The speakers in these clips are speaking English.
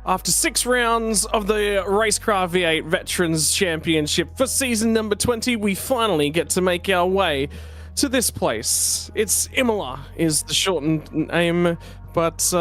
After 6 rounds of the RaceKraft V8 Veterans Championship for season number 20, we finally get to make our way to this place. It's Imola is the shortened name, but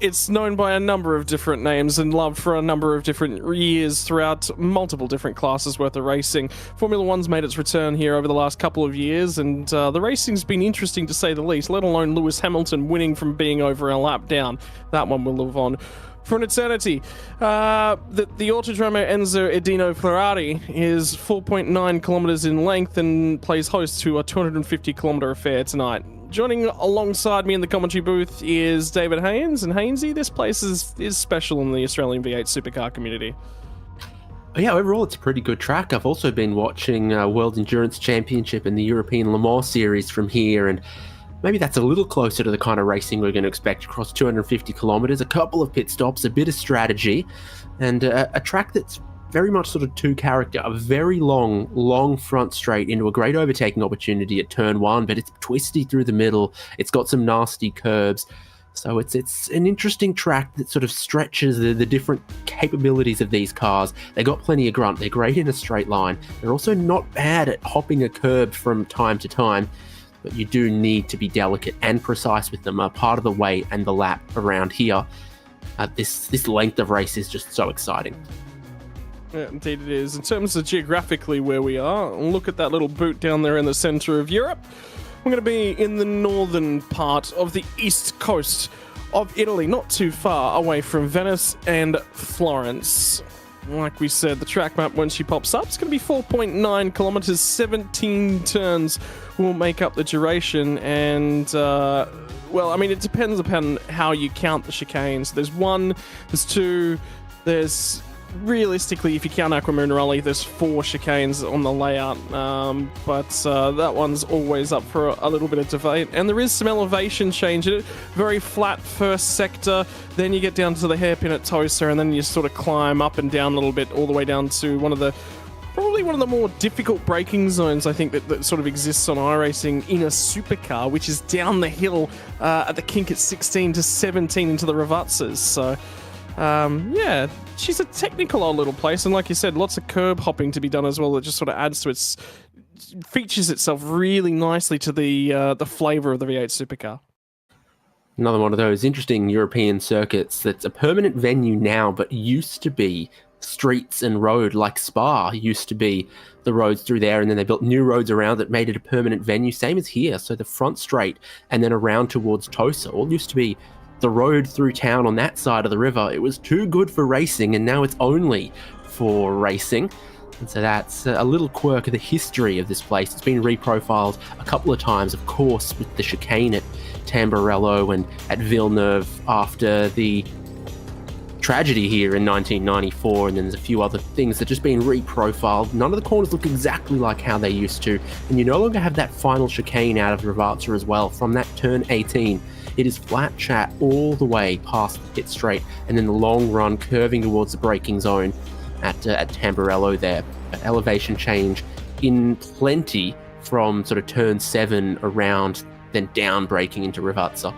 it's known by a number of different names and loved for a number of different years throughout multiple different classes worth of racing. Formula One's made its return here over the last couple of years, and the racing's been interesting to say the least, let alone Lewis Hamilton winning from being over a lap down. That one will live on for an eternity. The Autodromo Enzo Edino Ferrari is 4.9 kilometers in length and plays host to a 250 kilometer affair tonight. Joining alongside me in the commentary booth is David Haynes, and Haynesy, this place is special in the Australian V8 supercar community. Yeah, overall it's a pretty good track. I've also been watching World Endurance Championship and the European Le Mans series from here, and maybe that's a little closer to the kind of racing we're going to expect across 250 kilometers, a couple of pit stops, a bit of strategy, and a track that's very much sort of two-character, a very long front straight into a great overtaking opportunity at turn 1, but it's twisty through the middle. It's got some nasty curbs. So it's an interesting track that sort of stretches the different capabilities of these cars. They got plenty of grunt. They're great in a straight line. They're also not bad at hopping a curb from time to time, but you do need to be delicate and precise with them. Part of the weight and the lap around here, this length of race is just so exciting. Yeah, indeed it is. In terms of geographically where we are, look at that little boot down there in the centre of Europe. We're going to be in the northern part of the east coast of Italy, not too far away from Venice and Florence. Like we said, the track map, when she pops up, it's going to be 4.9 kilometers, 17 turns will make up the duration, and well, I mean, it depends upon how you count the chicanes. There's 1, there's 2, there's realistically, if you count Aquamarine, there's 4 chicanes on the layout, but that one's always up for a little bit of debate, and there is some elevation change in it. Very flat first sector, then you get down to the hairpin at Tosa, and then you sort of climb up and down a little bit, all the way down to probably one of the more difficult braking zones, I think, that sort of exists on iRacing in a supercar, which is down the hill at the kink at 16 to 17 into the Ravazzas. So yeah, she's a technical old little place, and like you said, lots of curb hopping to be done as well. That just sort of adds to features itself really nicely to the flavour of the V8 supercar. Another one of those interesting European circuits that's a permanent venue now, but used to be streets and road, like Spa used to be the roads through there, and then they built new roads around that made it a permanent venue. Same as here, so the front straight and then around towards Tosa all used to be the road through town on that side of the river. It was too good for racing, and now it's only for racing. And so that's a little quirk of the history of this place. It's been reprofiled a couple of times, of course, with the chicane at Tamburello and at Villeneuve after the tragedy here in 1994, and then there's a few other things that just been reprofiled. None of the corners look exactly like how they used to, and you no longer have that final chicane out of Rivazza as well. From that turn 18, it is flat chat all the way past the pit straight, and then the long run curving towards the braking zone at Tamburello there. Elevation change in plenty from sort of turn 7 around, then down braking into Rivazza.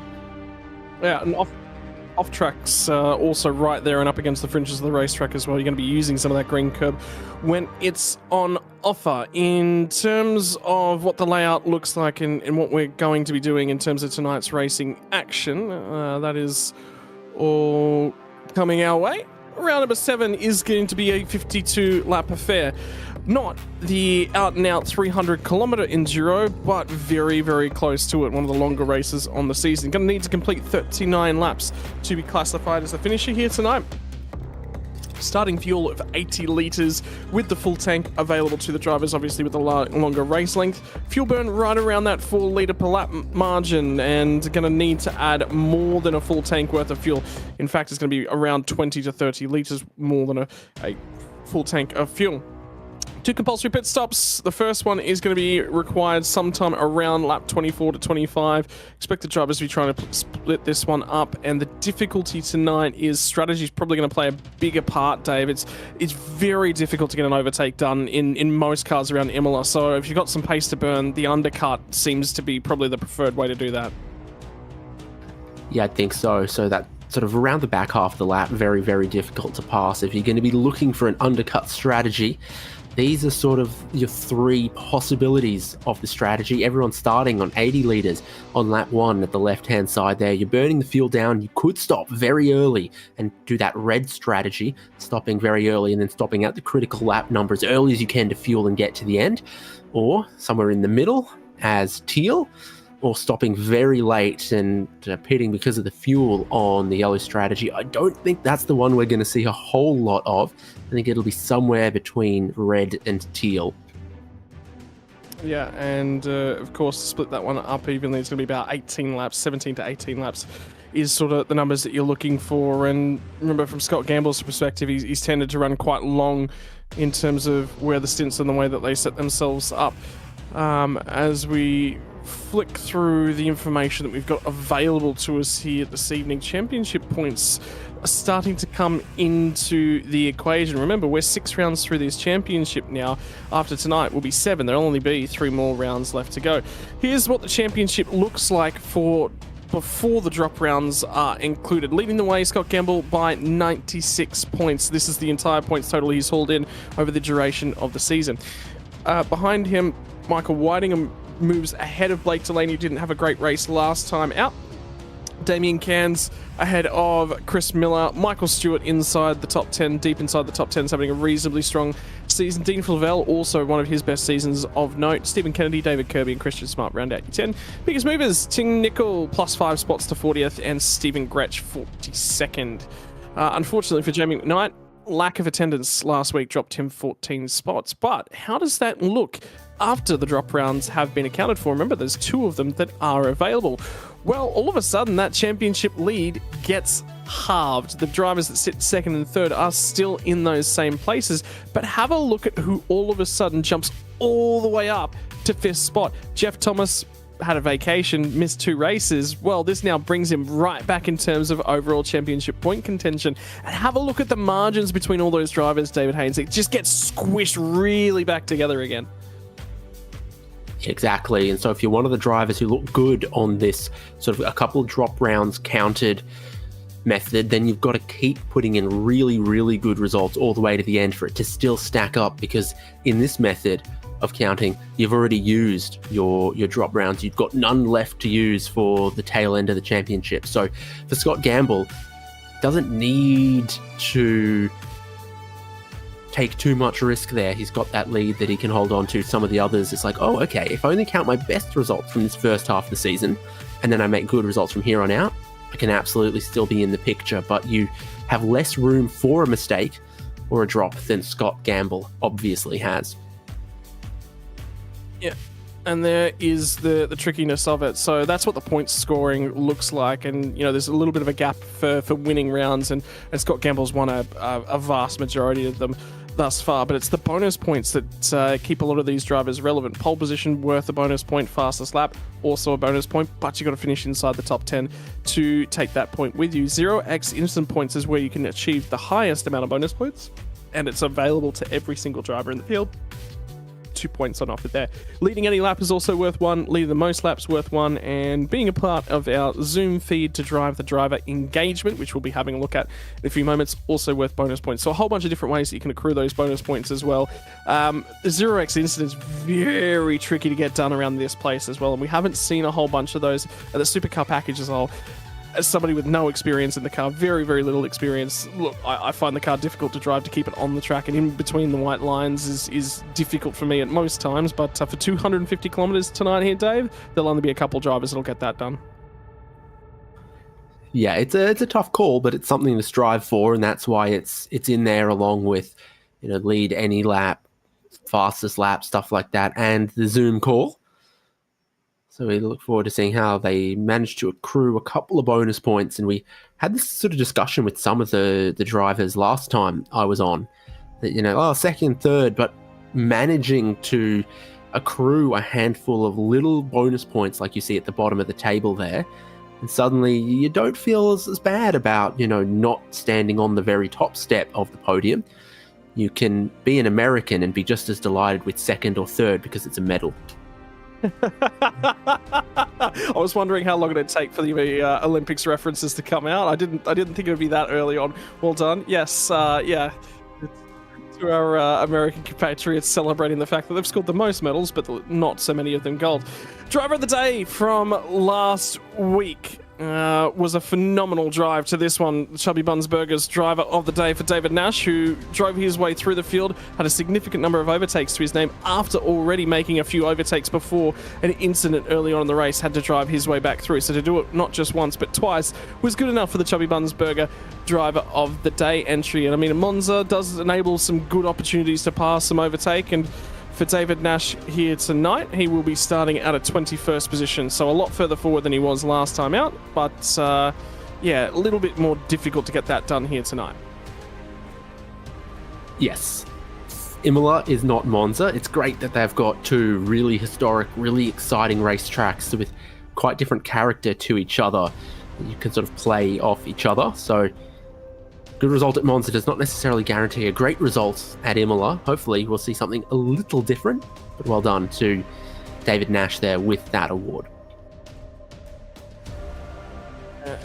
Yeah, and off tracks also right there and up against the fringes of the racetrack as well. You're going to be using some of that green curb when it's on offer. In terms of what the layout looks like and what we're going to be doing in terms of tonight's racing action, that is all coming our way. Round number 7 is going to be a 52 lap affair. Not the out-and-out 300-kilometer enduro, but very, very close to it. One of the longer races on the season. Going to need to complete 39 laps to be classified as the finisher here tonight. Starting fuel of 80 litres with the full tank available to the drivers, obviously with the longer race length. Fuel burn right around that 4 litre per lap margin, and going to need to add more than a full tank worth of fuel. In fact, it's going to be around 20 to 30 litres more than a full tank of fuel. 2 compulsory pit stops. The first one is going to be required sometime around lap 24 to 25. Expect the drivers to be trying to split this one up, and the difficulty tonight is strategy is probably going to play a bigger part, Dave. It's very difficult to get an overtake done in most cars around Imola, so if you've got some pace to burn, the undercut seems to be probably the preferred way to do that. Yeah, I think so. So that sort of around the back half of the lap, very, very difficult to pass. If you're going to be looking for an undercut strategy, these are sort of your three possibilities of the strategy. Everyone's starting on 80 litres on lap 1 at the left-hand side there. You're burning the fuel down. You could stop very early and do that red strategy, stopping very early and then stopping at the critical lap number as early as you can to fuel and get to the end. Or somewhere in the middle as teal, or stopping very late and pitting because of the fuel on the yellow strategy. I don't think that's the one we're going to see a whole lot of. I think it'll be somewhere between red and teal. Yeah, and of course, to split that one up evenly, it's going to be about 18 laps, 17 to 18 laps is sort of the numbers that you're looking for. And remember, from Scott Gamble's perspective, he's tended to run quite long in terms of where the stints and the way that they set themselves up. As we flick through the information that we've got available to us here this evening, championship points are starting to come into the equation. Remember, we're 6 rounds through this championship now. After tonight will be 7. There'll only be 3 more rounds left to go. Here's what the championship looks like for before the drop rounds are included. Leading the way, Scott Gamble by 96 points. This is the entire points total he's hauled in over the duration of the season. Behind him, Michael Whitingham moves ahead of Blake Delaney, who didn't have a great race last time out. Damien Cairns ahead of Chris Miller. Michael Stewart inside the top 10, deep inside the top 10, having a reasonably strong season. Dean Flavel, also one of his best seasons of note. Stephen Kennedy, David Kirby, and Christian Smart round out your 10. Biggest movers, Ting Nickel, plus 5 spots to 40th, and Stephen Gretsch, 42nd. Unfortunately for Jamie McKnight, lack of attendance last week dropped him 14 spots. But how does that look after the drop rounds have been accounted for? Remember, there's 2 of them that are available. Well, all of a sudden, that championship lead gets halved. The drivers that sit 2nd and 3rd are still in those same places, but have a look at who all of a sudden jumps all the way up to 5th spot. Jeff Thomas had a vacation, missed 2 races. Well, this now brings him right back in terms of overall championship point contention. And have a look at the margins between all those drivers, David Haynes. It just gets squished really back together again. Exactly. And so if you're one of the drivers who look good on this sort of a couple of drop rounds counted method, then you've got to keep putting in really, really good results all the way to the end for it to still stack up, because in this method of counting, you've already used your drop rounds. You've got none left to use for the tail end of the championship. So for Scott Gamble, doesn't need to take too much risk there. He's got that lead that he can hold on to. Some of the others, it's like, oh, okay, if I only count my best results from this first half of the season, and then I make good results from here on out, I can absolutely still be in the picture. But you have less room for a mistake or a drop than Scott Gamble obviously has. Yeah, and there is the trickiness of it. So that's what the points scoring looks like. And, you know, there's a little bit of a gap for winning rounds, and Scott Gamble's won a vast majority of them thus far. But it's the bonus points that keep a lot of these drivers relevant. Pole position, worth a bonus point. Fastest lap, also a bonus point. But you've got to finish inside the top 10 to take that point with you. 0x instant points is where you can achieve the highest amount of bonus points. And it's available to every single driver in the field. 2 points on offer there. Leading any lap is also worth 1, leading the most laps worth 1, and being a part of our Zoom feed to drive the driver engagement, which we'll be having a look at in a few moments, also worth bonus points. So a whole bunch of different ways that you can accrue those bonus points as well. The 0x incident is very tricky to get done around this place as well, and we haven't seen a whole bunch of those. The supercar package as well. As somebody with no experience in the car, very, very little experience, look, I find the car difficult to drive, to keep it on the track, and in between the white lines is difficult for me at most times. But for 250 kilometers tonight here, Dave, there'll only be a couple drivers that'll get that done. Yeah, it's a tough call, but it's something to strive for, and that's why it's in there along with, you know, lead any lap, fastest lap, stuff like that, and the Zoom call. So we look forward to seeing how they managed to accrue a couple of bonus points. And we had this sort of discussion with some of the drivers last time I was on, that, you know, second, third, but managing to accrue a handful of little bonus points like you see at the bottom of the table there. And suddenly you don't feel as bad about, you know, not standing on the very top step of the podium. You can be an American and be just as delighted with second or third because it's a medal. I was wondering how long it'd take for the Olympics references to come out. I didn't think it would be that early on. Well done. Yes, yeah. To our American compatriots celebrating the fact that they've scored the most medals, but not so many of them gold. Driver of the day from last week was a phenomenal drive to this one. Chubby Buns Burgers driver of the day for David Nash, who drove his way through the field, had a significant number of overtakes to his name after already making a few overtakes before an incident early on in the race, had to drive his way back through. So to do it not just once but twice was good enough for the Chubby Buns Burger driver of the day entry. And I mean, Monza does enable some good opportunities to pass, some overtake, and for David Nash here tonight, he will be starting at a 21st position, so a lot further forward than he was last time out, but yeah, a little bit more difficult to get that done here tonight. Yes. Imola is not Monza. It's great that they've got two really historic, really exciting racetracks with quite different character to each other. You can sort of play off each other, so good result at Monza does not necessarily guarantee a great result at Imola. Hopefully we'll see something a little different, but well done to David Nash there with that award.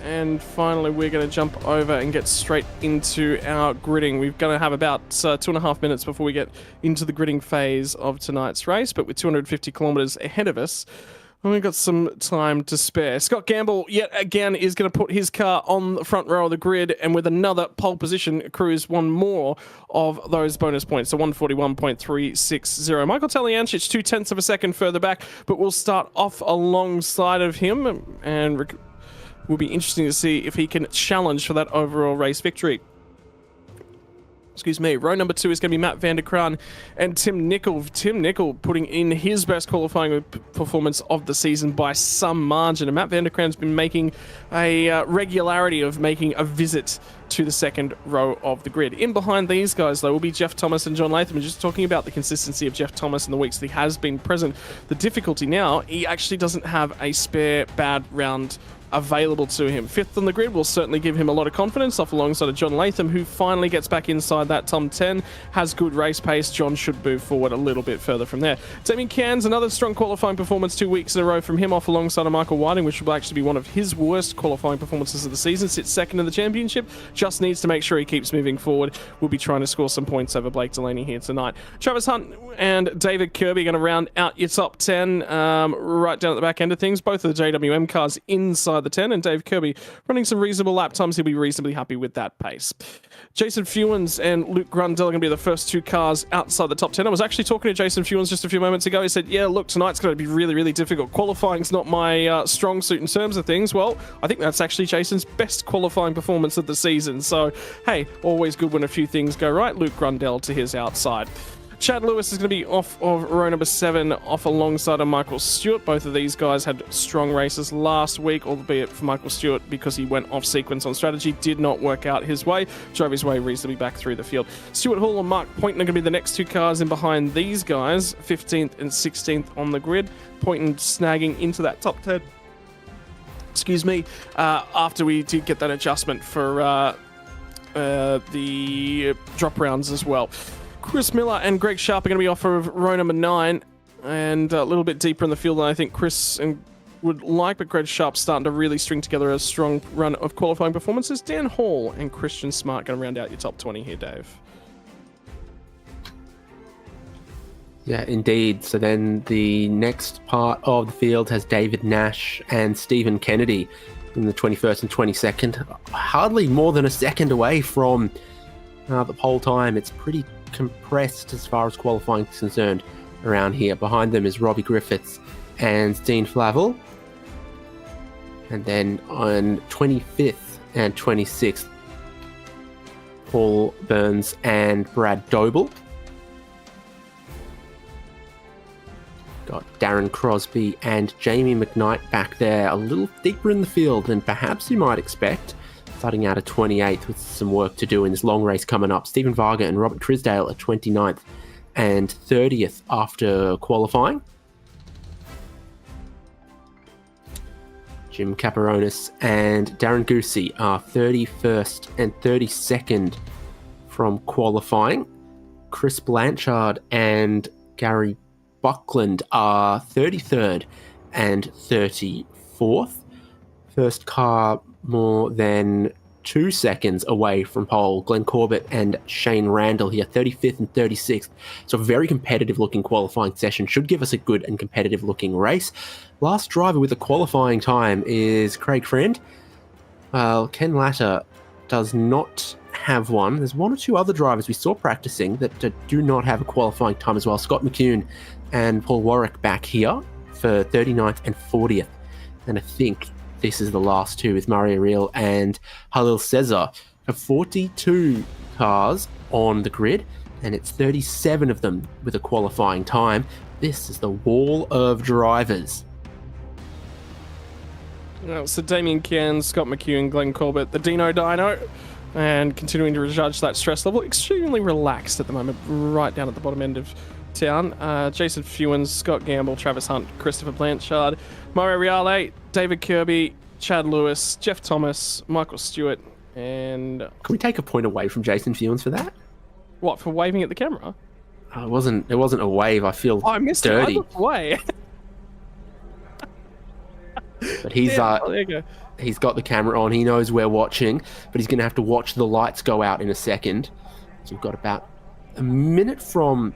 And finally, we're going to jump over and get straight into our gridding. We're going to have about 2.5 minutes before we get into the gridding phase of tonight's race, but with 250 kilometers ahead of us, we've got some time to spare. Scott Gamble, yet again, is going to put his car on the front row of the grid, and with another pole position, accrues one more of those bonus points, so 141.360. Michael Taliancic, 0.2 of a second further back, but we'll start off alongside of him, and will be interesting to see if he can challenge for that overall race victory. Excuse me. Row number 2 is going to be Matt van der Kraan and Tim Nicol. Tim Nicol putting in his best qualifying performance of the season by some margin. And Matt van der Kraan's been making a regularity of making a visit to the second row of the grid. In behind these guys, though, will be Jeff Thomas and John Latham. And just talking about the consistency of Jeff Thomas in the weeks that he has been present, the difficulty now, he actually doesn't have a spare bad round available to him. 5th on the grid will certainly give him a lot of confidence, off alongside of John Latham, who finally gets back inside that top 10, has good race pace. John should move forward a little bit further from there. Damien Cairns, another strong qualifying performance 2 weeks in a row from him, off alongside of Michael Whiting, which will actually be one of his worst qualifying performances of the season. Sits second in the championship, just needs to make sure he keeps moving forward. We'll be trying to score some points over Blake Delaney here tonight. Travis Hunt and David Kirby going to round out your top 10 right down at the back end of things. Both of the JWM cars inside the 10, and Dave Kirby running some reasonable lap times. He'll be reasonably happy with that pace. Jason Fewens and Luke Grundle are going to be the first two cars outside the top 10. I was actually talking to Jason Fewens just a few moments ago. He said, yeah, look, tonight's going to be really, really difficult. Qualifying's not my strong suit in terms of things. Well, I think that's actually Jason's best qualifying performance of the season. So, hey, always good when a few things go right. Luke Grundle to his outside. Chad Lewis is going to be off of row number 7, off alongside of Michael Stewart. Both of these guys had strong races last week, albeit for Michael Stewart, because he went off sequence on strategy, did not work out his way, drove his way reasonably back through the field. Stuart Hall and Mark Poynton are going to be the next two cars in behind these guys, 15th and 16th on the grid. Poynton snagging into that top 10. Excuse me, after we did get that adjustment for the drop rounds as well. Chris Miller and Greg Sharp are going to be off of row number 9, and a little bit deeper in the field than I think Chris would like, but Greg Sharp's starting to really string together a strong run of qualifying performances. Dan Hall and Christian Smart going to round out your top 20 here, Dave. Yeah, indeed. So then the next part of the field has David Nash and Stephen Kennedy in the 21st and 22nd. Hardly more than a second away from the pole time. It's pretty compressed as far as qualifying is concerned around here. Behind them is Robbie Griffiths and Dean Flavel. And then on 25th and 26th, Paul Burns and Brad Doble. Got Darren Crosby and Jamie McKnight back there, a little deeper in the field than perhaps you might expect. Starting out at 28th with some work to do in this long race coming up. Stephen Varga and Robert Trisdale at 29th and 30th after qualifying. Jim Caparonis and Darren Goosey are 31st and 32nd from qualifying. Chris Blanchard and Gary Buckland are 33rd and 34th. First car more than 2 seconds away from pole. Glenn Corbett and Shane Randall here, 35th and 36th. So a very competitive looking qualifying session. Should give us a good and competitive looking race. Last driver with a qualifying time is Craig Friend. Ken Latter does not have one. There's one or two other drivers we saw practicing that do not have a qualifying time as well. Scott McCune and Paul Warwick back here for 39th and 40th. And I think this is the last two with Mario Real and Halil Cesar. 42 cars on the grid, and it's 37 of them with a qualifying time. This is the wall of drivers. So Damien Cairns, Scott McHugh, Glenn Corbett, the Dino, and continuing to judge that stress level. Extremely relaxed at the moment, right down at the bottom end of town. Jason Fewens, Scott Gamble, Travis Hunt, Christopher Blanchard, Mario Reale, David Kirby, Chad Lewis, Jeff Thomas, Michael Stewart, and... Can we take a point away from Jason Fewens for that? What, for waving at the camera? It wasn't a wave. I feel I missed dirty. it. I looked away. But he's there you go. He's got the camera on. He knows we're watching, but he's going to have to watch the lights go out in a second. So we've got about a minute from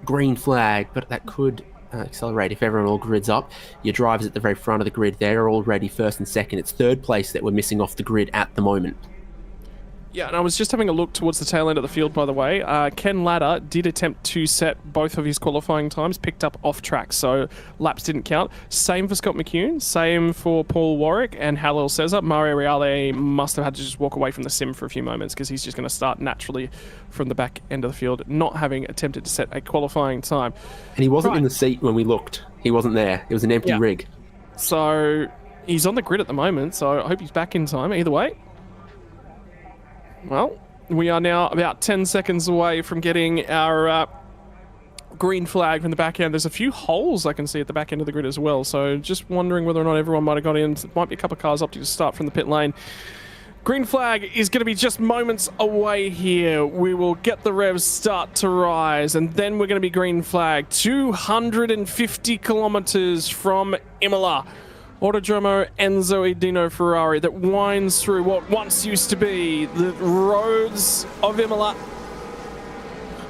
green flag, but that could accelerate if everyone all grids up. Your drivers at the very front of the grid, they're already first and second. It's third place that we're missing off the grid at the moment. Yeah, and I was just having a look towards the tail end of the field, by the way. Ken Latter did attempt to set both of his qualifying times, picked up off track, so laps didn't count. Same for Scott McCune, same for Paul Warwick and Halil Cesar. Mario Reale must have had to just walk away from the sim for a few moments because he's just going to start naturally from the back end of the field, not having attempted to set a qualifying time. And he wasn't in the seat when we looked. He wasn't there. It was an empty rig. So he's on the grid at the moment, so I hope he's back in time. Either way. Well, we are now about 10 seconds away from getting our green flag from the back end. There's a few holes I can see at the back end of the grid as well, so just wondering whether or not everyone might have got in. There might be a couple of cars opting to start from the pit lane. Green flag is going to be just moments away here. We will get the revs start to rise, and then we're going to be green flag 250 kilometers from Imola. Autodromo Enzo Edino Ferrari that winds through what once used to be the roads of Imola.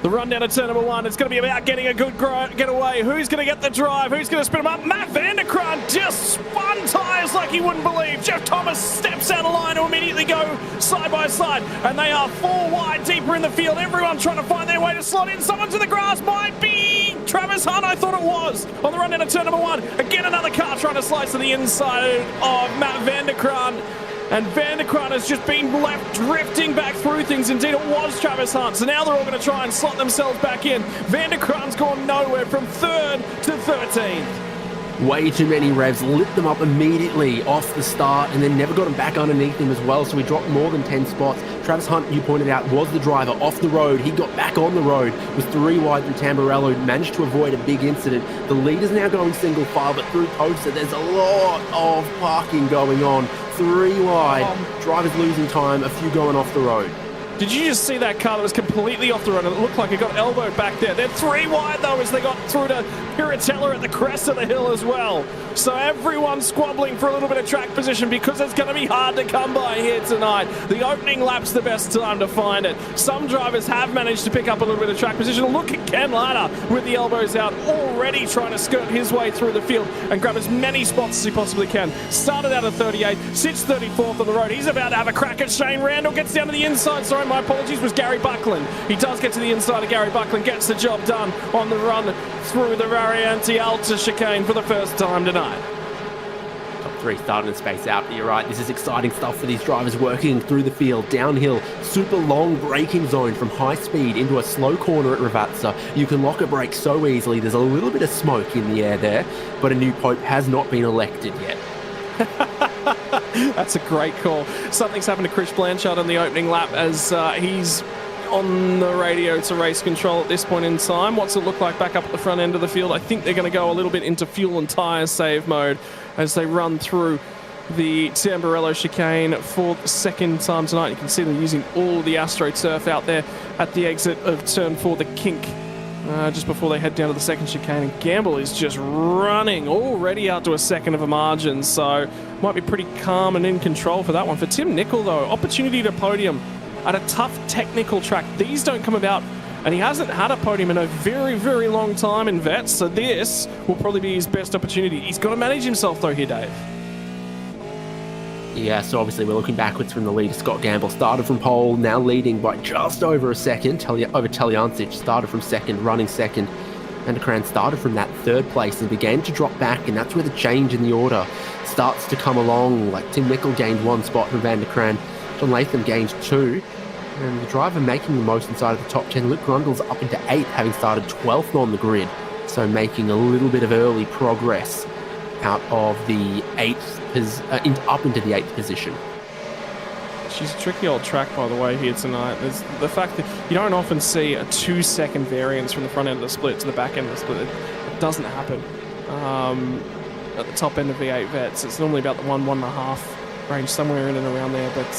The run down to turn number one. It's going to be about getting a good getaway. Who's going to get the drive? Who's going to spin him up? Matt Vanderkrant just spun tyres like he wouldn't believe. Jeff Thomas steps out of line to immediately go side by side. And they are 4 wide deeper in the field. Everyone trying to find their way to slot in. Someone to the grass might be Travis Hunt, I thought it was. On the run down to turn number one. Again, another car trying to slice to the inside of Matt Vanderkrant. And Vanderkrant has just been left drifting back through things. Indeed, it was Travis Hunt. So now they're all going to try and slot themselves back in. Vanderkrant's gone nowhere from 3rd to 13th. Way too many revs, lit them up immediately off the start and then never got them back underneath him as well. So we dropped more than 10 spots. Travis Hunt, you pointed out, was the driver off the road. He got back on the road, was 3 wide through Tamburello, managed to avoid a big incident. The leader's now going single file, but through Tosa, there's a lot of parking going on. 3 wide, drivers losing time, a few going off the road. Did you just see that car that was completely off the road and it looked like it got elbowed back there? They're 3 wide though as they got through to Piratella at the crest of the hill as well. So everyone's squabbling for a little bit of track position because it's going to be hard to come by here tonight. The opening lap's the best time to find it. Some drivers have managed to pick up a little bit of track position. Look at Ken Latta with the elbows out, already trying to skirt his way through the field and grab as many spots as he possibly can. Started out at 38, sits 34th on the road. He's about to have a crack at Shane Randall, gets down to the inside. Sorry, my apologies, was Gary Buckland. He does get to the inside of Gary Buckland, gets the job done on the run through the Variante Alta chicane for the first time tonight. Top 3 starting to space out, but you're right, this is exciting stuff for these drivers working through the field, downhill, super long braking zone from high speed into a slow corner at Ravazza. You can lock a brake so easily. There's a little bit of smoke in the air there, but a new pope has not been elected yet. That's a great call. Something's happened to Chris Blanchard on the opening lap as he's on the radio to race control at this point in time. What's it look like back up at the front end of the field? I think they're going to go a little bit into fuel and tyre save mode as they run through the Tamburello chicane for the second time tonight. You can see them using all the AstroTurf out there at the exit of turn 4, the kink just before they head down to the second chicane, and Gamble is just running already out to a second of a margin, so might be pretty calm and in control for that one. For Tim Nicol, though, opportunity to podium at a tough technical track. These don't come about, and he hasn't had a podium in a very, very long time in Vets, so this will probably be his best opportunity. He's got to manage himself, though, here, Dave. Yeah, so obviously we're looking backwards from the leader. Scott Gamble started from pole, now leading by just over a second. Over Taljancic started from second, running second. Van der Kraan started from that third place and began to drop back, and that's where the change in the order starts to come along. Like Tim Nicol gained 1 spot from Van der Kraan, John Latham gained 2, and the driver making the most inside of the top 10. Luke Grundle's up into 8th, having started 12th on the grid, so making a little bit of early progress out of the 8th, up into the 8th position. She's a tricky old track, by the way, here tonight. There's the fact that you don't often see a 2-second variance from the front end of the split to the back end of the split. It doesn't happen at the top end of V8 Vets. It's normally about the 1.5 range, somewhere in and around there. But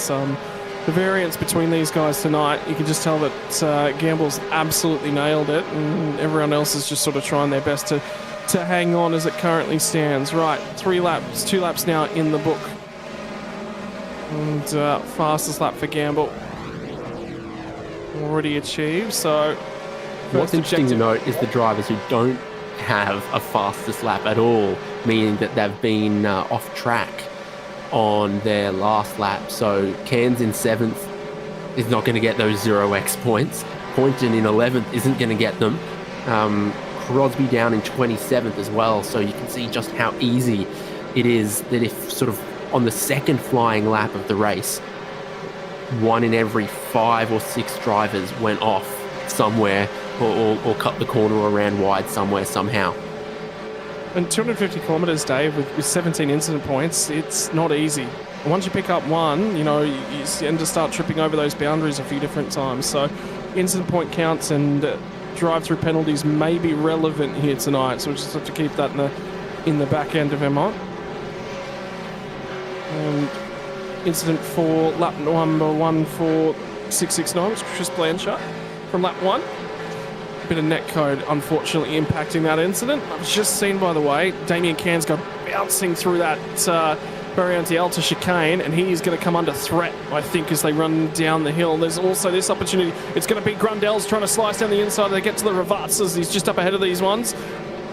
the variance between these guys tonight, you can just tell that Gamble's absolutely nailed it, and everyone else is just sort of trying their best to hang on as it currently stands. Right, 2 laps now in the book. And fastest lap for Gamble already achieved. So what's interesting to note is the drivers who don't have a fastest lap at all, meaning that they've been off track on their last lap. So Cairns in 7th is not going to get those 0x points. Poynton in 11th isn't going to get them. Crosby down in 27th as well, so you can see just how easy it is that if sort of on the second flying lap of the race, 1 in every 5 or 6 drivers went off somewhere or cut the corner or ran wide somewhere somehow. And 250 kilometres, Dave, with 17 incident points, it's not easy. And once you pick up one, you tend to start tripping over those boundaries a few different times. So incident point counts and drive-through penalties may be relevant here tonight, so we just have to keep that in the back end of Vermont. And incident for lap number 1 for 669 was Chris Blanchard from lap 1. Bit of netcode unfortunately impacting that incident. I've just seen, by the way, Damien Cairns go bouncing through that Variante Alta chicane, and he is going to come under threat, I think, as they run down the hill. There's also this opportunity. It's going to be Grundle's trying to slice down the inside. They get to the Ravatsas. He's just up ahead of these ones.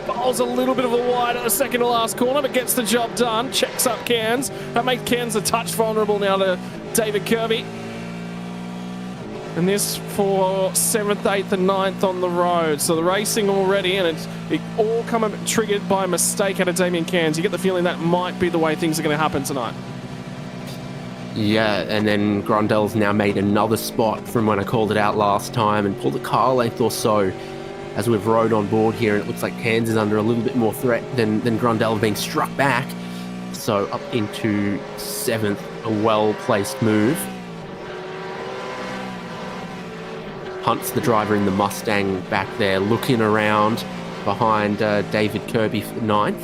Bowls a little bit of a wide at the second to last corner, but gets the job done. Checks up Cairns. That makes Cairns a touch vulnerable now to David Kirby. And this for 7th, 8th and 9th on the road. So the racing already, and it all triggered by a mistake out of Damien Cairns. You get the feeling that might be the way things are going to happen tonight. Yeah, and then Grundle's now made another spot from when I called it out last time and pulled a car length or so as we've rode on board here, and it looks like Cairns is under a little bit more threat than Grundle being struck back. So up into 7th, a well-placed move. Hunt's the driver in the Mustang back there, looking around behind David Kirby for 9th.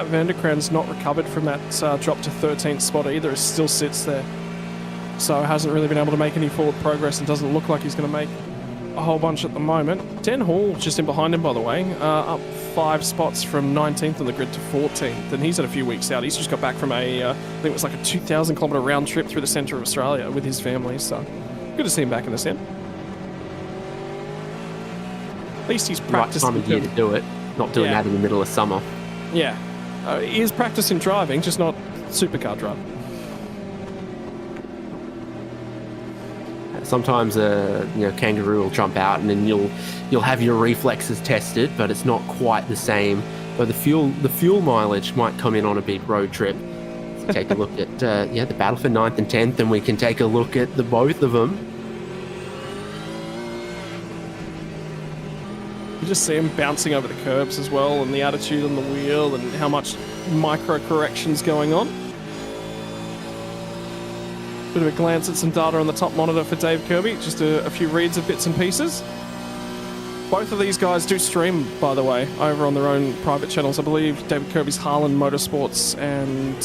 Van der Kraan's not recovered from that drop to 13th spot either. It still sits there. So hasn't really been able to make any forward progress and doesn't look like he's going to make a whole bunch at the moment. Den Hall just in behind him, by the way, up 5 spots from 19th on the grid to 14th, and he's had a few weeks out. He's just got back from I think it was like a 2,000 kilometre round trip through the centre of Australia with his family, so good to see him back in the sim. At least he's practiced. Right time of year to do it, not doing that in the middle of summer. Yeah, he is practicing driving, just not supercar driving. Sometimes kangaroo will jump out and then you'll have your reflexes tested, but it's not quite the same. So the fuel mileage might come in on a big road trip. Let's take a look at the battle for 9th and 10th, and we can take a look at the both of them. You just see him bouncing over the curbs as well, and the attitude on the wheel and how much micro corrections going on. Bit of a glance at some data on the top monitor for Dave Kirby, just a few reads of bits and pieces. Both of these guys do stream, by the way, over on their own private channels. I believe David Kirby's Harlan Motorsports and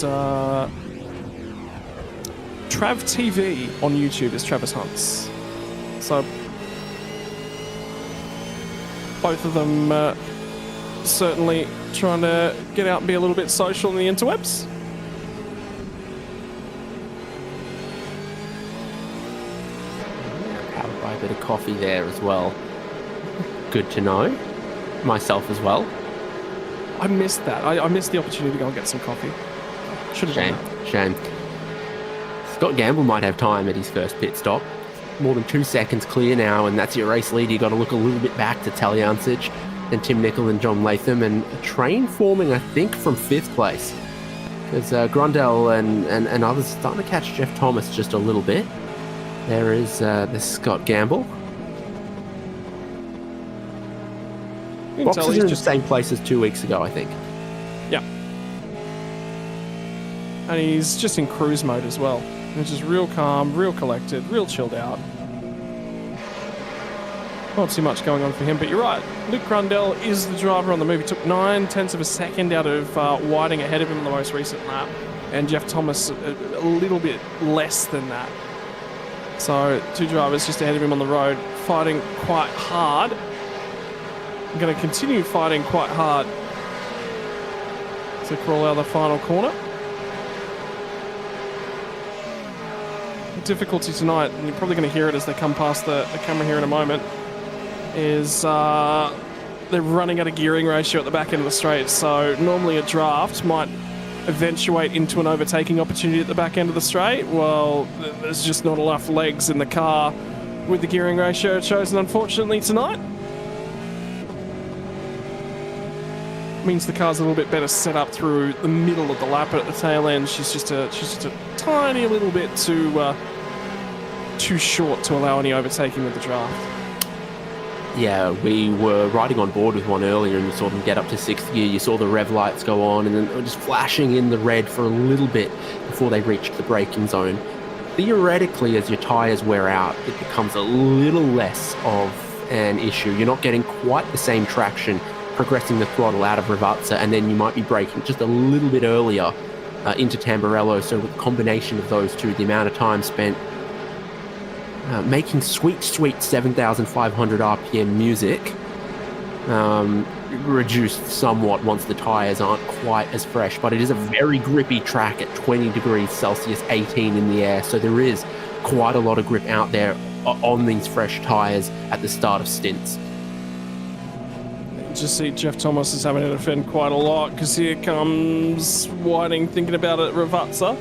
Trav TV on YouTube is Travis Hunt's. So both of them certainly trying to get out and be a little bit social in the interwebs. Powered by a bit of coffee there as well. Good to know. Myself as well. I missed that. I missed the opportunity to go and get some coffee. Should have done that. Shame. Scott Gamble might have time at his first pit stop. More than 2 seconds clear now, and that's your race lead. You've got to look a little bit back to Talyancic, then Tim Nicol and John Latham, and a train forming, I think, from 5th place. Because Grundle and others starting to catch Jeff Thomas just a little bit. There is the Scott Gamble. Boxes are in the same place as 2 weeks ago, I think. Yeah. And he's just in cruise mode as well. Which is real calm, real collected, real chilled out. Not too much going on for him, but you're right. Luke Grundle is the driver on the move. He took 9/10 of a second out of Whiting ahead of him in the most recent lap. And Jeff Thomas a little bit less than that. So 2 drivers just ahead of him on the road, fighting quite hard. I'm going to continue fighting quite hard to crawl out of the final corner. The difficulty tonight, and you're probably going to hear it as they come past the camera here in a moment, is they're running at a gearing ratio at the back end of the straight. So normally a draft might eventuate into an overtaking opportunity at the back end of the straight. Well, there's just not enough legs in the car with the gearing ratio chosen, unfortunately, tonight. Means the car's a little bit better set up through the middle of the lap, but at the tail end she's just a tiny little bit too short to allow any overtaking with the draft. Yeah, we were riding on board with one earlier and you saw them get up to 6th gear. You saw the rev lights go on and then they were just flashing in the red for a little bit before they reached the braking zone. Theoretically, as your tyres wear out, it becomes a little less of an issue. You're not getting quite the same traction progressing the throttle out of Ravazza, and then you might be braking just a little bit earlier into Tamburello. So with the combination of those two, the amount of time spent making sweet 7,500 RPM music reduced somewhat once the tyres aren't quite as fresh, but it is a very grippy track at 20 degrees Celsius, 18 in the air, so there is quite a lot of grip out there on these fresh tyres at the start of stints. Just see Jeff Thomas is having to defend quite a lot because here comes Whiting thinking about it at Ravazza.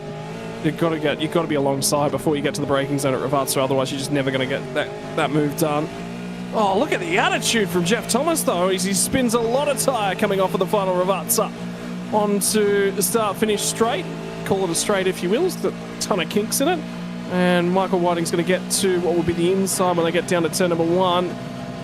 You've got to be alongside before you get to the braking zone at Ravazza, otherwise you're just never going to get that move done. Oh, look at the attitude from Jeff Thomas though, as he spins a lot of tyre coming off of the final Ravazza onto the start-finish straight. Call it a straight if you will, there's a ton of kinks in it. And Michael Whiting's going to get to what will be the inside when they get down to turn number 1.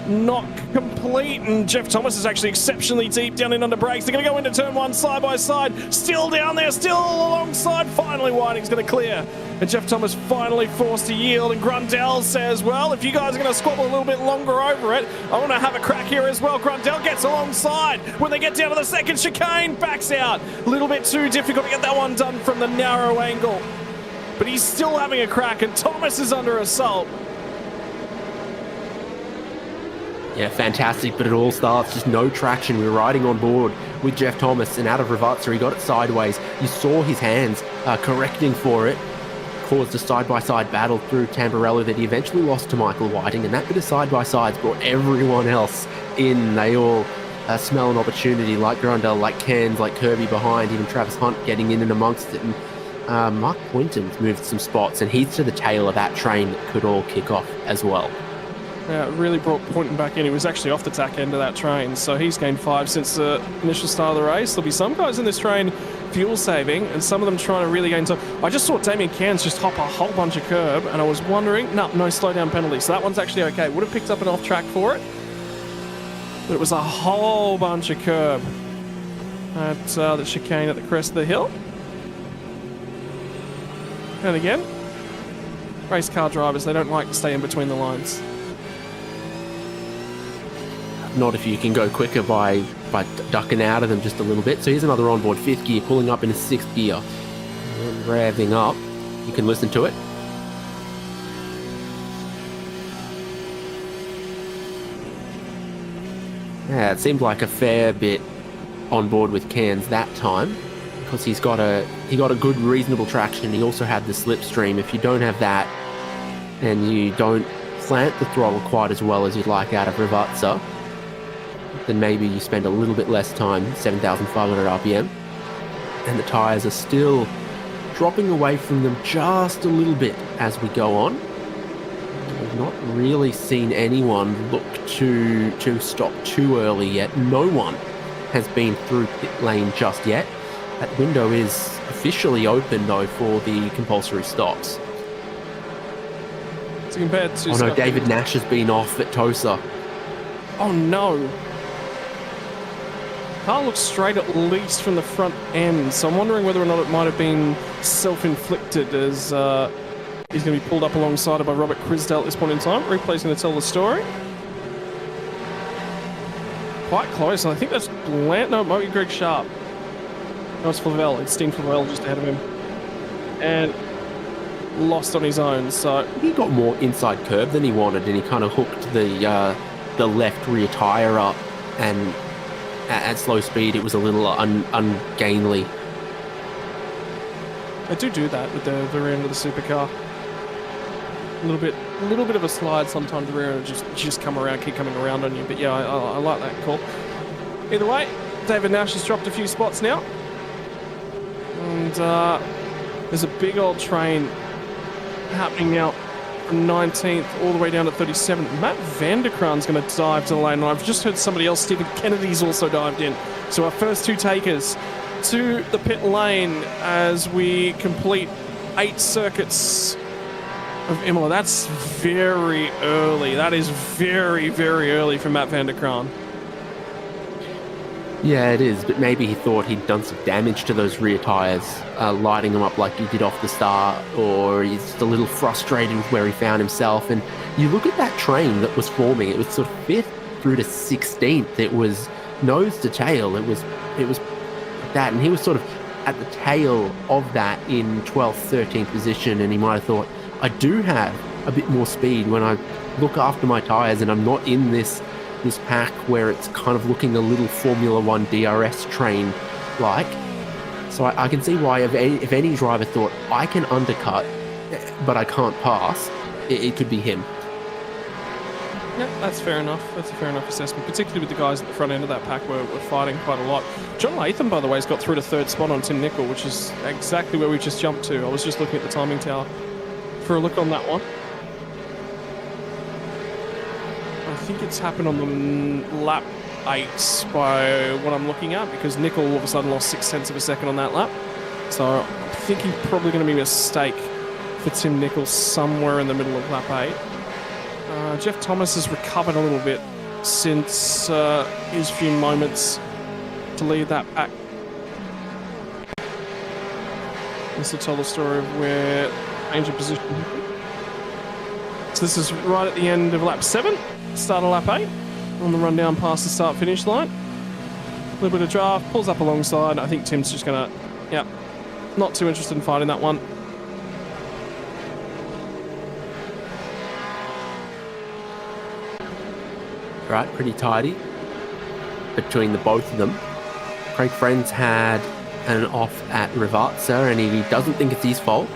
Not complete, and Jeff Thomas is actually exceptionally deep down in under brakes. They're going to go into turn 1 side by side, still down there, still alongside. Finally, Whiting's going to clear, and Jeff Thomas finally forced to yield. And Grundle says, well, if you guys are going to squabble a little bit longer over it, I want to have a crack here as well. Grundle gets alongside. When they get down to the second chicane, backs out. A little bit too difficult to get that one done from the narrow angle, but he's still having a crack, and Thomas is under assault. Yeah, fantastic, but it all starts, just no traction. We were riding on board with Jeff Thomas, and out of Ravazza, he got it sideways. You saw his hands correcting for it, caused a side-by-side battle through Tamburello that he eventually lost to Michael Whiting, and that bit of side-by-sides brought everyone else in. They all smell an opportunity, like Grundle, like Cairns, like Kirby behind, even Travis Hunt getting in and amongst it, and Mark Poynton's moved some spots, and he's to the tail of that train that could all kick off as well. Yeah, it really brought Poynton back in. He was actually off the tack end of that train, so he's gained 5 since the initial start of the race. There'll be some guys in this train fuel saving, and some of them trying to really gain time. I just saw Damien Cairns just hop a whole bunch of curb, and I was wondering, no slowdown penalty, so that one's actually okay. Would have picked up an off track for it, but it was a whole bunch of curb at the chicane at the crest of the hill. And again, race car drivers, they don't like to stay in between the lines. Not if you can go quicker by ducking out of them just a little bit. So here's another onboard 5th gear pulling up into 6th gear and revving up. You can listen to it. Yeah, it seemed like a fair bit on board with Cairns that time, because he got a good reasonable traction. He also had the slipstream. If you don't have that and you don't plant the throttle quite as well as you'd like out of Rivazza, then maybe you spend a little bit less time, 7,500 RPM, and the tyres are still dropping away from them just a little bit as we go on. We've not really seen anyone look to stop too early yet. No one has been through pit lane just yet. That window is officially open though for the compulsory stops. So compared to... Oh no, David Nash has been off at Tosa. Oh no. Car looks straight at least from the front end, so I'm wondering whether or not it might have been self-inflicted as he's going to be pulled up alongside by Robert Crisdale at this point in time. Replay's going to tell the story. Quite close, and I think that's Blant. No, it might be Greg Sharp. No, it's Flavel. It's Dean Flavel just ahead of him. And lost on his own, so... He got more inside curb than he wanted, and he kind of hooked the left rear tyre up, and at slow speed it was a little ungainly. They do that with the rear end of the supercar. A little bit of a slide sometimes. The rear end just come around, keep coming around on you. But yeah, I like that call. Either way, David Nash has dropped a few spots now, and there's a big old train happening now from 19th all the way down to 37th. Matt Vanderkran's going to dive to the lane, and I've just heard somebody else, Stephen Kennedy's also dived in. So our first two takers to the pit lane as we complete 8 circuits of Imola. That's very early. That is very, very early for Matt Vanderkran. Yeah, it is, but maybe he thought he'd done some damage to those rear tyres, lighting them up like he did off the start, or he's just a little frustrated with where he found himself. And you look at that train that was forming, it was sort of 5th through to 16th. It was nose to tail. It was that, and he was sort of at the tail of that in 12th, 13th position, and he might have thought, I do have a bit more speed when I look after my tyres and I'm not in this pack where it's kind of looking a little Formula 1 DRS train like. So I can see why if any driver thought, I can undercut but I can't pass, it could be him. Yeah, that's fair enough. That's a fair enough assessment, particularly with the guys at the front end of that pack were fighting quite a lot. John Latham, by the way, has got through to 3rd spot on Tim Nicol, which is exactly where we just jumped to. I was just looking at the timing tower for a look on that one. I think it's happened on the lap 8 by what I'm looking at, because Nicol all of a sudden lost 0.6 of a second on that lap. So I'm thinking probably going to be a mistake for Tim Nicol somewhere in the middle of lap 8. Jeff Thomas has recovered a little bit since his few moments to lead that pack. This will tell the story of where change of position. So this is right at the end of lap 7, start of lap 8, on the run down past the start-finish line. A little bit of draft, pulls up alongside. I think Tim's just going to, yeah, not too interested in fighting that one. Right, pretty tidy between the both of them. Craig Friends had an off at Rivazza, and he doesn't think it's his fault.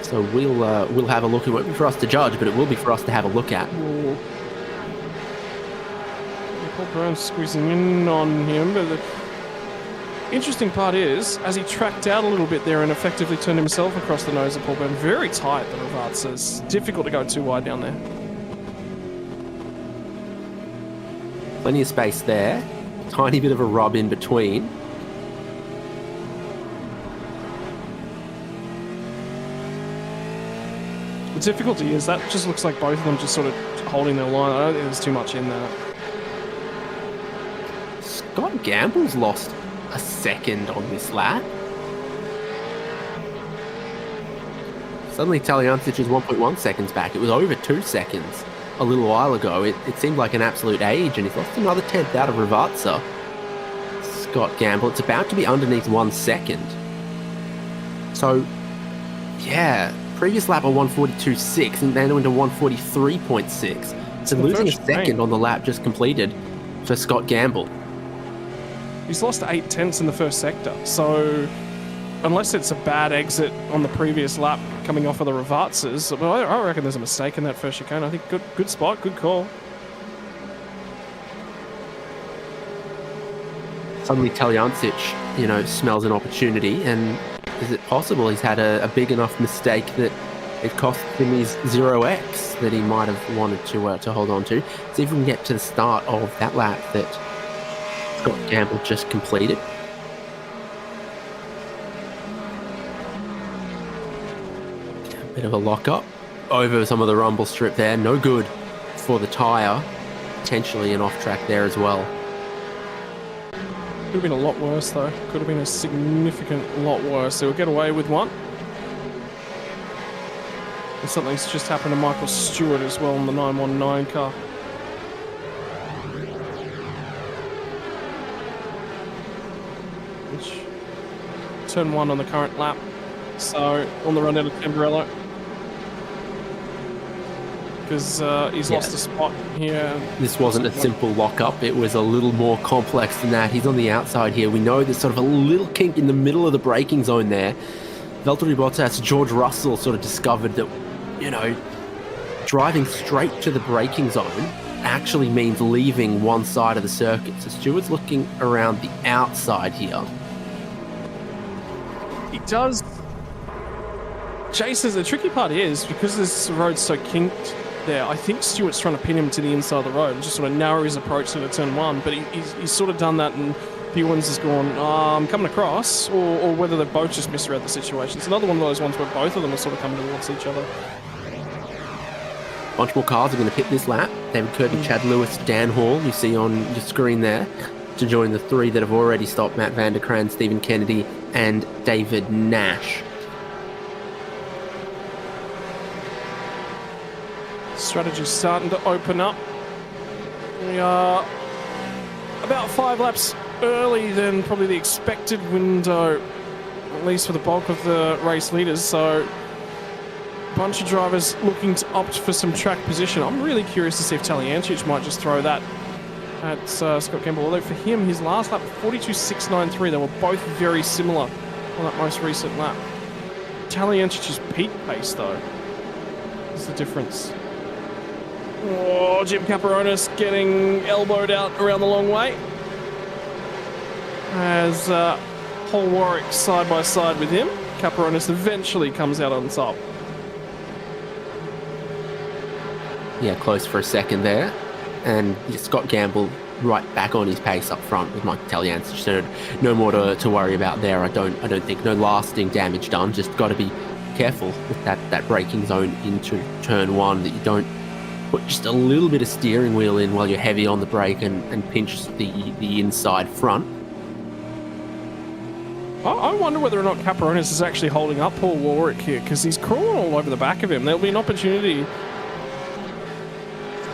So we'll have a look. It won't be for us to judge, but it will be for us to have a look at. Paul Brown squeezing in on him, but the interesting part is, as he tracked out a little bit there and effectively turned himself across the nose of Paul Brown, very tight, the Rivazza. It's difficult to go too wide down there. Plenty of space there. Tiny bit of a rub in between. The difficulty is that just looks like both of them just sort of holding their line. I don't think there's too much in there. Scott Gamble's lost a second on this lap. Suddenly Talyancic is 1.1 seconds back. It was over 2 seconds a little while ago. It seemed like an absolute age, and he's lost another 10th out of Rivazza. Scott Gamble, it's about to be underneath 1 second. So, yeah, previous lap of 142.6 and then into 143.6. So losing a second on the lap just completed. for Scott Gamble. He's lost 8 tenths in the first sector, so unless it's a bad exit on the previous lap coming off of the Ravatzes, well, I reckon there's a mistake in that first chicane. I think good spot, good call. Suddenly Taljancic, smells an opportunity, and is it possible he's had a big enough mistake that it cost him his 0x that he might have wanted to hold on to? See if we can get to the start of that lap that Scott Gamble just completed. A bit of a lock-up over some of the rumble strip there. No good for the tyre. Potentially an off-track there as well. Could have been a lot worse, though. Could have been a significant lot worse. They'll get away with one. And something's just happened to Michael Stewart as well in the 919 car. Turn 1 on the current lap. So, on the run out of Tamburello. Because he's lost a spot here. This wasn't a simple lock-up. It was a little more complex than that. He's on the outside here. We know there's sort of a little kink in the middle of the braking zone there. Valtteri Bottas, George Russell sort of discovered that, driving straight to the braking zone actually means leaving one side of the circuit. So Stewart's looking around the outside here. He does. Jason's the tricky part is because this road's so kinked there, I think Stewart's trying to pin him to the inside of the road and just sort of narrow his approach to the turn 1. But he's sort of done that, and P1's has gone, I'm coming across, or whether they both just misread the situation. It's another one of those ones where both of them are sort of coming towards each other. A bunch more cars are going to pit this lap. David Kirby, Chad Lewis, Dan Hall, you see on your screen there, to join the 3 that have already stopped: Matt Van der Kraan, Stephen Kennedy, and David Nash. Strategy's starting to open up. We are about 5 laps early than probably the expected window, at least for the bulk of the race leaders. So a bunch of drivers looking to opt for some track position. I'm really curious to see if Taljancic might just throw that at Scott Gamble. Although for him, his last lap, 42.693, they were both very similar on that most recent lap. Taljancic's peak pace, though, is the difference. Oh, Jim Caperonis getting elbowed out around the long way. As Paul Warwick side by side with him. Caperonis eventually comes out on top. Yeah, close for a second there. And Scott Gamble right back on his pace up front with Mike Taljancic. So no more to worry about there. I don't think. No lasting damage done. Just got to be careful with that braking zone into turn 1, that you don't put just a little bit of steering wheel in while you're heavy on the brake and pinch the inside front. I wonder whether or not Caperonis is actually holding up Paul Warwick here, because he's crawling all over the back of him. There'll be an opportunity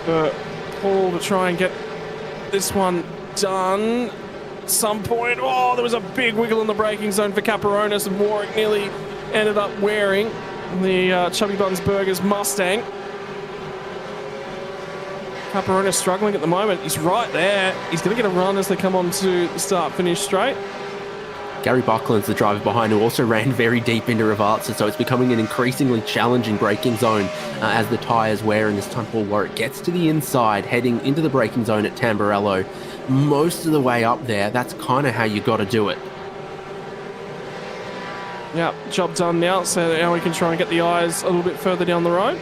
for Paul to try and get this one done at some point. Oh, there was a big wiggle in the braking zone for Caperonis, and Warwick nearly ended up wearing the Chubby Buns Burgers Mustang. Caperonis struggling at the moment. He's right there. He's going to get a run as they come on to the start-finish straight. Gary Buckland's the driver behind, who also ran very deep into Ravaza, so it's becoming an increasingly challenging braking zone as the tyres wear, and this time Paul Warwick gets to the inside, heading into the braking zone at Tamburello. Most of the way up there, that's kind of how you got to do it. Yeah, job done now, so now we can try and get the eyes a little bit further down the road.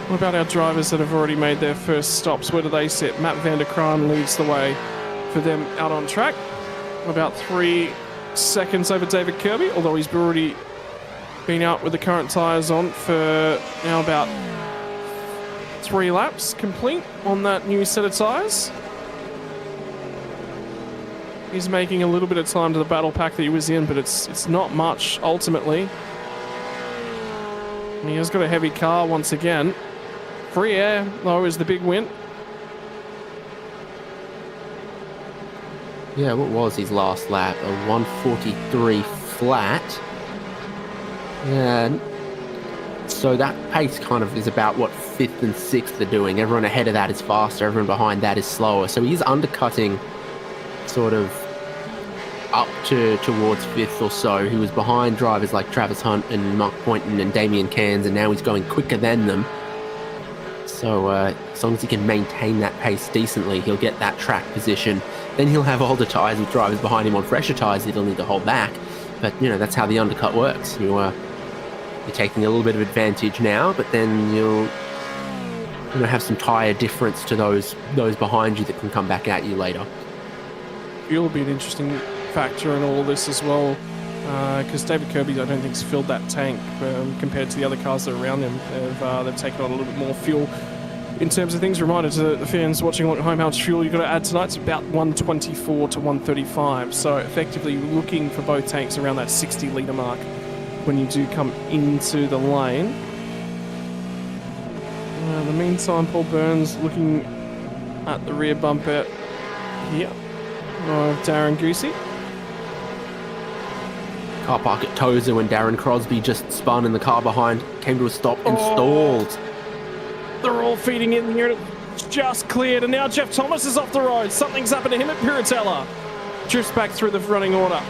What about our drivers that have already made their first stops? Where do they sit? Matt Van der Kraan leads the way for them out on track. About 3 seconds over David Kirby, although he's already been out with the current tyres on for now about 3 laps complete on that new set of tyres. He's making a little bit of time to the battle pack that he was in, but it's not much ultimately. He has got a heavy car once again. Free air, though, is the big win. Yeah, what was his last lap? A 143 flat. Yeah, So that pace kind of is about what 5th and 6th are doing. Everyone ahead of that is faster, everyone behind that is slower. So he's undercutting sort of up towards 5th or so. He was behind drivers like Travis Hunt and Mark Poynton and Damien Cairns, and now he's going quicker than them. So as long as he can maintain that pace decently, he'll get that track position. Then he'll have older tyres with drivers behind him on fresher tyres that he'll need to hold back. But, you know, that's how the undercut works. You're taking a little bit of advantage now, but then you'll have some tyre difference to those behind you that can come back at you later. Fuel will be an interesting factor in all of this as well, because David Kirby, I don't think, has filled that tank compared to the other cars that are around him. They've taken on a little bit more fuel. In terms of things, reminder to the fans watching at home how much fuel you've got to add tonight. It's about 124 to 135. So effectively looking for both tanks around that 60 litre mark when you do come into the lane. In the meantime, Paul Burns looking at the rear bumper here of Darren Goosey. Car park at Tozer when Darren Crosby just spun and the car behind came to a stop and stalled. They're all feeding in here. It's just cleared, and now Jeff Thomas is off the road. Something's happened to him at Piratella. Drifts back through the running order.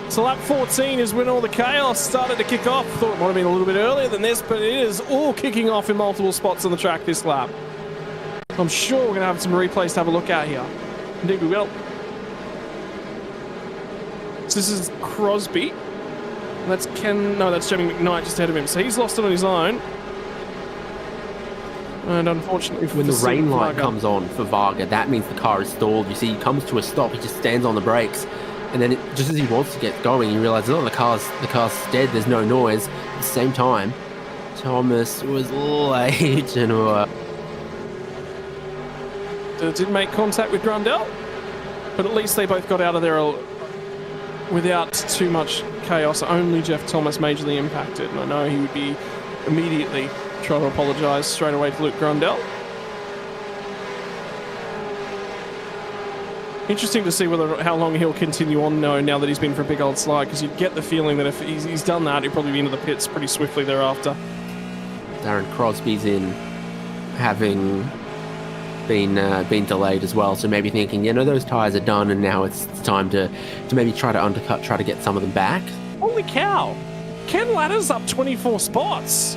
So lap 14 is when all the chaos started to kick off. Thought it might have been a little bit earlier than this, but it is all kicking off in multiple spots on the track this lap. I'm sure we're going to have some replays to have a look at here. Indeed we will. So this is Crosby. That's Jamie McKnight just ahead of him. So he's lost it on his own. And unfortunately when the rain light comes on for Varga, that means the car is stalled. You see, he comes to a stop, he just stands on the brakes, and then just as he wants to get going, you realise, oh, the car's dead, there's no noise. At the same time, Thomas was late and did make contact with Grundle, but at least they both got out of there without too much chaos. Only Jeff Thomas majorly impacted, and I know he would be immediately trying to apologise straight away to Luke Grundle. Interesting to see how long he'll continue on now that he's been for a big old slide, because you get the feeling that if he's done that, he'll probably be into the pits pretty swiftly thereafter. Darren Crosby's in, having been delayed as well, so maybe thinking, those tyres are done and now it's time to maybe try to undercut, try to get some of them back. Holy cow! Ken Ladder's up 24 spots.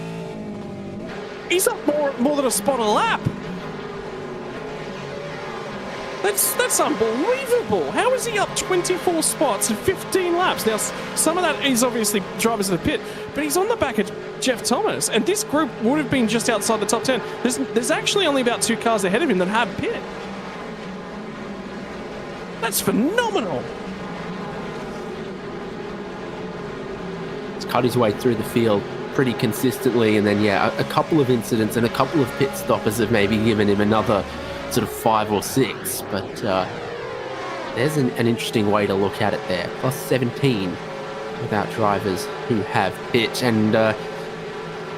He's up more than a spot a lap. That's unbelievable. How is he up 24 spots in 15 laps? Now, some of that is obviously drivers of the pit, but he's on the back of Jeff Thomas, and this group would have been just outside the top 10. There's actually only about 2 cars ahead of him that have pit. That's phenomenal. He's cut his way through the field pretty consistently, and then a couple of incidents and a couple of pit stoppers have maybe given him another sort of 5 or 6, but there's an interesting way to look at it there. Plus 17 without drivers who have pit, and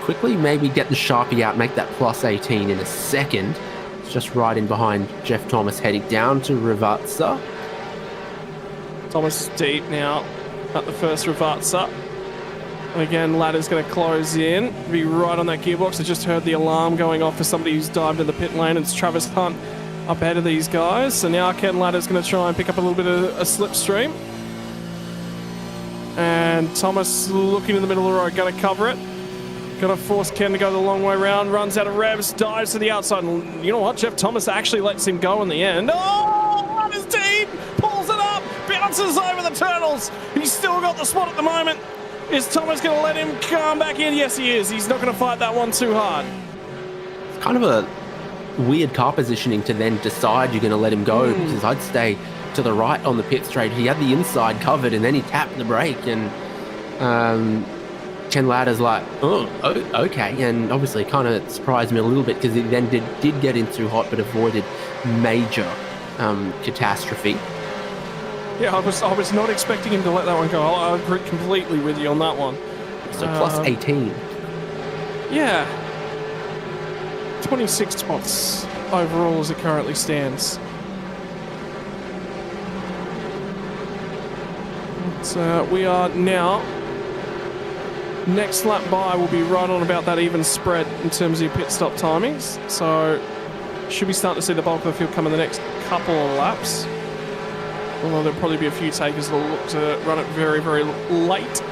quickly maybe get the Sharpie out, make that plus 18 in a second. It's just right in behind Jeff Thomas, heading down to Ravazza. Thomas deep now at the first Ravazza. Again, Ladder's going to close in, be right on that gearbox. I just heard the alarm going off for somebody who's dived in the pit lane. It's Travis Hunt up ahead of these guys. So now Ken Ladder's going to try and pick up a little bit of a slipstream. And Thomas looking in the middle of the road, going to cover it. Going to force Ken to go the long way round, runs out of revs, dives to the outside. And you know what? Jeff Thomas actually lets him go in the end. Oh, Ladder's deep, pulls it up, bounces over the turtles. He's still got the spot at the moment. Is Thomas going to let him come back in? Yes, he is. He's not going to fight that one too hard. It's kind of a weird car positioning to then decide you're going to let him go, because I'd stay to the right on the pit straight. He had the inside covered, and then he tapped the brake, and Ken Ladder's like, oh, okay. And obviously kind of surprised me a little bit, because he then did get in too hot, but avoided major catastrophe. Yeah, I was not expecting him to let that one go. I agree completely with you on that one. So plus 18. Yeah. 26 spots overall as it currently stands. We are now Next lap by will be right on about that even spread in terms of your pit stop timings. So should be starting to see the bulk of the field come in the next couple of laps. Although there'll probably be a few takers that'll look to run it very, very late.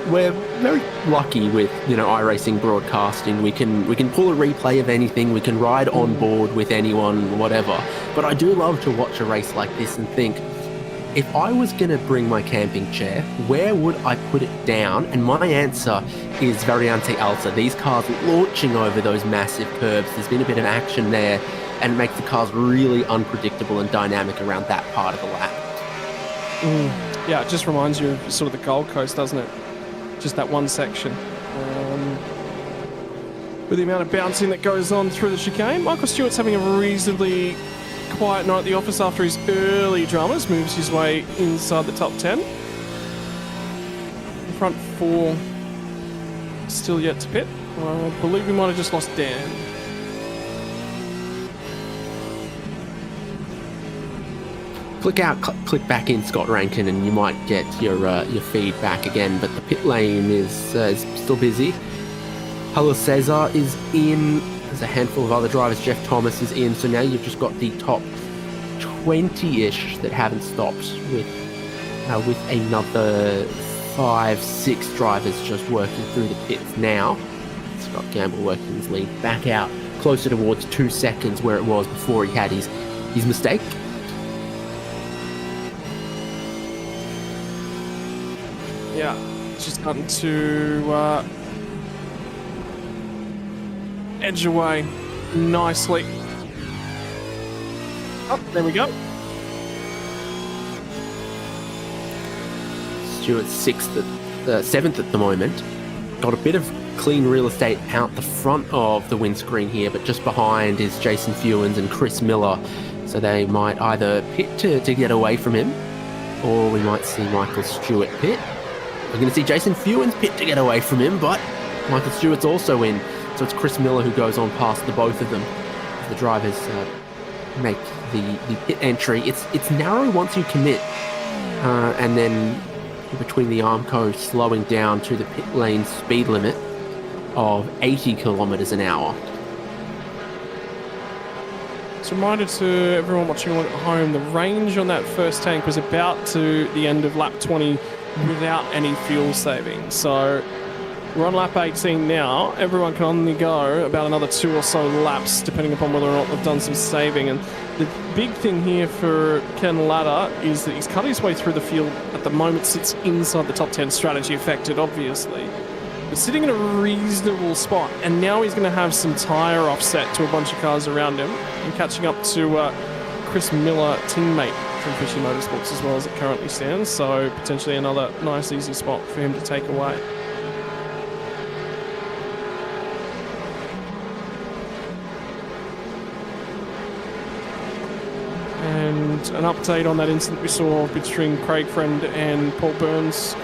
We're very lucky with, iRacing broadcasting. We can pull a replay of anything. We can ride on board with anyone, whatever. But I do love to watch a race like this and think, if I was going to bring my camping chair, where would I put it down? And my answer is Variante Alta. These cars launching over those massive curves. There's been a bit of action there, and it makes the cars really unpredictable and dynamic around that part of the lap. Yeah, it just reminds you of sort of the Gold Coast, doesn't it? Just that one section. With the amount of bouncing that goes on through the chicane, Michael Stewart's having a reasonably quiet night at the office after his early dramas, moves his way inside the top 10. The front four still yet to pit. I believe we might have just lost Dan. Click back in Scott Rankin and you might get your feed back again, but the pit lane is still busy. Paulo Cesar is in. There's a handful of other drivers. Jeff Thomas is in. So now you've just got the top 20-ish that haven't stopped with another 5-6 drivers just working through the pits now. Scott Gamble working his lead back out closer towards 2 seconds where it was before he had his mistake. Yeah, just gotten to edge away nicely. Oh, there we go. Stewart's seventh at the moment. Got a bit of clean real estate out the front of the windscreen here, but just behind is Jason Fewens and Chris Miller. So they might either pit to get away from him, or we might see Michael Stewart pit. We're going to see Jason Fewens pit to get away from him, but Michael Stewart's also in. So it's Chris Miller who goes on past the both of them. As the drivers make the pit entry. It's narrow once you commit, and then between the Armco slowing down to the pit lane speed limit of 80 kilometers an hour. It's a reminder to everyone watching along at home, the range on that first tank was about to the end of lap 20 without any fuel saving. So we're on lap 18 now. Everyone can only go about another 2 or so laps, depending upon whether or not they've done some saving. And the big thing here for Ken Latta is that he's cut his way through the field. At the moment, sits inside the top 10, strategy affected, obviously. But sitting in a reasonable spot. And now he's going to have some tyre offset to a bunch of cars around him. And catching up to Chris Miller, teammate from Fishy Motorsports, as well as it currently stands. So potentially another nice, easy spot for him to take away. And an update on that incident we saw between Craig Friend and Paul Burns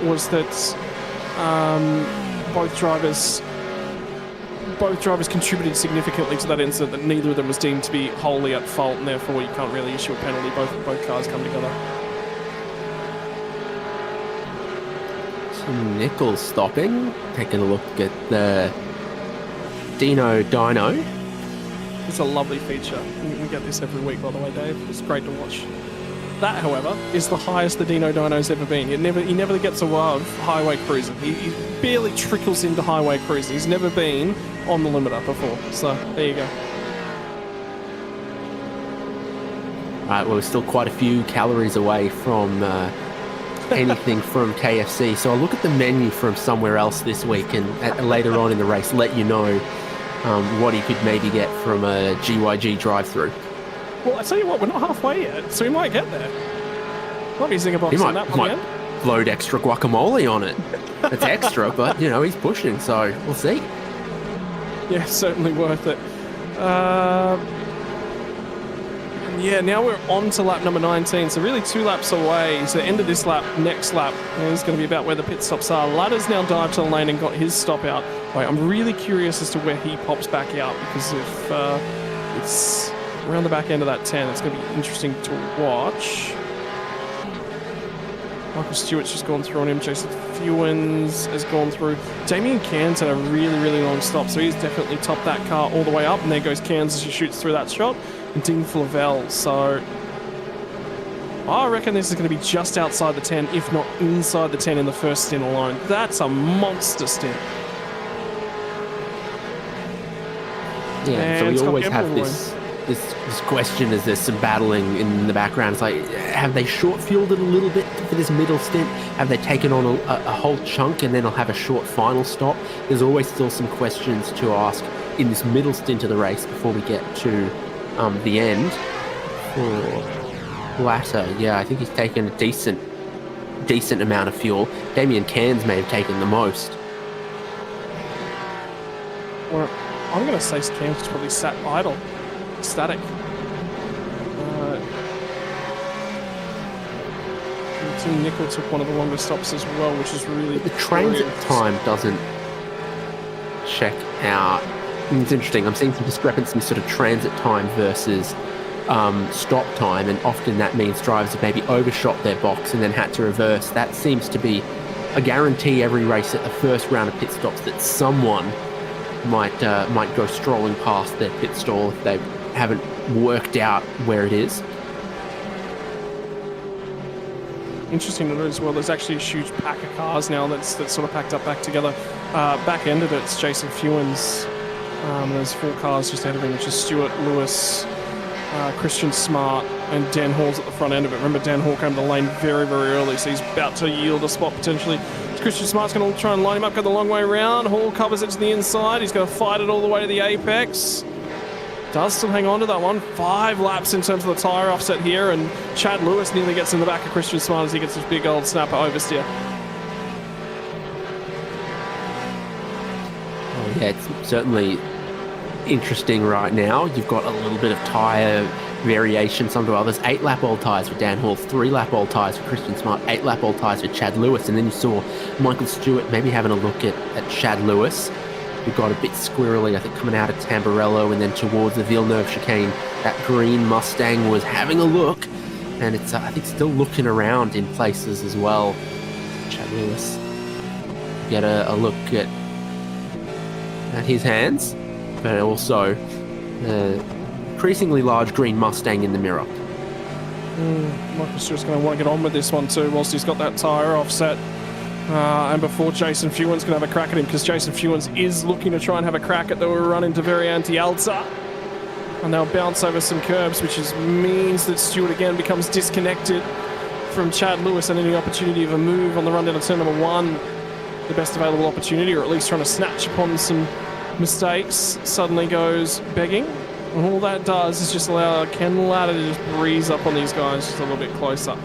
was that both drivers contributed significantly to that incident, that neither of them was deemed to be wholly at fault, and therefore you can't really issue a penalty. Both cars come together. Tim Nichols stopping, taking a look at the Dino Dyno. It's a lovely feature. We get this every week, by the way, Dave. It's great to watch. That, however, is the highest the Dino Dyno's ever been. He never gets above highway cruising. He barely trickles into highway cruising. He's never been on the limiter before. So, there you go. Right, well, we're still quite a few calories away from anything from KFC. So I'll look at the menu from somewhere else this week and later on in the race let you know what he could maybe get from a GYG drive-through. Well, I tell you what, we're not halfway yet, so we might get there. Might be a zinger box on that one again. Load extra guacamole on it. It's extra, but, he's pushing, so we'll see. Yeah, certainly worth it. Yeah, now we're on to lap number 19, so really 2 laps away. So end of this lap, next lap is going to be about where the pit stops are. Ladder's now dived to the lane and got his stop out. Wait, I'm really curious as to where he pops back out, because if it's around the back end of that 10, it's going to be interesting to watch. Michael Stewart's just gone through on him. Jason Fewens has gone through. Damien Cairns had a really, really long stop, so he's definitely topped that car all the way up. And there goes Cairns as he shoots through that shot. And Dean Flavel. So I reckon this is going to be just outside the 10, if not inside the 10 in the first stint alone. That's a monster stint. Yeah, and so we Scott always Gamble have this question as there's some battling in the background. It's like, have they short fueled it a little bit for this middle stint? Have they taken on a whole chunk and then I'll have a short final stop? There's always still some questions to ask in this middle stint of the race before we get to the end. For Latter, yeah, I think he's taken a decent amount of fuel. Damien Cairns may have taken the most. Well, I'm going to say Cairns is probably sat idle. Static. Tim Nicol took one of the longest stops as well, which is really... But the transit time doesn't check out. It's interesting. I'm seeing some discrepancy in sort of transit time versus stop time, and often that means drivers have maybe overshot their box and then had to reverse. That seems to be a guarantee every race at the first round of pit stops that someone might go strolling past their pit stall if they haven't worked out where it is. Interesting to note as well, there's actually a huge pack of cars now that's sort of packed up back together. Back end of it's Jason Fewens. There's 4 cars just ahead of him, which is Stewart, Lewis, Christian Smart, and Dan Hall's at the front end of it. Remember, Dan Hall came to the lane very, very early, so he's about to yield a spot potentially. Christian Smart's going to try and line him up, go the long way around. Hall covers it to the inside. He's going to fight it all the way to the apex. Does still hang on to that one. 5 laps in terms of the tyre offset here, and Chad Lewis nearly gets in the back of Christian Smart as he gets this big old snapper oversteer. Oh yeah, it's certainly interesting right now. You've got a little bit of tyre variation, some to others. 8-lap old tyres for Dan Hall, 3-lap old tyres for Christian Smart, 8-lap old tyres for Chad Lewis, and then you saw Michael Stewart maybe having a look at Chad Lewis, who got a bit squirrely, I think, coming out of Tamburello and then towards the Villeneuve chicane. That green Mustang was having a look, and it's, I think, still looking around in places as well. Chad Lewis. Get a look at his hands, but also increasingly large green Mustang in the mirror. Michael Stewart's going to want to get on with this one too, whilst he's got that tyre offset. And before Jason Fewens can have a crack at him, because Jason Fewens is looking to try and have a crack at the run into Variante Alta. And they'll bounce over some curbs, which means that Stewart again becomes disconnected from Chad Lewis and any opportunity of a move on the run down to turn number 1. The best available opportunity, or at least trying to snatch upon some mistakes, suddenly goes begging. And all that does is just allow Ken Latta to just breeze up on these guys just a little bit closer.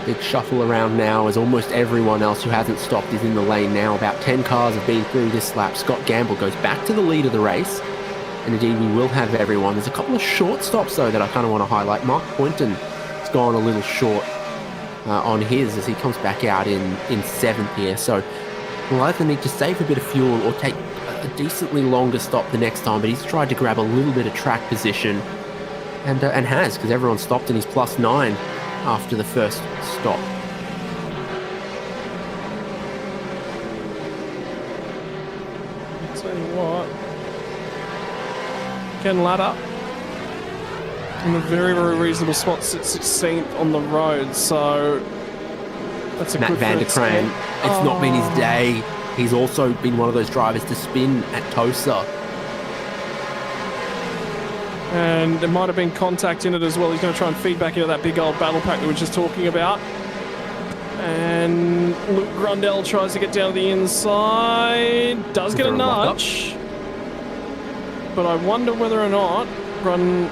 Big shuffle around now as almost everyone else who hasn't stopped is in the lane now. About 10 cars have been through this lap. Scott Gamble goes back to the lead of the race. And indeed, we will have everyone. There's a couple of short stops, though, that I kind of want to highlight. Mark Poynton has gone a little short on his as he comes back out in 7th here. So we'll either need to save a bit of fuel or take a decently longer stop the next time. But he's tried to grab a little bit of track position and has, because everyone stopped and he's +9 after the first stop. I'll tell you what, Ken Latta in a very, very reasonable spot, sits 16th on the road, so that's a Matt good Van der Kraan, it's not been his day. He's also been one of those drivers to spin at Tosa. And there might have been contact in it as well. He's going to try and feed back into that big old battle pack we were just talking about. And Luke Grundell tries to get down to the inside. Does get a nudge. But I wonder whether or not Van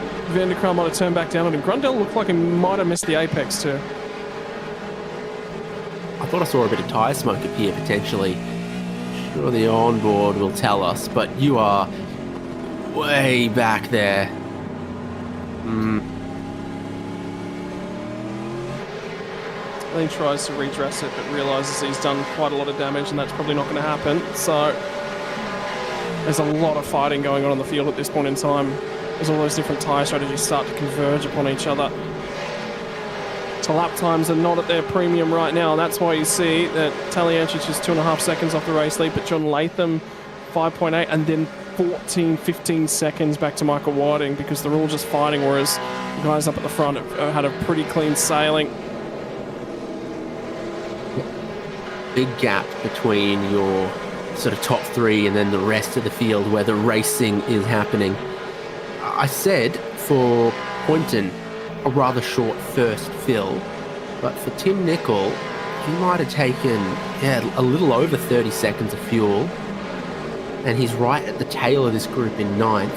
der Kraan might have turned back down on him. Grundell looked like he might have missed the apex too. I thought I saw a bit of tyre smoke appear potentially. Sure, the onboard will tell us, but you are way back there. He tries to redress it, but realises he's done quite a lot of damage, and that's probably not going to happen. So there's a lot of fighting going on the field at this point in time, as all those different tyre strategies start to converge upon each other. So lap times are not at their premium right now, and that's why you see that Taliancic is 2.5 seconds off the race lead, but John Latham 5.8, and then 15 seconds back to Michael Whiting, because they're all just fighting, whereas the guys up at the front have had a pretty clean sailing. Big gap between your sort of top three and then the rest of the field where the racing is happening. I said for Poynton, a rather short first fill, but for Tim Nicol, he might have taken a little over 30 seconds of fuel, and he's right at the tail of this group in 9th.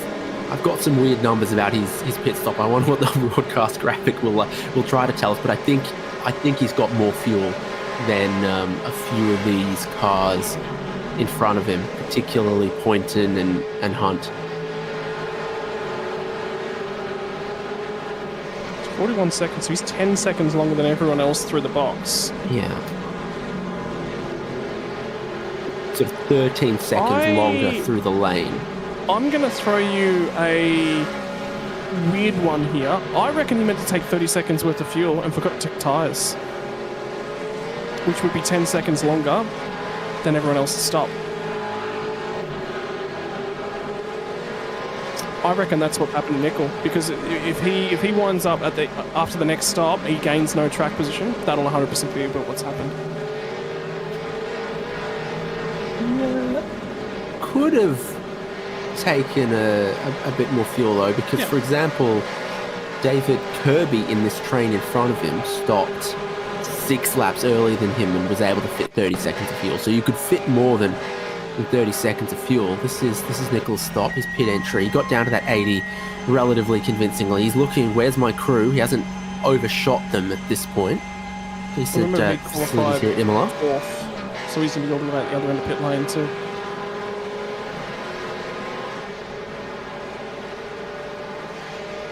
I've got some weird numbers about his pit stop. I wonder what the broadcast graphic will try to tell us, but I think he's got more fuel than a few of these cars in front of him, particularly Poynton and Hunt. 41 seconds, so he's 10 seconds longer than everyone else through the box. Yeah. Sort of 13 seconds longer through the lane. I'm going to throw you a weird one here. I reckon he meant to take 30 seconds worth of fuel and forgot to take tyres, which would be 10 seconds longer than everyone else's stop. I reckon that's what happened to Nicol, because if he winds up after the next stop, he gains no track position. That'll 100% be about what's happened. Could have taken a bit more fuel though, because for example, David Kirby in this train in front of him stopped 6 laps earlier than him and was able to fit 30 seconds of fuel. So you could fit more than 30 seconds of fuel. This is Nicol's stop, his pit entry. He got down to that 80 relatively convincingly. He's looking, where's my crew? He hasn't overshot them at this point. He's at facilities here at Imola. So he's going to be all the way at the other end of pit lane too.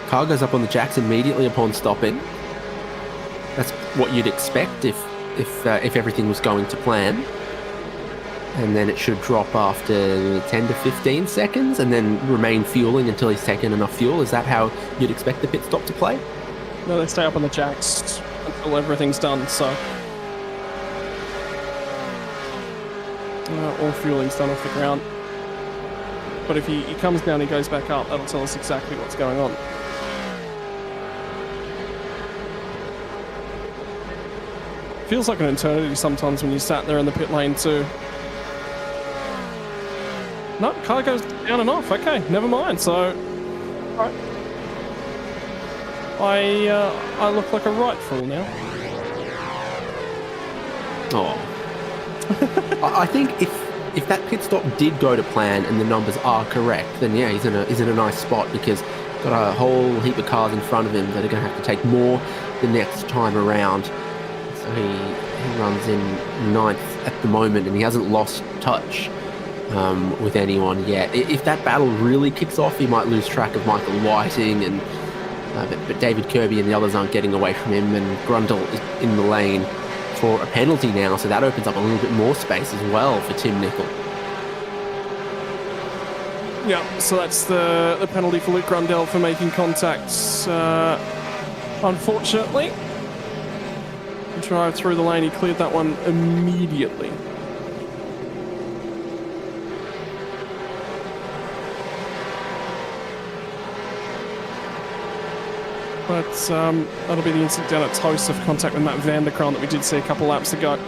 Car goes up on the jacks immediately upon stopping. That's what you'd expect if everything was going to plan. And then it should drop after 10 to 15 seconds and then remain fueling until he's taken enough fuel. Is that how you'd expect the pit stop to play? No, they stay up on the jacks until everything's done, so... all fueling's done off the ground. But if he comes down, he goes back up, that'll tell us exactly what's going on. Feels like an eternity sometimes when you sat there in the pit lane too. No, car goes down and off. Okay, never mind. So, right. I look like a right fool now. Oh, I think if that pit stop did go to plan and the numbers are correct, then yeah, he's in a nice spot, because got a whole heap of cars in front of him that are going to have to take more the next time around. So he runs in 9th at the moment, and he hasn't lost touch with anyone yet. If that battle really kicks off, he might lose track of Michael Whiting, and but David Kirby and the others aren't getting away from him, and Grundle is in the lane for a penalty now, so that opens up a little bit more space as well for Tim Nicol. Yeah, so that's the penalty for Luke Grundle for making contacts, unfortunately. Drive through the lane, he cleared that one immediately. But that'll be the incident down at Toast of contact with Matt Vanderkran that we did see a couple laps ago.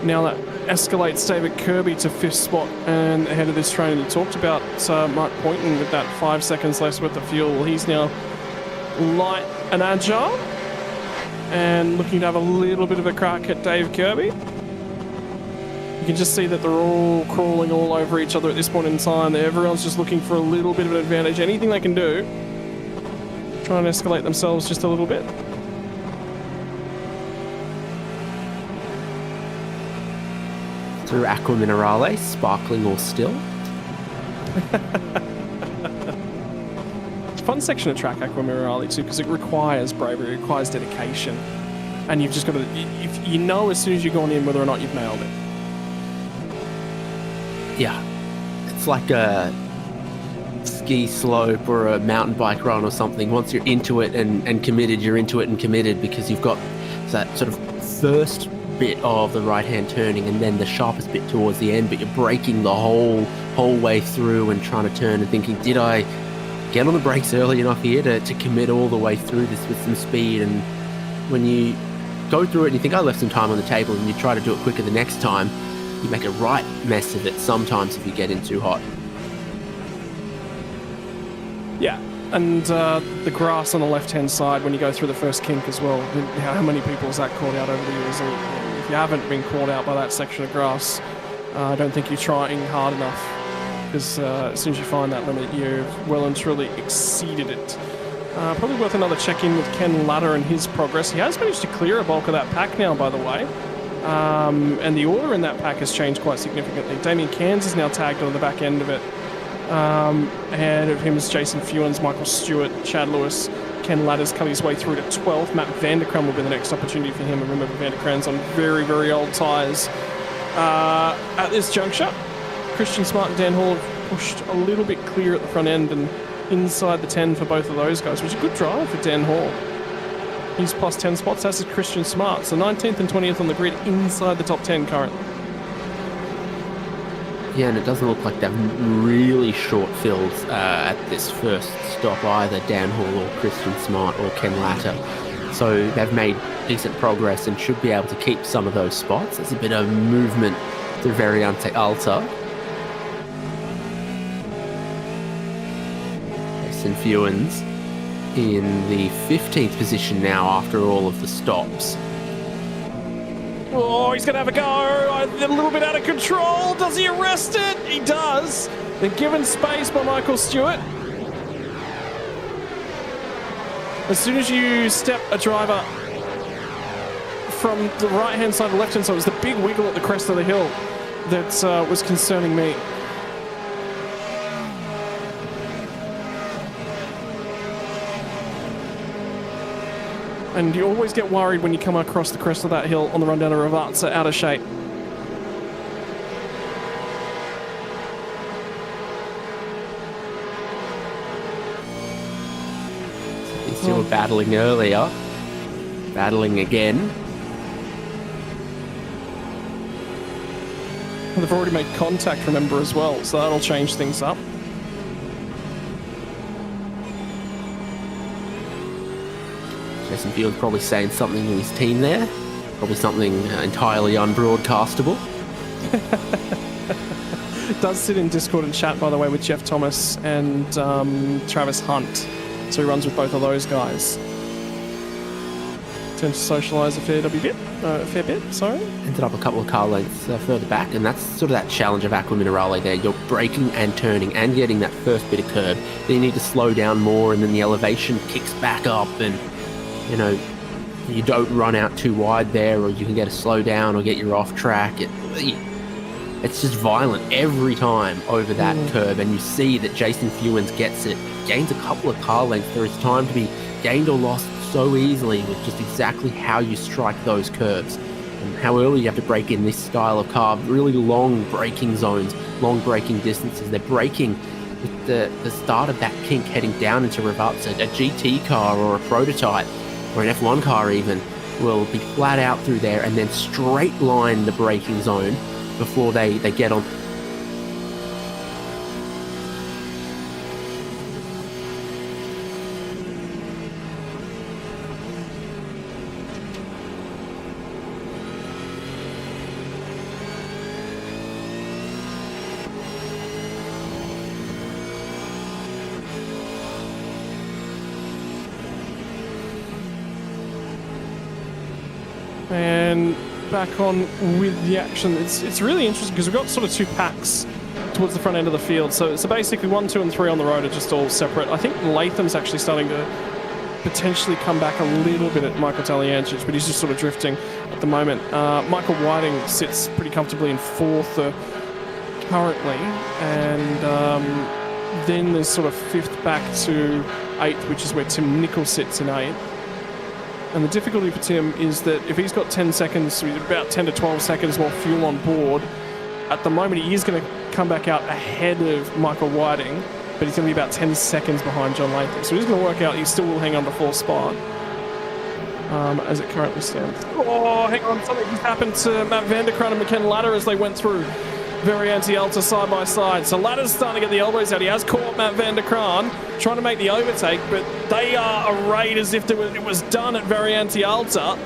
Now that escalates David Kirby to 5th spot and ahead of this train. You talked about Mark Poynton with that 5 seconds less worth of fuel. He's now light and agile and looking to have a little bit of a crack at Dave Kirby. You can just see that they're all crawling all over each other at this point in time. Everyone's just looking for a little bit of an advantage. Anything they can do, try and escalate themselves just a little bit. Through Aqua Minerale, sparkling or still. It's a fun section of track, Aqua Minerale, too, because it requires bravery, it requires dedication. And you've just got to, if you know as soon as you've gone in whether or not you've nailed it. Yeah. It's like a ski slope or a mountain bike run or something. Once you're into it and committed, you're into it and committed, because you've got that sort of first bit of the right-hand turning and then the sharpest bit towards the end, but you're braking the whole way through and trying to turn and thinking, did I get on the brakes early enough here to commit all the way through this with some speed? And when you go through it and you think, I left some time on the table, and you try to do it quicker the next time, you make a right mess of it sometimes if you get in too hot. Yeah, and the grass on the left-hand side when you go through the first kink as well. How many people has that caught out over the years? And if you haven't been caught out by that section of grass, I don't think you're trying hard enough, because as soon as you find that limit, you've well and truly exceeded it. Probably worth another check-in with Ken Latter and his progress. He has managed to clear a bulk of that pack now, by the way. And the order in that pack has changed quite significantly. Damien Cairns is now tagged on the back end of it. Ahead of him is Jason Fewens, Michael Stewart, Chad Lewis. Ken Latter's cut his way through to 12th. Matt Vanderkram will be the next opportunity for him. And remember, Vanderkram's on very, very old tyres. At this juncture, Christian Smart and Dan Hall have pushed a little bit clear at the front end and inside the 10 for both of those guys, which is a good drive for Dan Hall. He's plus 10 spots, as is Christian Smart. So 19th and 20th on the grid, inside the top 10 currently. Yeah, and it doesn't look like they've really short filled at this first stop either, Dan Hall or Christian Smart or Ken Latter. So they've made decent progress and should be able to keep some of those spots. There's a bit of movement through Variante Alta. Jason Fewens in the 15th position now after all of the stops. Oh, he's going to have a go. A little bit out of control. Does he arrest it? He does. They're given space by Michael Stewart. As soon as you step a driver from the right-hand side to the left-hand side, it was the big wiggle at the crest of the hill that was concerning me. And you always get worried when you come across the crest of that hill on the run down to Ravazza out of shape. These two were battling earlier. Battling again. And they've already made contact, remember, as well, so that'll change things up. Jason Field probably saying something to his team there. Probably something entirely unbroadcastable. Does sit in Discord and chat, by the way, with Jeff Thomas and Travis Hunt. So he runs with both of those guys. Tends to socialise a fair bit. Ended up a couple of car lengths further back, and that's sort of that challenge of Aqua Minerale there. You're braking and turning and getting that first bit of curb. Then you need to slow down more, and then the elevation kicks back up, and you know, you don't run out too wide there, or you can get a slow down or get your off track. It's just violent every time over that curb, and you see that Jason Fewens gets it, gains a couple of car lengths. There is time to be gained or lost so easily with just exactly how you strike those curbs and how early you have to brake in this style of car. Really long braking zones, long braking distances. They're braking with the start of that kink heading down into Ravazza. A GT car or a prototype or an F1 car even will be flat out through there and then straight line the braking zone before they get on. And back on with the action. It's really interesting because we've got sort of two packs towards the front end of the field. So basically 1, 2, and 3 on the road are just all separate. I think Latham's actually starting to potentially come back a little bit at Michael Taliancic, but he's just sort of drifting at the moment. Michael Whiting sits pretty comfortably in 4th currently, and then there's sort of 5th back to 8th, which is where Tim Nicol sits in 8th. And the difficulty for Tim is that if he's got 10 seconds, about 10 to 12 seconds more fuel on board, at the moment he is going to come back out ahead of Michael Whiting. but he's going to be about 10 seconds behind John Latham. So he's going to work out he still will hang on to 4th spot as it currently stands. Oh, hang on, something just happened to Matt Vanderkran and McKenna Ladder as they went through Variante Alta side by side. So Ladder's starting to get the elbows out. He has caught Matt Vanderkran trying to make the overtake, but they are arrayed as if it was done at Variante Alta.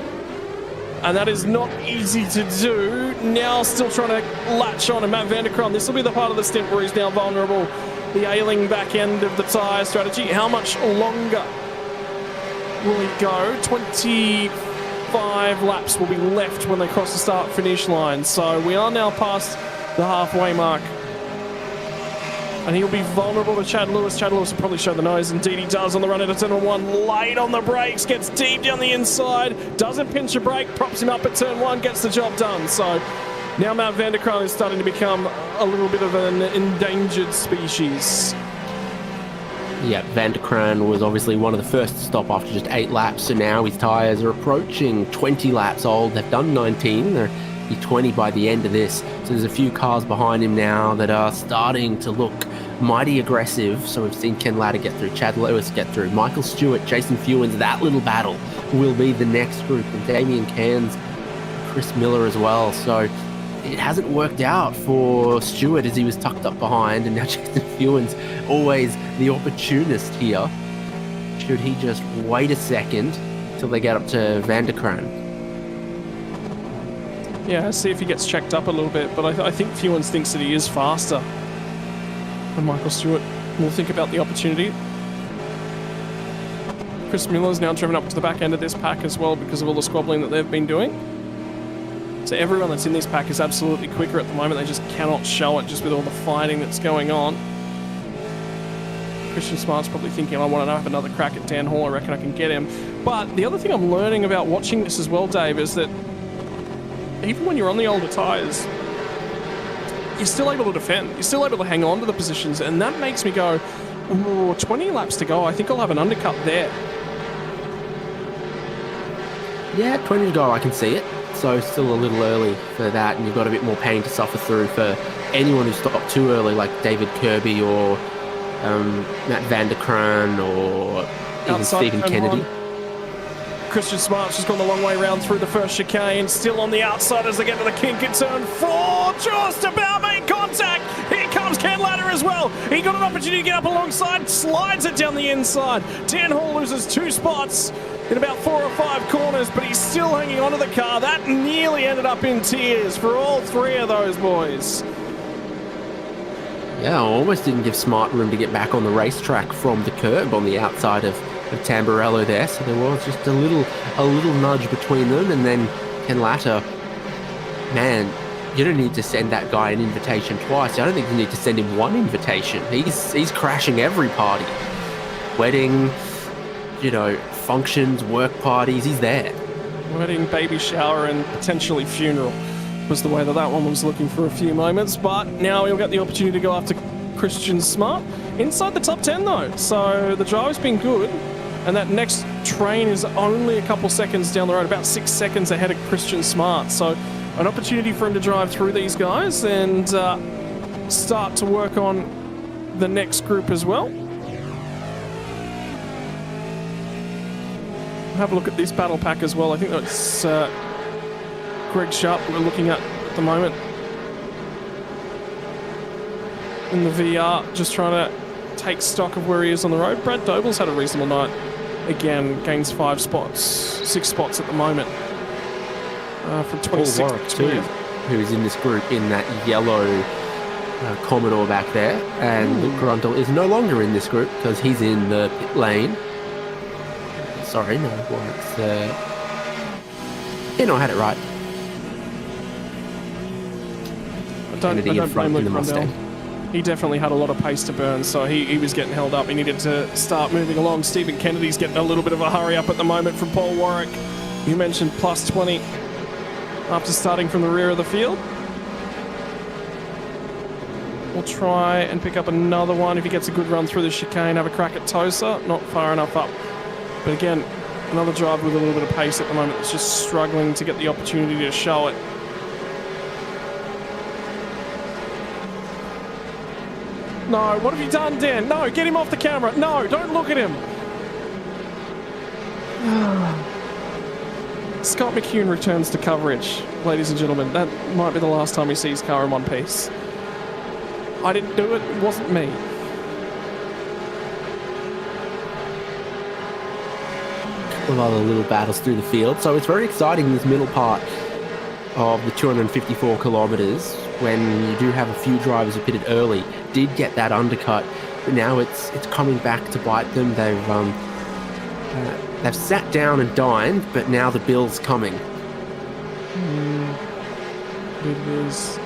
And that is not easy to do. Now still trying to latch on, and Matt Vanderkran, this will be the part of the stint where he's now vulnerable. The ailing back end of the tyre strategy. How much longer will he go? 25 laps will be left when they cross the start-finish line. So we are now past the halfway mark. And he'll be vulnerable to Chad Lewis. Chad Lewis will probably show the nose. Indeed he does on the run into turn 1. Late on the brakes, gets deep down the inside. Doesn't pinch a brake, props him up at turn 1, gets the job done. So now Matt Vanderkran is starting to become a little bit of an endangered species. Yeah, Vanderkran was obviously one of the first to stop after just 8 laps. So now his tyres are approaching 20 laps old. They've done 19. They're 20 by the end of this. So there's a few cars behind him now that are starting to look mighty aggressive. So we've seen Ken Ladder get through, Chad Lewis get through, Michael Stewart, Jason Fewens. That little battle will be the next group, and Damien Cairns, Chris Miller as well. So it hasn't worked out for Stewart as he was tucked up behind, and now Jason Fewens, always the opportunist here. Should he just wait a second till they get up to Vanderkran? Yeah, see if he gets checked up a little bit, but I think Fewens thinks that he is faster. And Michael Stewart will think about the opportunity. Chris Miller's now driven up to the back end of this pack as well because of all the squabbling that they've been doing. So everyone that's in this pack is absolutely quicker at the moment. They just cannot show it just with all the fighting that's going on. Christian Smart's probably thinking, I want to have another crack at Dan Hall. I reckon I can get him. But the other thing I'm learning about watching this as well, Dave, is that even when you're on the older tyres, you're still able to defend. You're still able to hang on to the positions, and that makes me go, ooh, 20 laps to go. I think I'll have an undercut there. Yeah, 20 to go, I can see it. So still a little early for that, and you've got a bit more pain to suffer through for anyone who stopped too early, like David Kirby or Matt Vanderkran or even Stephen Kennedy. Christian Smart's just gone the long way round through the first chicane, still on the outside as they get to the kink in turn 4, just about made contact. Here comes Ken Ladder as well. He got an opportunity to get up alongside, slides it down the inside. Dan Hall loses 2 spots in about 4 or 5 corners, but he's still hanging onto the car. That nearly ended up in tears for all 3 of those boys. Yeah, I almost didn't give Smart room to get back on the racetrack from the curb on the outside of Tamburello there, so there was just a little nudge between them, and then Ken Ladder, man, you don't need to send that guy an invitation twice. I don't think you need to send him 1 invitation. He's crashing every party, wedding, functions, work parties. He's there. Wedding, baby shower, and potentially funeral was the way that one was looking for a few moments. But now he'll get the opportunity to go after Christian Smart inside the top 10 though. So the drive's been good. And that next train is only a couple seconds down the road, about 6 seconds ahead of Christian Smart. So an opportunity for him to drive through these guys and start to work on the next group as well. Have a look at this battle pack as well. I think that's Greg Sharp we're looking at the moment in the VR, just trying to take stock of where he is on the road. Brad Doble's had a reasonable night. Again, gains 6 spots at the moment. From 26 Paul Warwick too, who is in this group in that yellow Commodore back there. And Luke Grundle is no longer in this group because he's in the pit lane. Sorry, no, Warwick's I had it right. I don't blame Luke Grundle. He definitely had a lot of pace to burn, so he was getting held up. He needed to start moving along. Stephen Kennedy's getting a little bit of a hurry up at the moment from Paul Warwick. You mentioned plus 20 after starting from the rear of the field. We'll try and pick up another one if he gets a good run through the chicane. Have a crack at Tosa. Not far enough up. But again, another driver with a little bit of pace at the moment that's just struggling to get the opportunity to show it. No, what have you done, Dan? No, get him off the camera. No, don't look at him. Scott McCune returns to coverage, ladies and gentlemen. That might be the last time we see his car in one piece. I didn't do it. It wasn't me. A lot of little battles through the field. So it's very exciting, this middle part of the 254 kilometres, when you do have a few drivers who pitted early, did get that undercut, but now it's coming back to bite them. They've sat down and dined, but now the bill's coming. It is.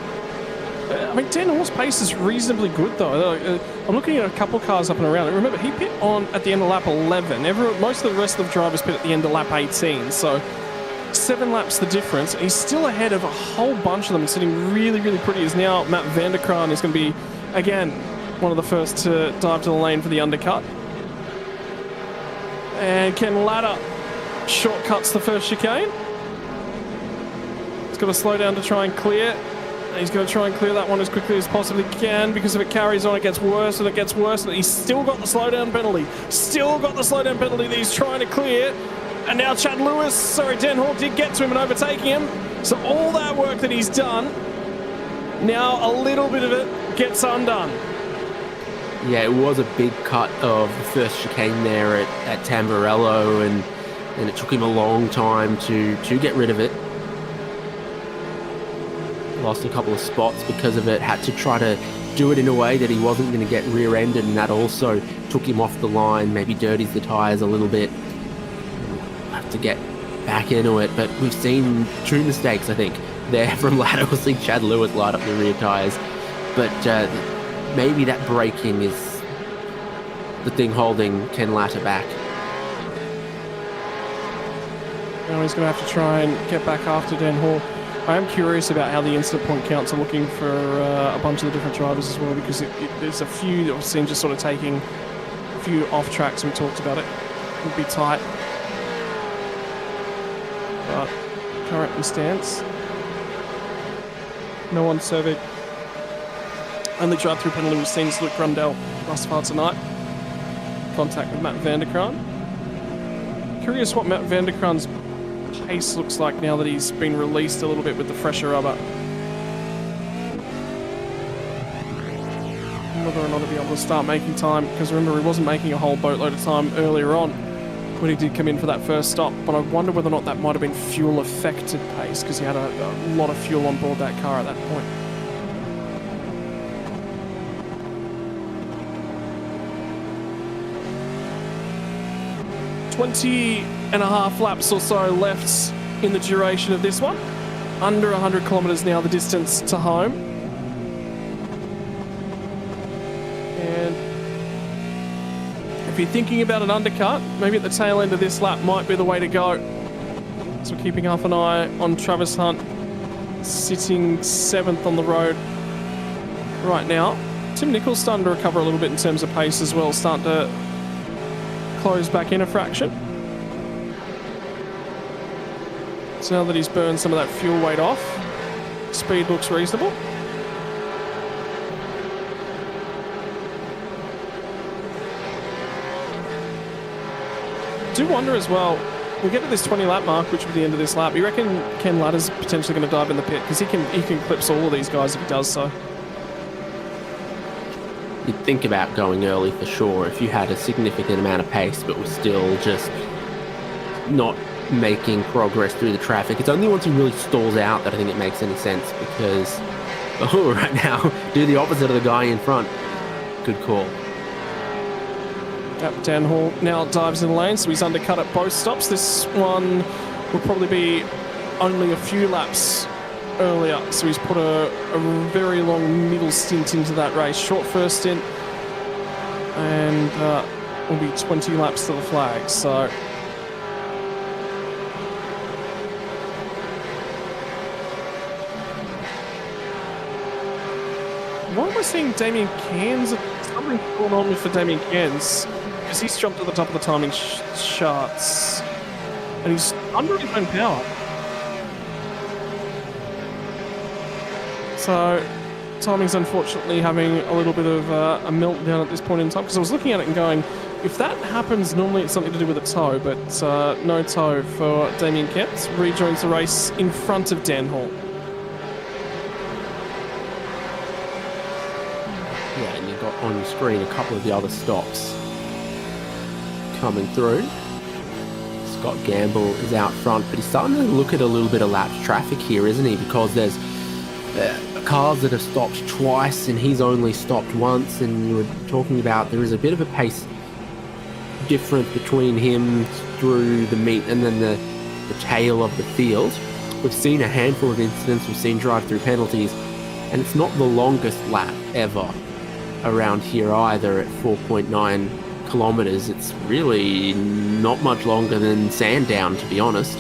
I mean, 10 horse pace is reasonably good, though. I'm looking at a couple cars up and around. Remember, he pit on at the end of lap 11. Most of the rest of the drivers pit at the end of lap 18. So 7 laps the difference. He's still ahead of a whole bunch of them. He's sitting really, really pretty. Is now Matt van der Kraan is going to be, again, one of the first to dive to the lane for the undercut. And Ken Latta shortcuts the first chicane. He's got to slow down to try and clear. He's going to try and clear that one as quickly as possibly can, because if it carries on, it gets worse and it gets worse. And he's still got the slowdown penalty. Still got the slowdown penalty that he's trying to clear. And now Dan Hall did get to him and overtaking him. So all that work that he's done, now a little bit of it gets undone. Yeah, it was a big cut of the first chicane there at Tamburello, and it took him a long time to get rid of it. Lost a couple of spots because of it, had to try to do it in a way that he wasn't going to get rear-ended, and that also took him off the line, maybe dirties the tyres a little bit. Have to get back into it, but we've seen 2 mistakes, I think, there from Latta. We'll see Chad Lewis light up the rear tyres, but maybe that braking is the thing holding Ken Latta back. Now he's going to have to try and get back after Dan Hall. I am curious about how the incident point counts are looking for a bunch of the different drivers as well, because there's a few that we've seen just sort of taking a few off tracks. We talked about it. It would be tight. But current stance. No one surveyed. Only drive-through penalty we've seen is Luke Rundell thus far tonight. Contact with Matt van der Kraan. Curious what Matt van der Kraan's pace looks like now that he's been released a little bit with the fresher rubber. Whether or not he'll be able to start making time, because remember, he wasn't making a whole boatload of time earlier on when he did come in for that first stop, but I wonder whether or not that might have been fuel affected pace, because he had a lot of fuel on board that car at that point. .20.5 laps or so left in the duration of this one. Under 100 kilometres now, the distance to home. And if you're thinking about an undercut, maybe at the tail end of this lap might be the way to go. So we're keeping half an eye on Travis Hunt, sitting 7th on the road right now. Tim Nichols starting to recover a little bit in terms of pace as well, starting to close back in a fraction. So now that he's burned some of that fuel weight off, speed looks reasonable. Do wonder as well, we get to this 20 lap mark, which will be the end of this lap. You reckon Ken Latta's potentially going to dive in the pit? Because he can clips all of these guys if he does so. You'd think about going early for sure if you had a significant amount of pace but was still just not making progress through the traffic. It's only once he really stalls out that I think it makes any sense, because right now, do the opposite of the guy in front. Good call. Yep, Dan Hall now dives in the lane, so he's undercut at both stops. This one will probably be only a few laps earlier, so he's put a very long middle stint into that race. Short first stint, and will be 20 laps to the flag. So why am I seeing Damien Cairns? Something's going on for Damien Cairns, because he's jumped to the top of the timing charts, and he's under his own power. So timing's unfortunately having a little bit of a meltdown at this point in time, because I was looking at it and going, if that happens, normally it's something to do with a toe, but no toe for Damien Kent. Rejoins the race in front of Dan Hall. Yeah, and you've got on your screen a couple of the other stops coming through. Scott Gamble is out front, but he's starting to look at a little bit of lapsed traffic here, isn't he? Because there's cars that have stopped twice and he's only stopped once, and you were talking about there is a bit of a pace difference between him through the meet and then the tail of the field. We've seen a handful of incidents, we've seen drive-through penalties, and it's not the longest lap ever around here either at 4.9 kilometers. It's really not much longer than Sandown, to be honest.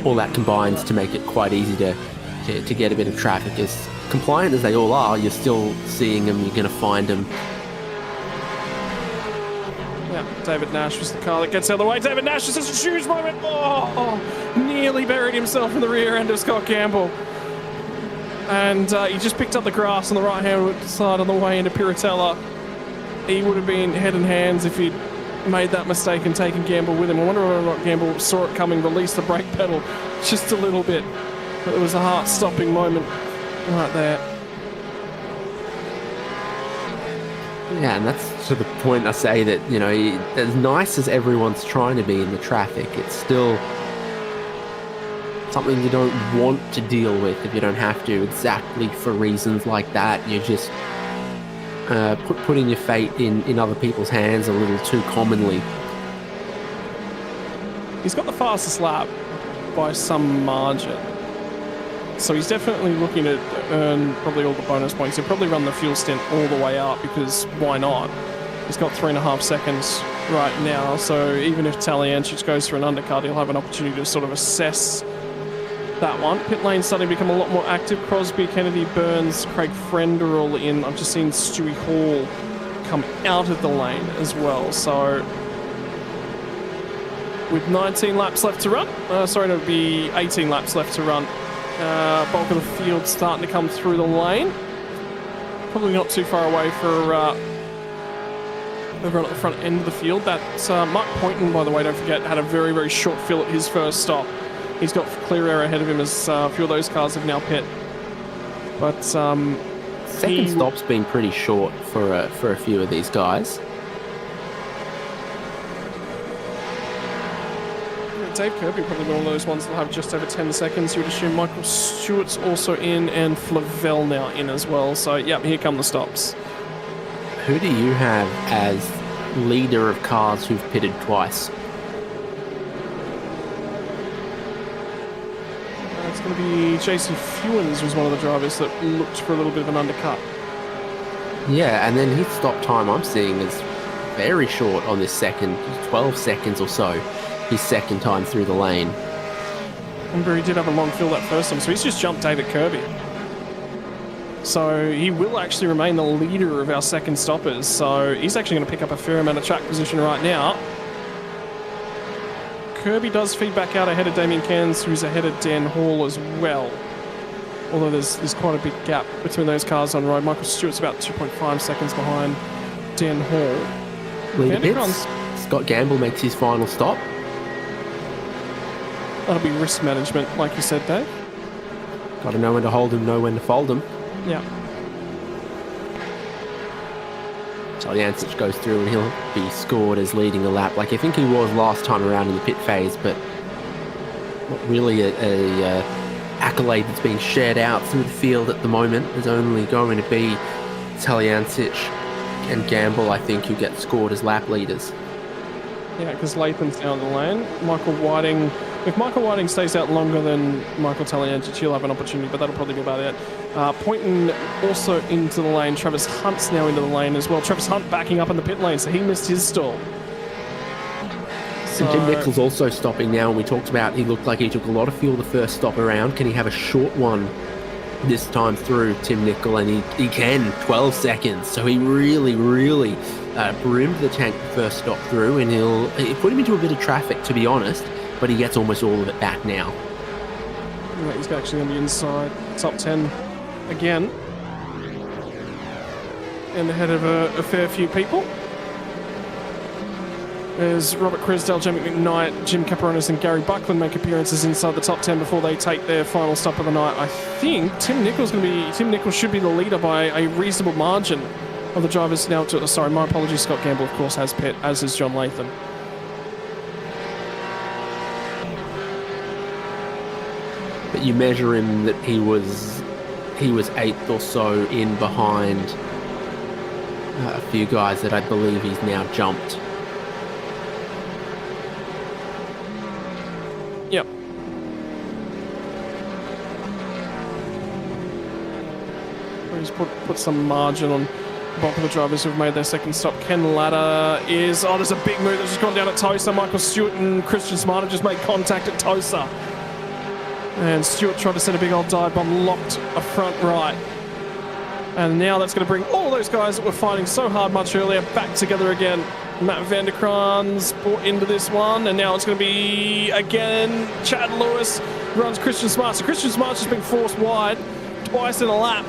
All that combines to make it quite easy to get a bit of traffic. As compliant as they all are, you're still seeing them, you're going to find them. Yeah, David Nash was the car that gets out of the way. David Nash is such a huge moment. Oh, nearly buried himself in the rear end of Scott Gamble. And he just picked up the grass on the right-hand side on the way into Piratella. He would have been head and hands if he'd made that mistake and taken Gamble with him. I wonder whether or not Gamble saw it coming, released the brake pedal just a little bit. But it was a heart-stopping moment right there. Yeah, and that's to the point I say that, you know, as nice as everyone's trying to be in the traffic, it's still something you don't want to deal with if you don't have to, exactly for reasons like that. You're just putting your fate in other people's hands a little too commonly. He's got the fastest lap by some margin. So he's definitely looking to earn probably all the bonus points. He'll probably run the fuel stint all the way up, because why not? He's got 3.5 seconds right now, so even if Taliancic goes for an undercut, he'll have an opportunity to sort of assess that one. Pit lane starting to become a lot more active. Crosby, Kennedy, Burns, Craig Friend are all in. I've just seen Stewie Hall come out of the lane as well. So with 19 laps left to run, sorry, it'll be 18 laps left to run. Bulk of the field starting to come through the lane. Probably not too far away for everyone at the front end of the field. That's Mark Poynton, by the way, don't forget, had a very, very short fill at his first stop. He's got clear air ahead of him as a few of those cars have now pit. But second stop's been pretty short for a few of these guys. Dave Kirby probably one of those ones that'll have just over 10 seconds. You would assume Michael Stewart's also in, and Flavel now in as well. So, yep, here come the stops. Who do you have as leader of cars who've pitted twice? It's going to be JC Fewens, was one of the drivers that looked for a little bit of an undercut. Yeah, and then his stop time I'm seeing is very short on this second, 12 seconds or so. His second time through the lane. Remember, he did have a long fill that first time, so he's just jumped David Kirby. So he will actually remain the leader of our second stoppers. So he's actually going to pick up a fair amount of track position right now. Kirby does feed back out ahead of Damien Cairns, who's ahead of Dan Hall as well. Although there's quite a big gap between those cars on road. Michael Stewart's about 2.5 seconds behind Dan Hall. Leader pits. Scott Gamble makes his final stop. That'll be risk management, like you said, Dave. Got to know when to hold him, know when to fold him. Yeah. Taliancic goes through and he'll be scored as leading a lap, like I think he was last time around in the pit phase, but not really a accolade that's being shared out through the field at the moment. There's only going to be Taliancic and Gamble, I think, who get scored as lap leaders. Yeah, because Latham's down the lane. Michael Whiting, if Michael Whiting stays out longer than Michael Taliancic, he'll have an opportunity, but that'll probably be about it. Poynton also into the lane. Travis Hunt's now into the lane as well. Travis Hunt backing up in the pit lane, so he missed his stall. And Jim Nichols also stopping now, and we talked about he looked like he took a lot of fuel the first stop around. Can he have a short one this time through, Tim Nichol? And he can, 12 seconds. So he really brimmed the tank the first stop through, and he'll put him into a bit of traffic, to be honest, but he gets almost all of it back now. Right, he's actually on the inside. Top 10 again. And ahead of a fair few people. There's Robert Crisdale, Jamie McKnight, Jim Caperonis and Gary Buckland make appearances inside the top 10 before they take their final stop of the night. I think Tim Nichols should be the leader by a reasonable margin of the drivers now. Sorry, my apologies. Scott Gamble, of course, has pit, as is John Latham. But you measure him that he was 8th or so in behind a few guys that I believe he's now jumped. Yep. He's put some margin on the bulk of the drivers who've made their second stop. Ken Latta is... Oh, there's a big move that's just gone down at Tosa. Michael Stewart and Christian Smart have just made contact at Tosa. And Stewart tried to set a big old dive bomb, locked a front right. And now that's going to bring all those guys that were fighting so hard much earlier back together again. Matt Vanderkran's brought into this one, and now it's going to be, again, Chad Lewis runs Christian Smart. So Christian Smart's just been forced wide twice in a lap,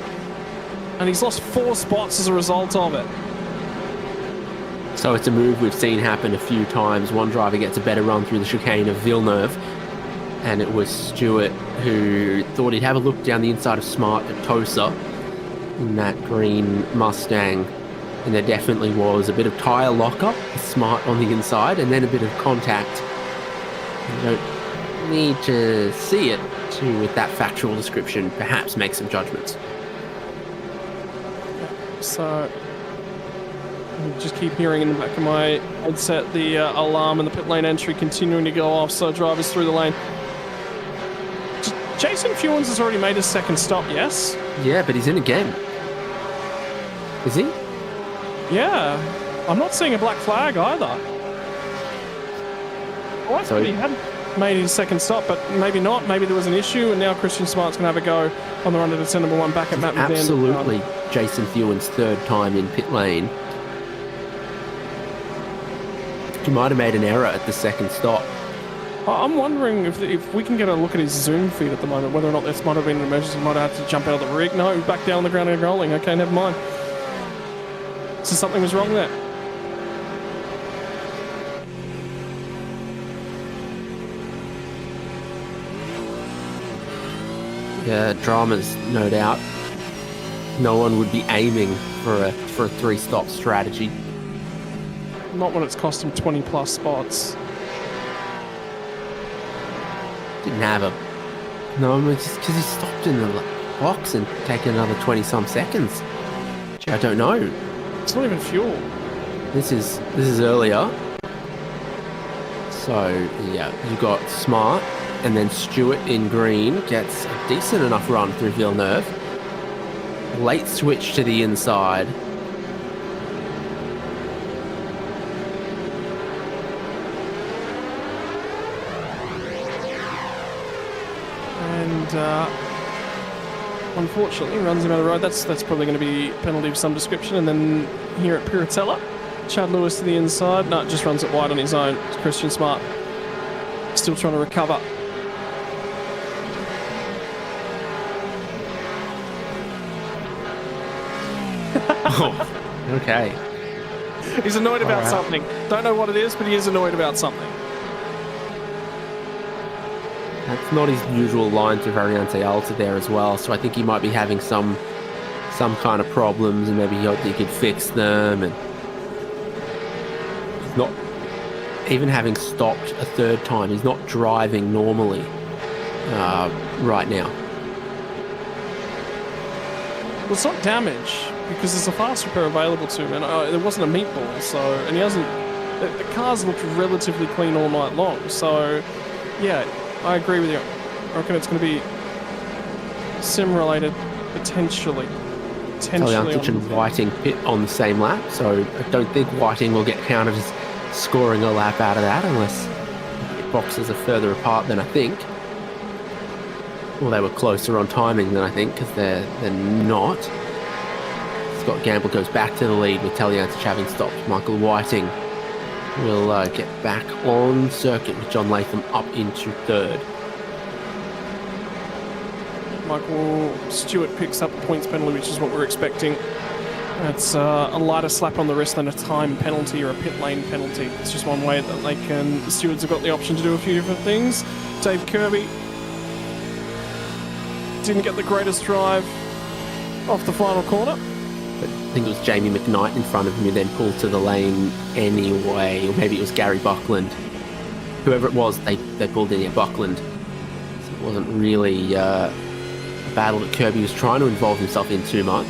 and he's lost 4 spots as a result of it. So it's a move we've seen happen a few times. One driver gets a better run through the chicane of Villeneuve, and it was Stewart who thought he'd have a look down the inside of Smart at Tosa in that green Mustang. And there definitely was a bit of tyre lock-up, Smart on the inside, and then a bit of contact. You don't need to see it to, with that factual description, perhaps make some judgments. So, I just keep hearing in the back of my headset the alarm and the pit lane entry continuing to go off, so drivers through the lane. Jason Fewens has already made his second stop, yes? Yeah, but he's in again. Is he? Yeah, I'm not seeing a black flag either. Well, I thought he had made his second stop, but maybe not. Maybe there was an issue, and now Christian Smart's going to have a go on the run to the turn number 1 back at Matt McDan. Absolutely, Jason Fewens' third time in pit lane. He might have made an error at the second stop. I'm wondering if we can get a look at his Zoom feed at the moment, whether or not this might have been an emergency. He might have had to jump out of the rig. No, back down on the ground and rolling. Okay, never mind. So something was wrong there. Yeah, dramas, no doubt. No one would be aiming for a 3-stop strategy. Not when it's cost him 20 plus spots. Didn't have a... No, it's because he stopped in the box and taken another 20-some seconds. Gee, I don't know. It's not even fuel. This is earlier. So, yeah, you got Smart, and then Stewart in green gets a decent enough run through Villeneuve. Late switch to the inside. And unfortunately runs him out of the road. That's probably going to be a penalty of some description. And then here at Piratella, Chad Lewis to the inside. No, just runs it wide on his own. It's Christian Smart still trying to recover. Oh, okay. He's annoyed about something. Don't know what it is, but he is annoyed about something. That's not his usual line to Variante Alta there as well, so I think he might be having some kind of problems, and maybe he could fix them. And he's not, even having stopped a third time, he's not driving normally right now. Well, it's not damage, because there's a fast repair available to him, and there wasn't a meatball, so, and he hasn't, the car's looked relatively clean all night long, so, yeah, I agree with you. I reckon it's going to be sim-related, potentially. Taliantich and Whiting pit on the same lap, so I don't think Whiting will get counted as scoring a lap out of that unless boxes are further apart than I think. Well, they were closer on timing than I think, because they're not. Scott Gamble goes back to the lead with Taliantich having stopped. Michael Whiting will get back on circuit with John Latham up into third. Michael Stewart picks up a points penalty, which is what we're expecting. It's a lighter slap on the wrist than a time penalty or a pit lane penalty. It's just one way that they can. The stewards have got the option to do a few different things. Dave Kirby didn't get the greatest drive off the final corner. But I think it was Jamie McKnight in front of him who then pulled to the lane anyway, or maybe it was Gary Buckland. Whoever it was, they pulled in at Buckland. So it wasn't really a battle that Kirby was trying to involve himself in too much.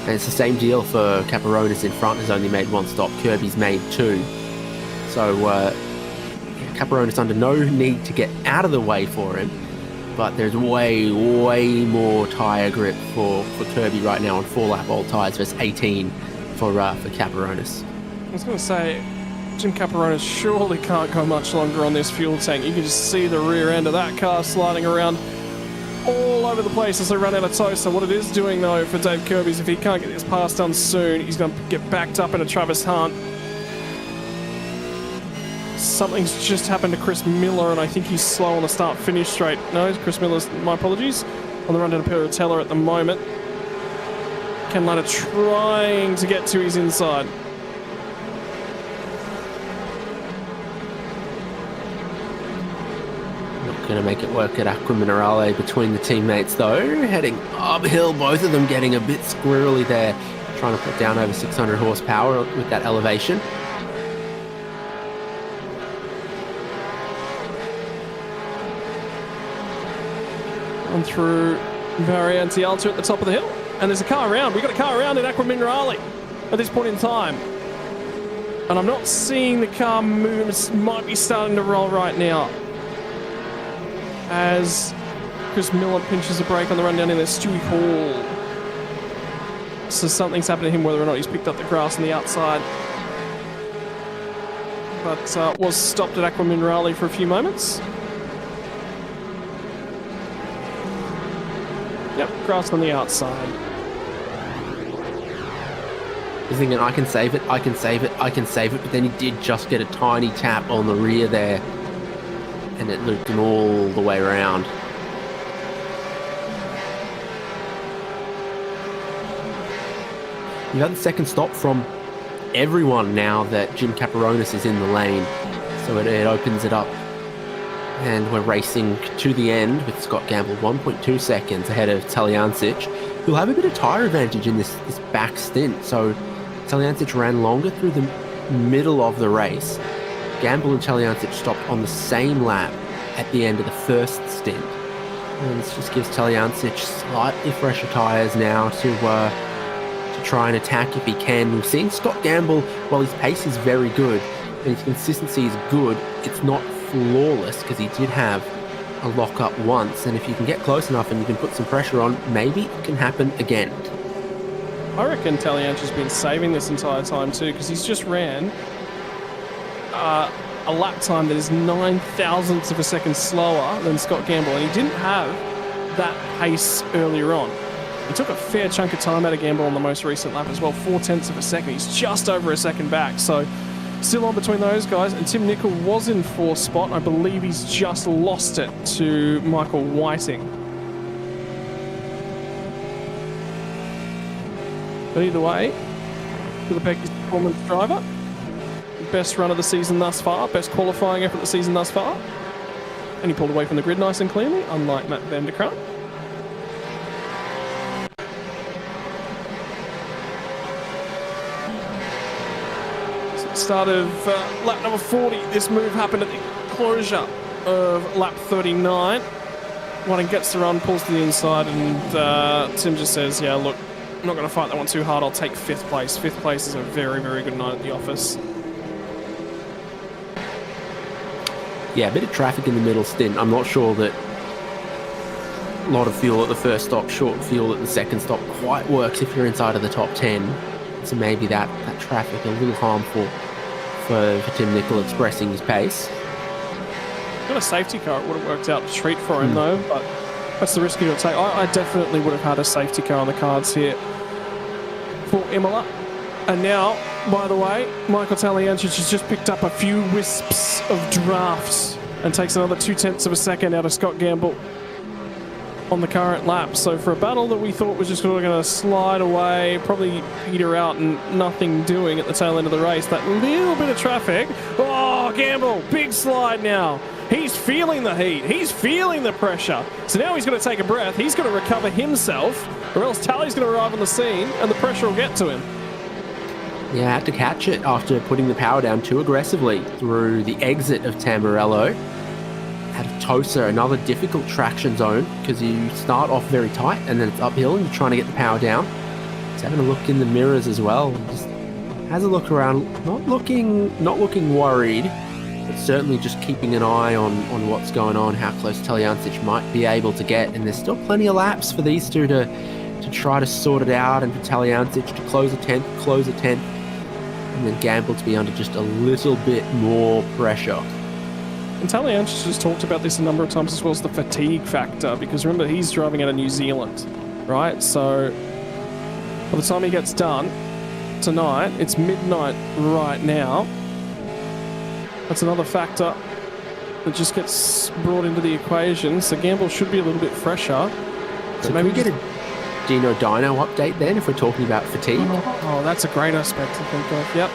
And it's the same deal for Caparonis in front, has only made one stop. Kirby's made two. So Caparonis under no need to get out of the way for him. But there's way more tyre grip for Kirby right now on 4-lap old tyres versus 18 for Caparonis. I was going to say, Jim Caparonis surely can't go much longer on this fuel tank. You can just see the rear end of that car sliding around all over the place as they run out of tow. So what it is doing, though, for Dave Kirby is if he can't get this pass done soon, he's going to get backed up into Travis Hunt. Something's just happened to Chris Miller, and I think he's slow on the start-finish straight. No, Chris Miller's, my apologies, on the run down to Perrotella at the moment. Ken Latta trying to get to his inside. Going to make it work at Aqua Minerale between the teammates though. Heading uphill, both of them getting a bit squirrely there, trying to put down over 600 horsepower with that elevation. On through Variante Alta at the top of the hill, and there's a car around. We've got a car around in Aqua Minerale at this point in time, and I'm not seeing the car move. It might be starting to roll right now as Chris Miller pinches a brake on the run down in there. Stewie Hall. So something's happened to him, whether or not he's picked up the grass on the outside. But was stopped at Aqua Minerale for a few moments. Yep, grass on the outside. He's thinking, I can save it, I can save it, I can save it, but then he did just get a tiny tap on the rear there. And it looped him all the way around. You've had the second stop from everyone now that Jim Caparonis is in the lane. So it opens it up. And we're racing to the end with Scott Gamble 1.2 seconds ahead of Taljancic, who'll have a bit of tyre advantage in this back stint. So Taljancic ran longer through the middle of the race. Gamble and Taljancic stopped on the same lap at the end of the first stint. And this just gives Taljancic slightly fresher tyres now to try and attack if he can. We've seen Scott Gamble, while his pace is very good and his consistency is good, it's not flawless because he did have a lock-up once. And if you can get close enough and you can put some pressure on, maybe it can happen again. I reckon Taljancic's been saving this entire time too, because he's just ran a lap time that is 9,000ths of a second slower than Scott Gamble, and he didn't have that pace earlier on. He took a fair chunk of time out of Gamble on the most recent lap as well, 0.4 of a second. He's just over a second back, so still on between those guys. And Tim Nicol was in fourth spot. I believe he's just lost it to Michael Whiting. But either way, Philippeki's performance driver. Best run of the season thus far, best qualifying effort of the season thus far. And he pulled away from the grid nice and cleanly, unlike Matt van der Krank. Start of lap number 40. This move happened at the closure of lap 39. Whiting gets the run, pulls to the inside, and Tim just says, yeah, look, I'm not going to fight that one too hard. I'll take 5th place. 5th place is a very, very good night at the office. Yeah, a bit of traffic in the middle stint. I'm not sure that a lot of fuel at the first stop, short fuel at the second stop quite works if you're inside of the top 10. So maybe that traffic a little harmful for Tim Nicol expressing his pace. Got a safety car, it would have worked out a treat for him though, but that's the risk you'll take. I definitely would have had a safety car on the cards here for Imola. And now, by the way, Michael Taljancic has just picked up a few wisps of drafts and takes another 0.2 of a second out of Scott Gamble. on the current lap. So for a battle that we thought was just going to slide away, probably peter out and nothing doing at the tail end of the race, that little bit of traffic. Oh, Gamble, big slide now. He's feeling the heat. He's feeling the pressure. So now he's going to take a breath. He's going to recover himself, or else Tally's going to arrive on the scene and the pressure will get to him. Yeah, had to catch it after putting the power down too aggressively through the exit of Tamburello. Had Tosa, another difficult traction zone because you start off very tight and then it's uphill and you're trying to get the power down. He's having a look in the mirrors as well. Just has a look around, not looking worried, but certainly just keeping an eye on what's going on, how close Talyancic might be able to get. And there's still plenty of laps for these two to try to sort it out, and for Talyancic to close a 10th, and then Gamble to be under just a little bit more pressure. And Talyancic has talked about this a number of times as well as the fatigue factor, because remember, he's driving out of New Zealand, right? So by the time he gets done tonight, it's midnight right now. That's another factor that just gets brought into the equation. So Gamble should be a little bit fresher. So maybe we get a Dino Dyno update then, if we're talking about fatigue? Oh, that's a great aspect to think of, yep.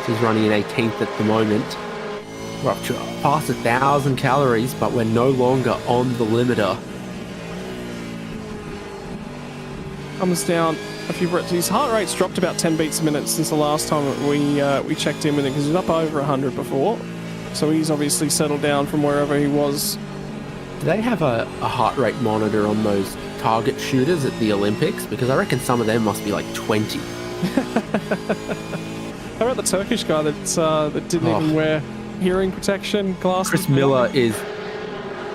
He's running in 18th at the moment. We're up to past 1,000 calories, but we're no longer on the limiter. Comes down a few breaths. His heart rate's dropped about 10 beats a minute since the last time we checked in with him, because he was up over 100 before. So he's obviously settled down from wherever he was. Do they have a heart rate monitor on those target shooters at the Olympics? Because I reckon some of them must be like 20. How about the Turkish guy that didn't even wear hearing protection glasses? Chris Miller is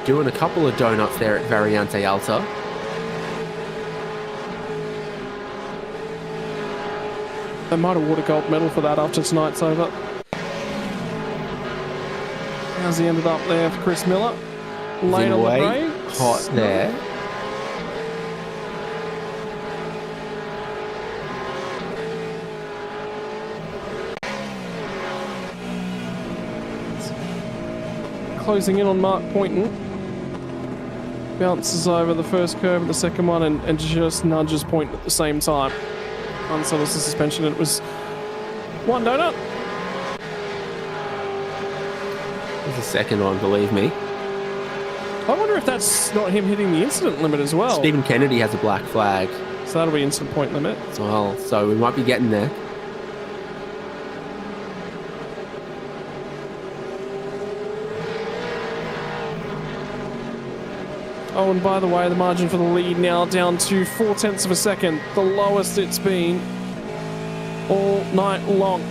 doing a couple of donuts there at Variante Alta. They might award a gold medal for that after tonight's over. How's he ended up there for Chris Miller? Late on the brakes. Hot there. Closing in on Mark Poynton. Bounces over the first curve and the second one and just nudges Poynton at the same time. Unsettles the suspension, and it was one donut. There's a second one, believe me. I wonder if that's not him hitting the incident limit as well. Stephen Kennedy has a black flag. So that'll be incident point limit. As well, so we might be getting there. Oh, and by the way, the margin for the lead now down to 0.4 of a second, the lowest it's been all night long,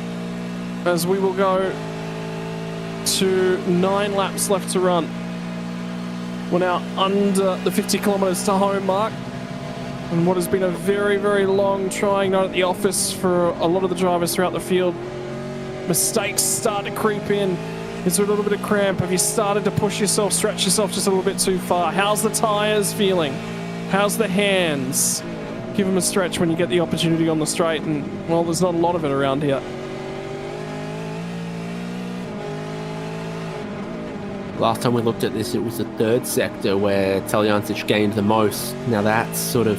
as we will go to 9 laps left to run. We're now under the 50 kilometres to home mark, and what has been a very, very long trying night at the office for a lot of the drivers throughout the field. Mistakes start to creep in. Is there a little bit of cramp? Have you started to push yourself, stretch yourself just a little bit too far? How's the tyres feeling? How's the hands? Give them a stretch when you get the opportunity on the straight, and, well, there's not a lot of it around here. Last time we looked at this, it was the third sector where Talyancic gained the most. Now that's sort of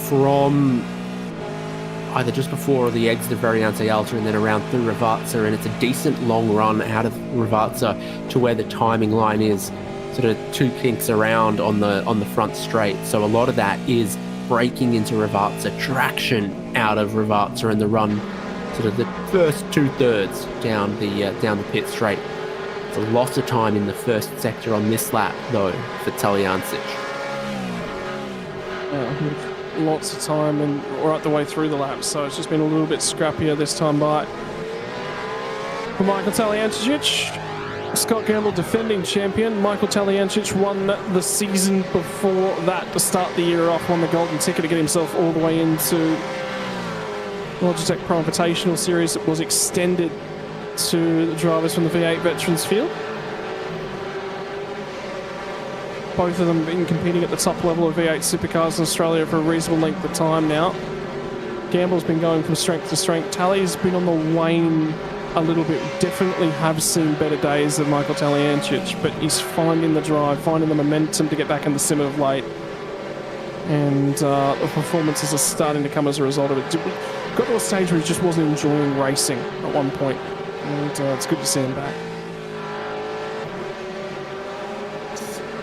from either just before the exit of Variante Alta and then around through Ravazza, and it's a decent long run out of Ravazza to where the timing line is, sort of 2 kinks around on the front straight. So a lot of that is braking into Ravazza, traction out of Ravazza, and the run sort of the first 2/3 down the pit straight. It's a lot of time in the first sector on this lap though for Talyancic. Yeah, lots of time, and right the way through the lap, so it's just been a little bit scrappier this time by. For Michael Talyancic, Scott Gamble defending champion. Michael Talyancic won the season before that to start the year off, won the golden ticket to get himself all the way into the Logitech Pro Invitational Series that was extended to the drivers from the V8 Veterans field. Both of them have been competing at the top level of V8 supercars in Australia for a reasonable length of time now. Gamble's been going from strength to strength. Tally's been on the wane a little bit. We definitely have seen better days of Michael Taliancic, but he's finding the drive, finding the momentum to get back in the sim of late. And the performances are starting to come as a result of it. Got to a stage where he just wasn't enjoying racing at one point, and it's good to see him back.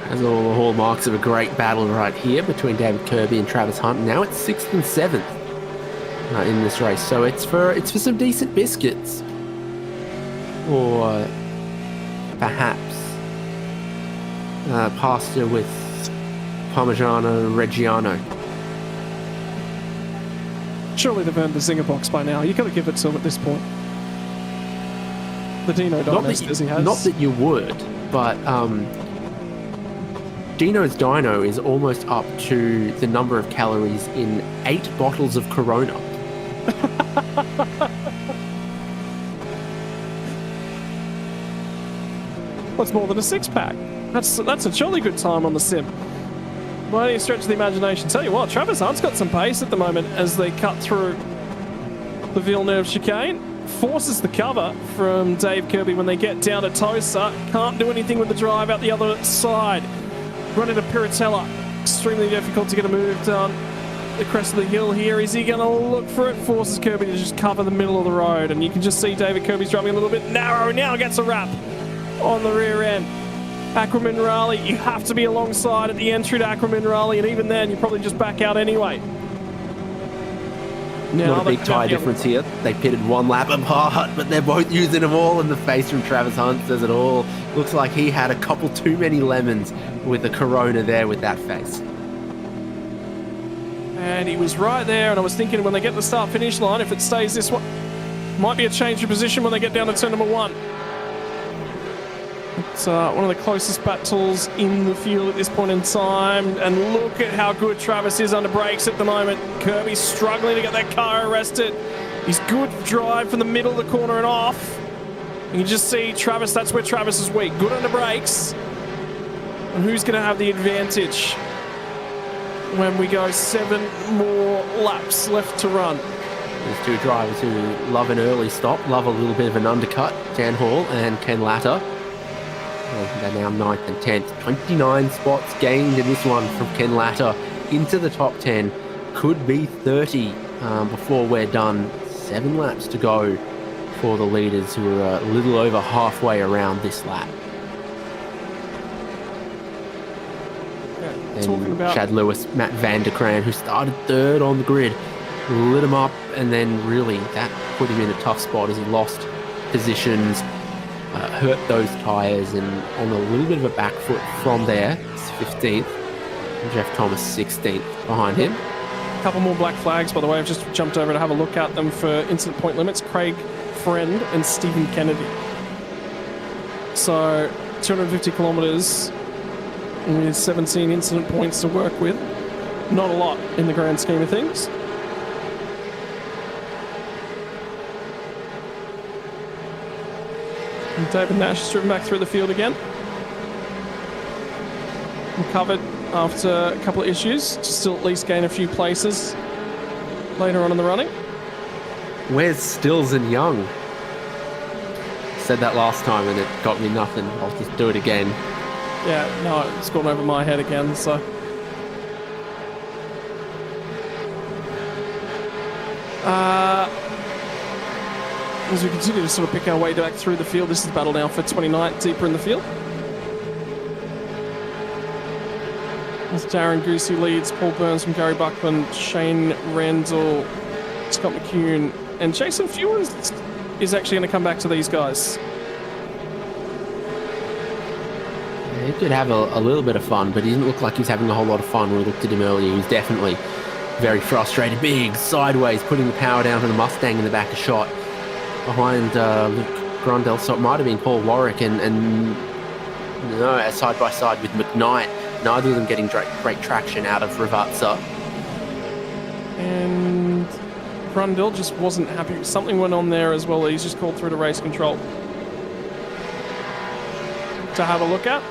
Has all the hallmarks of a great battle right here between David Kirby and Travis Hunt. Now it's 6th and 7th in this race, so it's for some decent biscuits, or perhaps pasta with Parmigiano Reggiano. Surely they've earned the zinger box by now. You've got to give it to him at this point. The Dino Dynast, as he has. Not that you would, but Dino's Dino is almost up to the number of calories in 8 bottles of Corona. What's more than a 6-pack? That's a jolly good time on the sim. By any stretch of the imagination. Tell you what, Travis Hunt's got some pace at the moment as they cut through the Villeneuve chicane. Forces the cover from Dave Kirby when they get down to Tosa. Can't do anything with the drive out the other side. Run into Piratella. Extremely difficult to get a move down the crest of the hill here. Is he going to look for it? Forces Kirby to just cover the middle of the road. And you can just see David Kirby's driving a little bit narrow. Now gets a wrap on the rear end. Aquaman Raleigh, you have to be alongside at the entry to Aquaman Raleigh, and even then, you probably just back out anyway. Now, not a big tyre difference here. They pitted 1 lap apart, but they're both using them all, and the face from Travis Hunt says it all. Looks like he had a couple too many lemons with the Corona there with that face. And he was right there, and I was thinking when they get to the start-finish line, if it stays this way, might be a change of position when they get down to turn number 1. It's one of the closest battles in the field at this point in time. And look at how good Travis is under brakes at the moment. Kirby's struggling to get that car arrested. He's good drive from the middle of the corner and off. You can just see Travis, that's where Travis is weak. Good under brakes. And who's going to have the advantage when we go 7 more laps left to run? There's 2 drivers who love an early stop, love a little bit of an undercut. Dan Hall and Ken Latta. They're now 9th and 10th. 29 spots gained in this one from Ken Latta into the top 10. Could be 30 before we're done. 7 laps to go for the leaders, who are a little over halfway around this lap. And Chad Lewis, Matt Vanderkran, who started 3rd on the grid, lit him up, and then really that put him in a tough spot as he lost positions. Hurt those tyres, and on a little bit of a back foot from there. It's 15th. And Jeff Thomas 16th behind him. A couple more black flags, by the way. I've just jumped over to have a look at them for incident point limits. Craig Friend and Stephen Kennedy. So 250 kilometres with 17 incident points to work with. Not a lot in the grand scheme of things. And David Nash is driven back through the field again. Recovered after a couple of issues to still at least gain a few places later on in the running. Where's Stills and Young? Said that last time and it got me nothing. I'll just do it again. Yeah, no, it's gone over my head again, so. As we continue to sort of pick our way back through the field, this is the battle now for 29th, deeper in the field. As Darren Goosey leads, Paul Burns from Gary Buckman, Shane Randall, Scott McCune, and Jason Fewens is actually going to come back to these guys. Yeah, he did have a little bit of fun, but he didn't look like he was having a whole lot of fun when we looked at him earlier. He was definitely very frustrated, big sideways, putting the power down to the Mustang in the back of shot. Behind Luke Grundle, so it might have been Paul Warwick and no, side by side with McKnight. Neither of them getting great traction out of Ravazza. And Grundle just wasn't happy. Something went on there as well. He's just called through to race control to have a look at.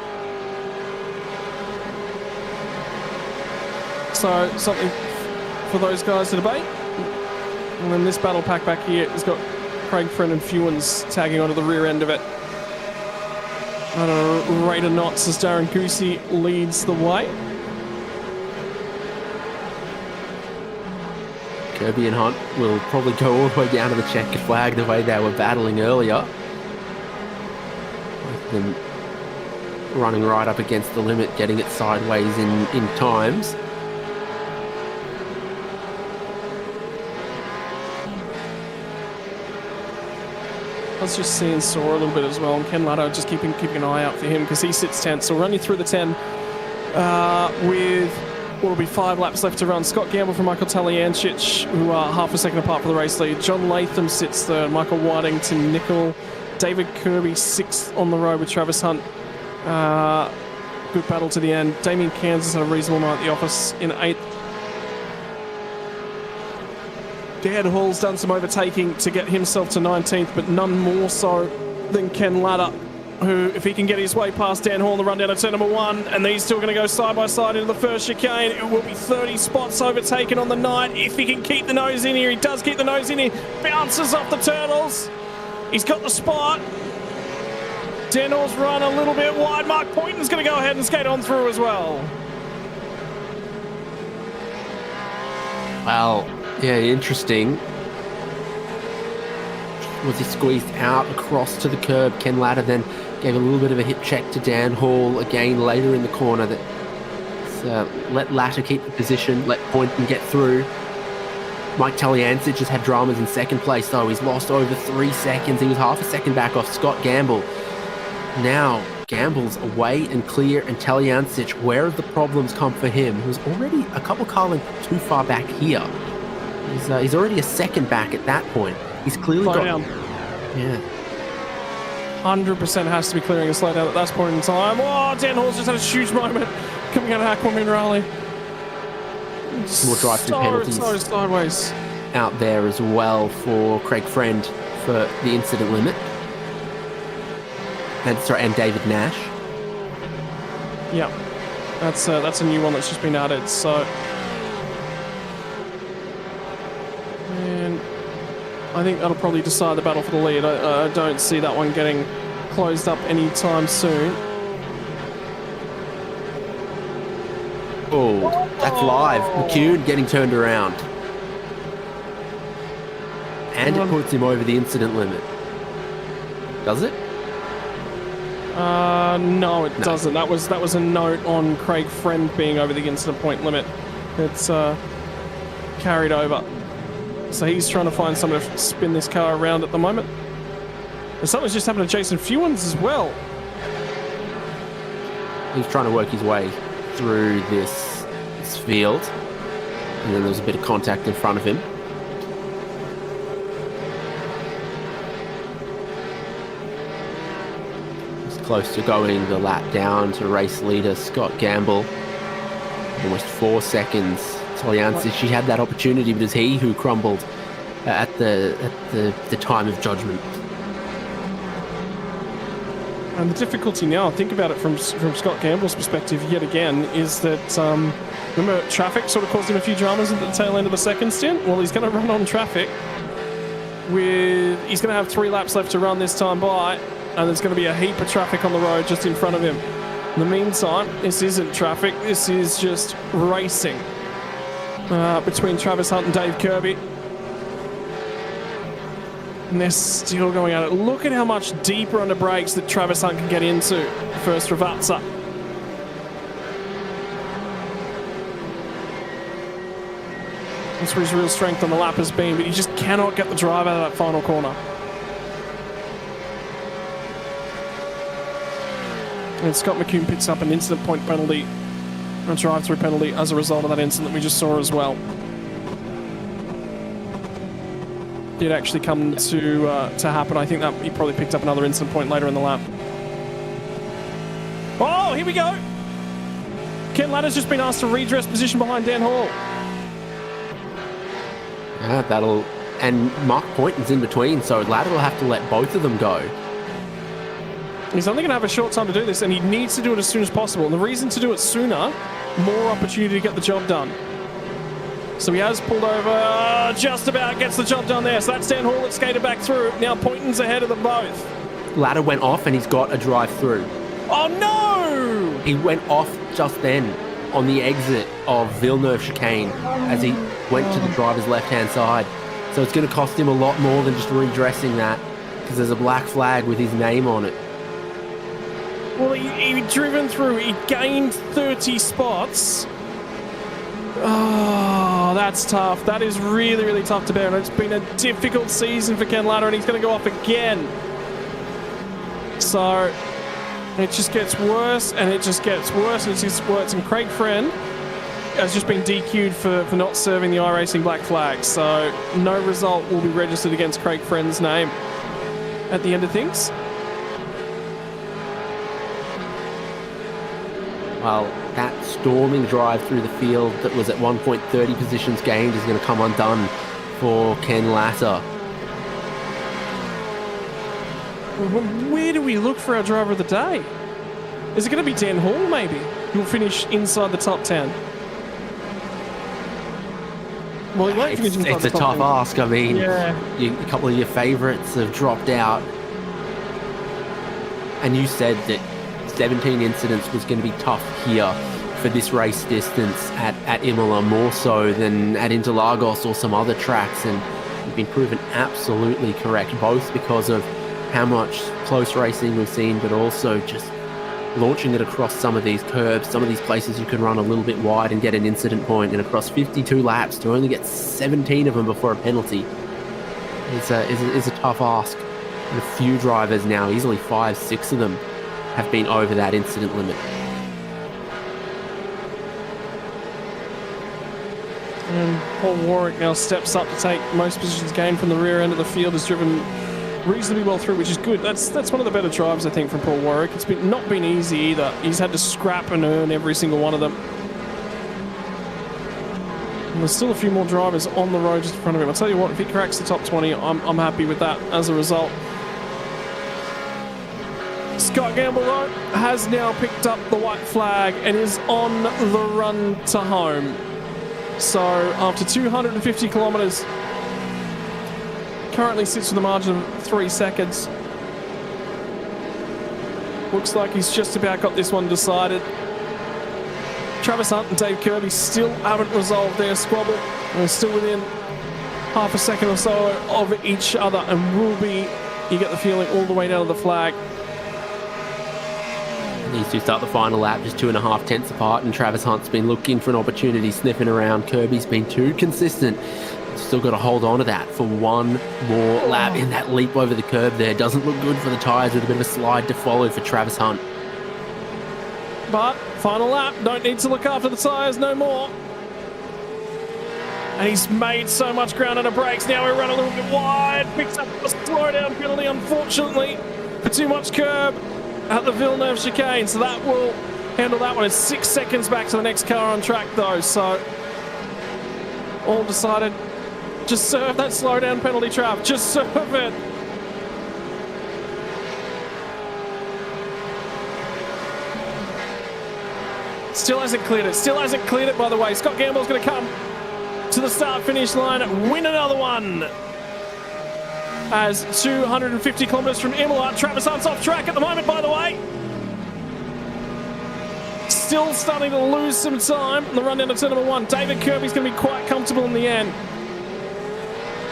So something for those guys to debate. And then this battle pack back here has got Craig Friend and Fewens tagging onto the rear end of it. At a rate of knots as Darren Goosey leads the way. Kirby and Hunt will probably go all the way down to the checkered flag the way they were battling earlier. With them running right up against the limit, getting it sideways in times. Let's just see and saw a little bit as well. And Ken Ladder just keeping an eye out for him because he sits 10th. So we're only through the 10 with what will be 5 laps left to run. Scott Gamble from Michael Taliancic, who are half a second apart for the race lead. John Latham sits third. Michael Whitington, Nickel. David Kirby 6th on the road with Travis Hunt. Good battle to the end. Damien Kansas had a reasonable night at the office in 8th. Dan Hall's done some overtaking to get himself to 19th, but none more so than Ken Ladder, who, if he can get his way past Dan Hall in the run down to turn number 1, and he's still going to go side by side into the first chicane, it will be 30 spots overtaken on the night. If he can keep the nose in here, he does keep the nose in here, bounces off the turtles. He's got the spot. Dan Hall's run a little bit wide. Mark Poynton's going to go ahead and skate on through as well. Well, yeah, interesting. Was he squeezed out across to the curb? Ken Ladder then gave a little bit of a hip check to Dan Hall again later in the corner. That let Ladder keep the position, let Poynton get through. Mike Taliancic just had dramas in second place though. He's lost over 3 seconds. He was half a second back off Scott Gamble. Now Gamble's away and clear, and Taliancic, where have the problems come for him? He was already a couple car lengths too far back here. He's already a second back at that point. He's clearly slow got... down. Yeah. 100% has to be clearing a slow down at that point in time. Oh, Dan Hall's just had a huge moment coming out of Aquaman Rally. More drive-through penalties so sideways out there as well for Craig Friend for the incident limit. And David Nash. Yeah, that's a new one that's just been added. So, and I think that'll probably decide the battle for the lead. I don't see that one getting closed up anytime soon. Oh, that's live. McCune getting turned around. And it puts him over the incident limit. Does it? No, it doesn't. That was a note on Craig Friend being over the incident point limit. It's carried over. So he's trying to find someone to spin this car around at the moment. And something's just happened to Jason Fewens as well. He's trying to work his way through this field. And then there was a bit of contact in front of him. Close to going the lap down to race leader Scott Gamble. Almost 4 seconds. Taliancic, she had that opportunity, but it was he who crumbled at the time of judgment. And the difficulty now, think about it from Scott Gamble's perspective yet again, is that remember traffic sort of caused him a few dramas at the tail end of the second stint. Well, he's going to run on traffic. He's going to have 3 laps left to run this time by. And there's going to be a heap of traffic on the road just in front of him. In the meantime, this isn't traffic. This is just racing between Travis Hunt and Dave Kirby. And they're still going at it. Look at how much deeper under brakes that Travis Hunt can get into. First Ravazza. That's where his real strength on the lap has been, but he just cannot get the drive out of that final corner. And Scott McCune picks up an incident point penalty, a drive-through penalty as a result of that incident we just saw as well. Did actually come to happen. I think that he probably picked up another incident point later in the lap. Oh, here we go. Ken Ladder's just been asked to redress position behind Dan Hall. Yeah, and Mark Poynton's in between, so Ladder will have to let both of them go. He's only going to have a short time to do this, and he needs to do it as soon as possible. And the reason to do it sooner, more opportunity to get the job done. So he has pulled over, just about gets the job done there. So that's Dan Hall that skated back through. Now Poynton's ahead of them both. Ladder went off and he's got a drive through. Oh no! He went off just then on the exit of Villeneuve chicane as he went to the driver's left-hand side. So it's going to cost him a lot more than just redressing that, because there's a black flag with his name on it. Well, he driven through, he gained 30 spots. Oh, that's tough. That is really, really tough to bear. And it's been a difficult season for Ken Ladder, and he's going to go off again. So it just gets worse, and it just gets worse, and it just works. And Craig Friend has just been DQ'd for not serving the iRacing black flag. So no result will be registered against Craig Friend's name at the end of things. Well, that storming drive through the field that was at one point 30 positions gained is going to come undone for Ken Ladder. Where do we look for our driver of the day? Is it going to be Dan Hall, maybe? Who'll finish inside the top 10? Well, he won't finish inside the top 10. It's a tough ask. I mean, yeah. A couple of your favourites have dropped out. And you said that 17 incidents was going to be tough here for this race distance at Imola, more so than at Interlagos or some other tracks. And you've been proven absolutely correct, both because of how much close racing we've seen, but also just launching it across some of these curbs, some of these places you can run a little bit wide and get an incident point, and across 52 laps to only get 17 of them before a penalty is a tough ask. And a few drivers now, easily 5-6 of them, have been over that incident limit. And Paul Warwick now steps up to take most positions gained from the rear end of the field, has driven reasonably well through, which is good. That's one of the better drives, I think, from Paul Warwick. It's not been easy either. He's had to scrap and earn every single one of them. And there's still a few more drivers on the road just in front of him. I'll tell you what, if he cracks the top 20, I'm happy with that as a result. Scott Gamble, though, has now picked up the white flag and is on the run to home. So after 250 kilometres, currently sits with a margin of 3 seconds. Looks like he's just about got this one decided. Travis Hunt and Dave Kirby still haven't resolved their squabble. They're still within half a second or so of each other, and will be, you get the feeling, all the way down to the flag. These two start the final lap just 2.5 tenths apart, and Travis Hunt's been looking for an opportunity, sniffing around. Kirby's been too consistent. Still got to hold on to that for one more lap. In that leap over the curb there doesn't look good for the tyres, with a bit of a slide to follow for Travis Hunt. But final lap, don't need to look after the tyres no more. And he's made so much ground under brakes. Now we run a little bit wide, picks up a slow down penalty, unfortunately, for too much curb at the Villeneuve chicane. So that will handle that one. It's 6 seconds back to the next car on track though. So all decided, just serve that slow down penalty, Trav. Just serve it. Still hasn't cleared it. Still hasn't cleared it, by the way. Scott Gamble's going to come to the start-finish line, win another one. As 250 kilometres from Imola, Travis Hunt's off track at the moment, by the way. Still starting to lose some time on the run down to turn number 1. David Kirby's going to be quite comfortable in the end.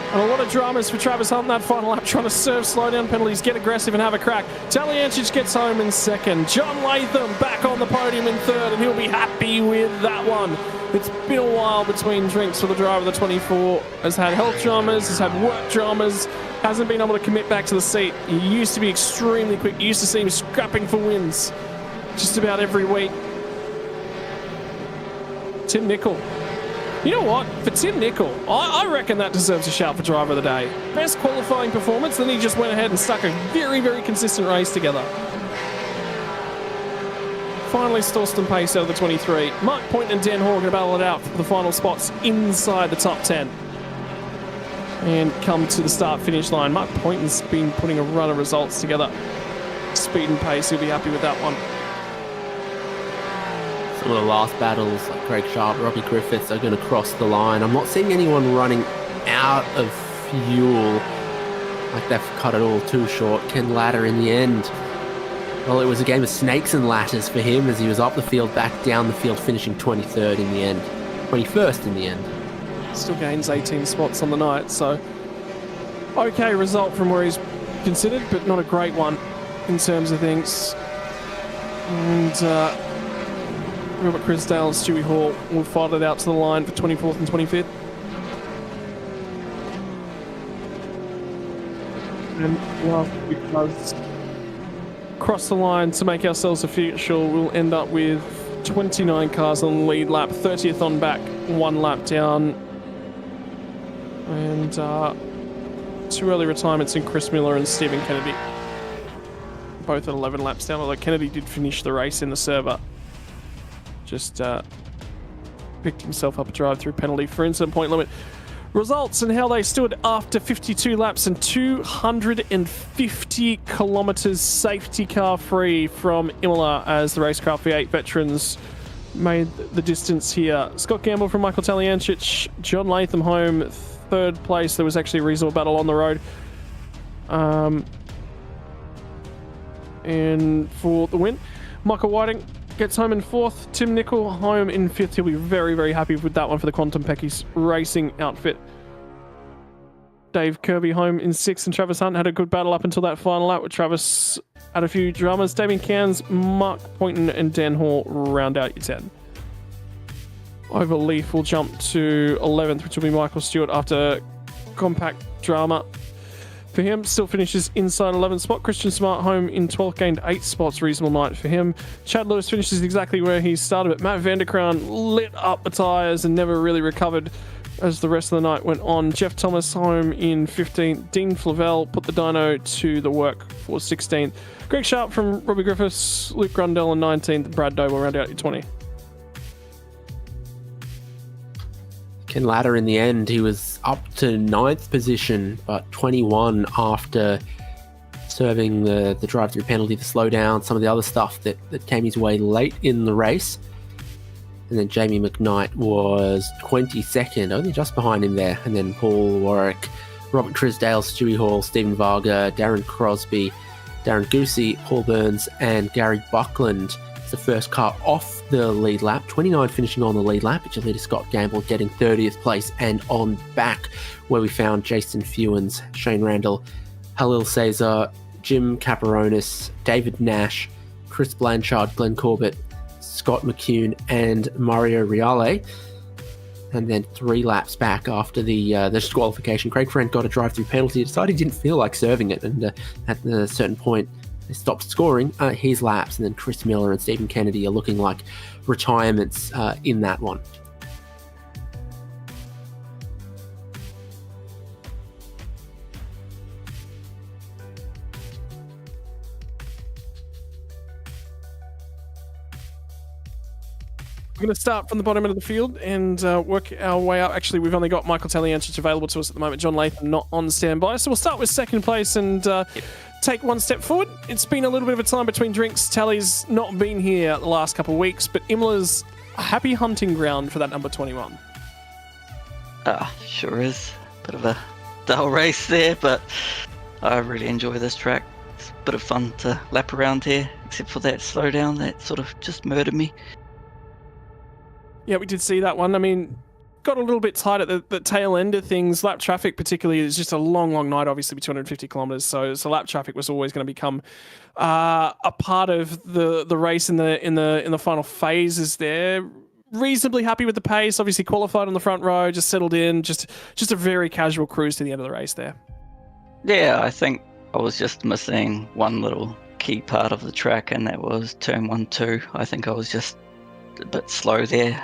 And a lot of dramas for Travis Hunt in that final lap, trying to serve slow-down penalties, get aggressive and have a crack. Taliancic gets home in second. John Latham back on the podium in third, and he'll be happy with that one. It's been a while between drinks for the driver of the 24. Has had health dramas, has had work dramas, hasn't been able to commit back to the seat. He used to be extremely quick. You used to see him scrapping for wins just about every week. Tim Nicol. You know what? For Tim Nicol, I reckon that deserves a shout for driver of the day. Best qualifying performance, then he just went ahead and stuck a very, very consistent race together. Finally, Storston Pace out of the 23. Mark Point and Dan Hall are going to battle it out for the final spots inside the top 10. And come to the start-finish line. Mark Poynton's been putting a run of results together. Speed and pace, he'll be happy with that one. So some of the last battles, like Craig Sharp, Robbie Griffiths, are going to cross the line. I'm not seeing anyone running out of fuel, like they've cut it all too short. Ken Latter in the end, well, it was a game of snakes and ladders for him as he was up the field, back down the field, finishing 23rd in the end. 21st in the end. Still gains 18 spots on the night, so okay result from where he's considered, but not a great one in terms of things. And Robert Crisdale and Stewie Hall will fight it out to the line for 24th and 25th. And last week does cross the line to make ourselves official, we'll end up with 29 cars on the lead lap, 30th on back, 1 lap down. And 2 early retirements in Chris Miller and Stephen Kennedy. Both at 11 laps down, although Kennedy did finish the race in the server. Just picked himself up a drive-through penalty for incident point limit. Results and how they stood after 52 laps and 250 kilometres safety car free from Imola as the RaceKraft V8 veterans made the distance here. Scott Gamble from Michael Taliancic, John Latham home, 3rd place. There was actually a reasonable battle on the road. And for the win, Michael Whiting gets home in 4th. Tim Nicol home in 5th. He'll be very, very happy with that one for the Quantum Peckies Racing outfit. Dave Kirby home in 6th, and Travis Hunt had a good battle up until that final lap with Travis had a few dramas. Damien Cairns, Mark Poynton and Dan Hall round out your 10. Over Leaf will jump to 11th, which will be Michael Stewart after compact drama. For him, still finishes inside 11th spot. Christian Smart home in 12th, gained 8 spots. Reasonable night for him. Chad Lewis finishes exactly where he started, but Matt Vanderkroon lit up the tyres and never really recovered as the rest of the night went on. Jeff Thomas home in 15th. Dean Flavel put the dyno to the work for 16th. Greg Sharp from Robbie Griffiths, Luke Grundell in 19th. Brad Doe will round out your 20. Ken Latter in the end, he was up to 9th position, but 21 after serving the drive-through penalty, the slowdown, some of the other stuff that came his way late in the race. And then Jamie McKnight was 22nd, only just behind him there. And then Paul Warwick, Robert Crisdale, Stewie Hall, Stephen Varga, Darren Crosby, Darren Goosey, Paul Burns, and Gary Buckland. It's the first car off the lead lap. 29 finishing on the lead lap, which leader Scott Gamble getting 30th place and on back, where we found Jason Fewens, Shane Randall, Halil Cesar, Jim Caparonis, David Nash, Chris Blanchard, Glenn Corbett, Scott McCune, and Mario Reale. And then 3 laps back after the disqualification, Craig Friend got a drive-through penalty, decided he didn't feel like serving it, and at a certain point they stopped scoring his laps, and then Chris Miller and Stephen Kennedy are looking like retirements in that one. We're going to start from the bottom end of the field and work our way up. Actually, we've only got Michael Taliancic available to us at the moment. John Latham not on standby. So we'll start with 2nd place and take 1 step forward. It's been a little bit of a time between drinks. Tally's not been here the last couple of weeks, but Imola's a happy hunting ground for that number 21. Sure is. Bit of a dull race there, but I really enjoy this track. It's a bit of fun to lap around here, except for that slowdown that sort of just murdered me. Yeah, we did see that one. I mean, got a little bit tight at the tail end of things. Lap traffic particularly is just a long, long night, obviously, with 250 kilometres. So lap traffic was always going to become a part of the race in the final phases there. Reasonably happy with the pace. Obviously qualified on the front row, just settled in. Just a very casual cruise to the end of the race there. Yeah, I think I was just missing one little key part of the track, and that was turn 1-2. I think I was just a bit slow there,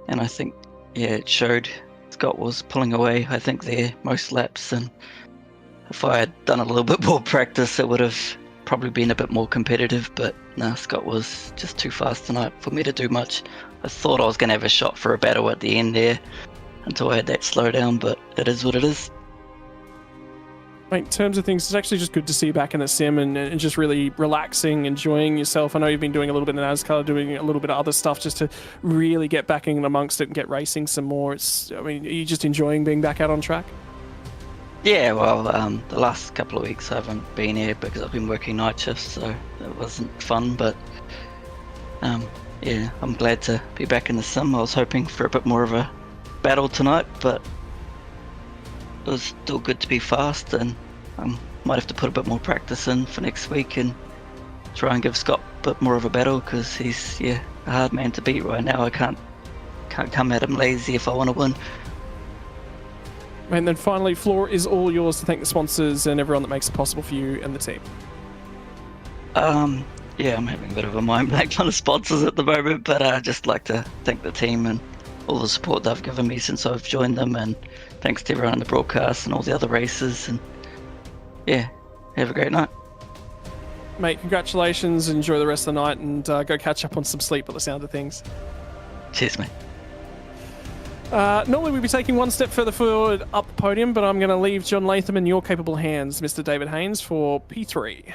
and I think it showed. Scott was pulling away, I think, there most laps, and if I had done a little bit more practice it would have probably been a bit more competitive, but no, Scott was just too fast tonight for me to do much. I thought I was going to have a shot for a battle at the end there until I had that slowdown, but it is what it is. In terms of things, it's actually just good to see you back in the sim and just really relaxing, enjoying yourself. I know you've been doing a little bit in NASCAR, doing a little bit of other stuff just to really get back in amongst it and get racing some more. Are you just enjoying being back out on track? Yeah, well, the last couple of weeks I haven't been here because I've been working night shifts, so it wasn't fun, but yeah, I'm glad to be back in the sim. I was hoping for a bit more of a battle tonight, but it was still good to be fast, and I might have to put a bit more practice in for next week and try and give Scott a bit more of a battle, because he's a hard man to beat right now. I can't come at him lazy if I want to win. And then finally, floor is all yours to thank the sponsors and everyone that makes it possible for you and the team. Yeah, I'm having a bit of a mind blank on the sponsors at the moment, but I'd just like to thank the team and all the support they've given me since I've joined them, and thanks to everyone in the broadcast and all the other races, and yeah, have a great night. Mate, congratulations, enjoy the rest of the night, and go catch up on some sleep by the sound of things. Cheers, mate. Normally we'd be taking one step further forward up the podium, but I'm going to leave John Latham in your capable hands, Mr. David Haynes, for P3.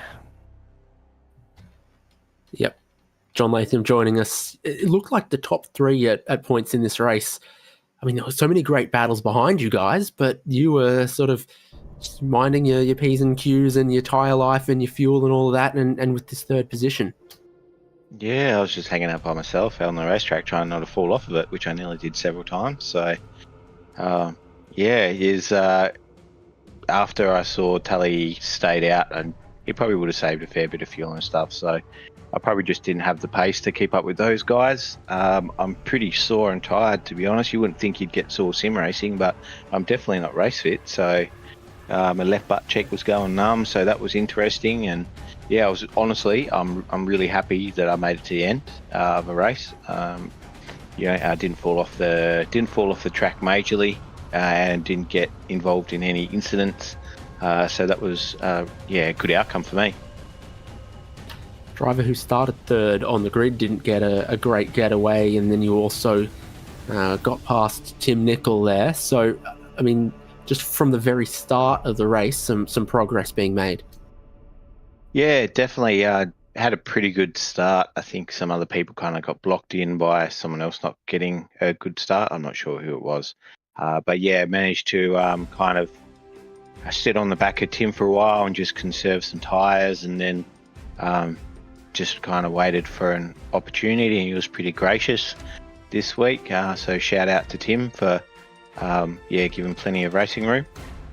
Yep. John Latham joining us. It looked like the top three at points in this race. I mean, there were so many great battles behind you guys, but you were sort of just minding your P's and Q's and your tyre life and your fuel and all of that, and with this third position. Yeah, I was just hanging out by myself out on the racetrack trying not to fall off of it, which I nearly did several times. So, after I saw Tully stayed out, and he probably would have saved a fair bit of fuel and stuff. So I probably just didn't have the pace to keep up with those guys. I'm pretty sore and tired, to be honest. You wouldn't think you'd get sore sim racing, but I'm definitely not race fit. So my left butt cheek was going numb, so that was interesting. And yeah, I'm really happy that I made it to the end of a race. I didn't fall off the track majorly, and didn't get involved in any incidents. So that was a good outcome for me. Driver who started third on the grid didn't get a great getaway, and then you also got past Tim Nicol there. So, I mean, just from the very start of the race, some progress being made. Yeah, definitely had a pretty good start. I think some other people kind of got blocked in by someone else not getting a good start. I'm not sure who it was. But yeah, managed to kind of sit on the back of Tim for a while and just conserve some tyres, and then just kind of waited for an opportunity, and he was pretty gracious this week. So shout out to Tim for giving plenty of racing room.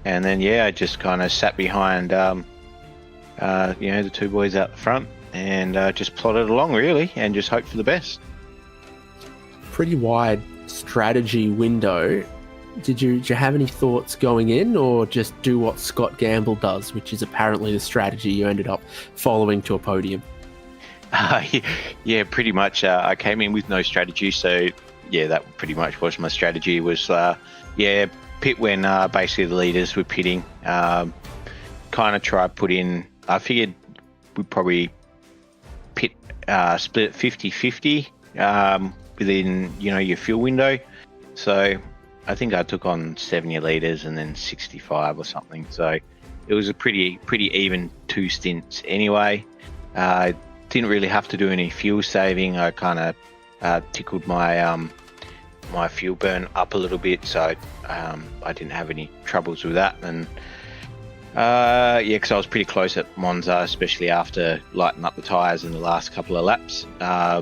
And then I just kind of sat behind the two boys out the front and just plodded along really, and just hoped for the best. Pretty wide strategy window. Did you have any thoughts going in, or just do what Scott Gamble does, which is apparently the strategy you ended up following to a podium? Yeah, pretty much. I came in with no strategy, so that pretty much was my strategy. Was pit when basically the leaders were pitting. Kind of try put in. I figured we'd probably pit split 50-50 within your fuel window. So I think I took on 70 litres and then 65 or something. So it was a pretty even two stints anyway. Didn't really have to do any fuel saving. I kind of tickled my my fuel burn up a little bit, so I didn't have any troubles with that. And because I was pretty close at Monza, especially after lighting up the tyres in the last couple of laps. I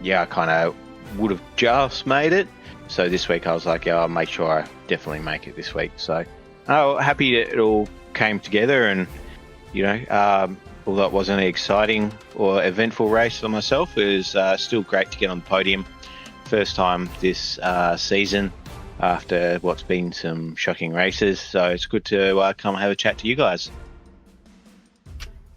kind of would have just made it. So this week I was like, I'll make sure I definitely make it this week. So happy that it all came together, and although it wasn't an exciting or eventful race for myself, it was still great to get on the podium. First time this season after what's been some shocking races. So it's good to come have a chat to you guys.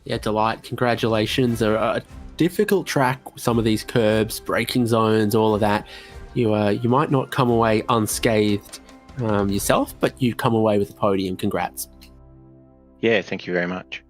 Yeah, delight. Congratulations. A difficult track, some of these curbs, braking zones, all of that. You might not come away unscathed yourself, but you come away with a podium. Congrats. Yeah, thank you very much.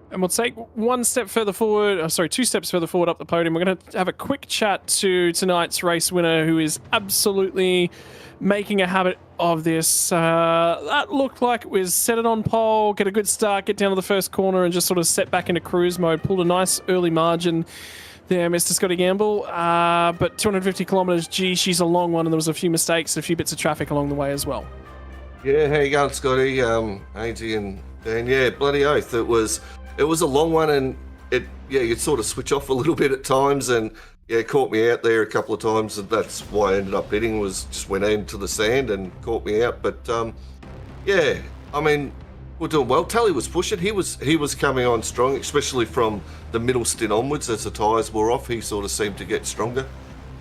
And we'll take one step further forward, 2 steps further forward up the podium. We're going to have a quick chat to tonight's race winner, who is absolutely making a habit of this. That looked like it was set it on pole, get a good start, get down to the first corner, and just sort of set back into cruise mode. Pulled a nice early margin there, Mr. Scotty Gamble. But 250 kilometres, gee, she's a long one, and there was a few mistakes, a few bits of traffic along the way as well. Yeah, how you going, Scotty? Angie and Dan. Yeah, bloody oath. It was a long one, and you'd sort of switch off a little bit at times, and it caught me out there a couple of times, and that's why I ended up hitting, was just went into the sand and caught me out. But I mean, we're doing well. Tully was pushing. He was coming on strong, especially from the middle stint onwards as the tyres wore off. He sort of seemed to get stronger.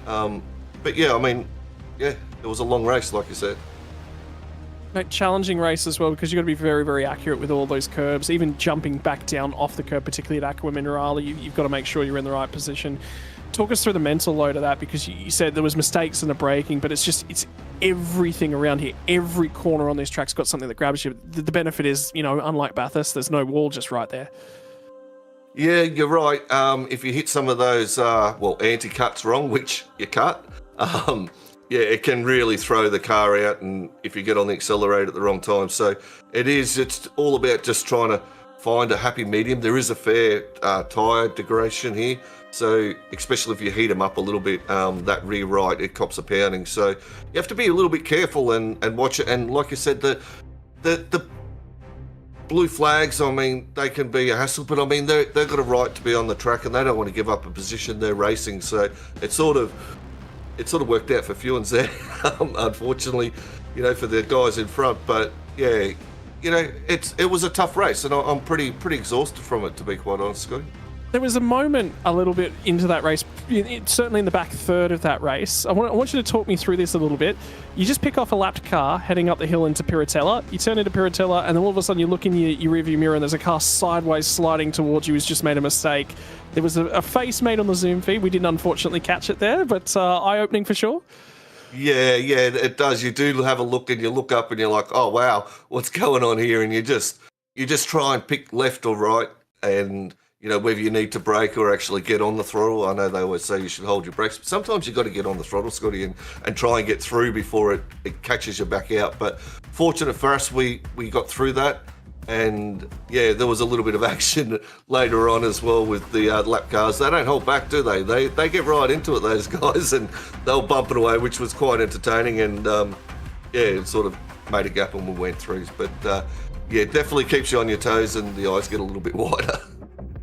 But yeah, I mean, it was a long race, like you said. Challenging race as well, because you've got to be very, very accurate with all those curbs. Even jumping back down off the curb, particularly at Aqua Minerale, you've got to make sure you're in the right position. Talk us through the mental load of that, because you said there was mistakes in the braking, but it's everything around here. Every corner on this track's got something that grabs you. The benefit is, unlike Bathurst, there's no wall just right there. Yeah, you're right. If you hit some of those, anti-cuts wrong, which you cut, it can really throw the car out, and if you get on the accelerator at the wrong time. So it's all about just trying to find a happy medium. There is a fair tyre degradation here, so especially if you heat them up a little bit, that rear right, it cops a pounding. So you have to be a little bit careful and watch it. And like I said, the blue flags, I mean, they can be a hassle, but I mean, they've got a right to be on the track, and they don't want to give up a position. They're racing, so it sort of worked out for Fewens there, unfortunately, for the guys in front. But yeah, it was a tough race, and I'm pretty exhausted from it, to be quite honest, Scotty. There was a moment a little bit into that race, certainly in the back third of that race. I want you to talk me through this a little bit. You just pick off a lapped car heading up the hill into Piratella. You turn into Piratella, and then all of a sudden you look in your rearview mirror, and there's a car sideways sliding towards you who's just made a mistake. There was a face made on the Zoom feed. We didn't unfortunately catch it there, but eye-opening for sure. Yeah, it does. You do have a look, and you look up, and you're like, oh wow, what's going on here? And you just try and pick left or right, and whether you need to brake or actually get on the throttle. I know they always say you should hold your brakes, but sometimes you've got to get on the throttle, Scotty, and try and get through before it catches you back out. But fortunate for us, we got through that. And yeah, there was a little bit of action later on as well with the lap cars. They don't hold back, do they? They get right into it, those guys, and they'll bump it away, which was quite entertaining. And it sort of made a gap and we went through. But it definitely keeps you on your toes, and the eyes get a little bit wider.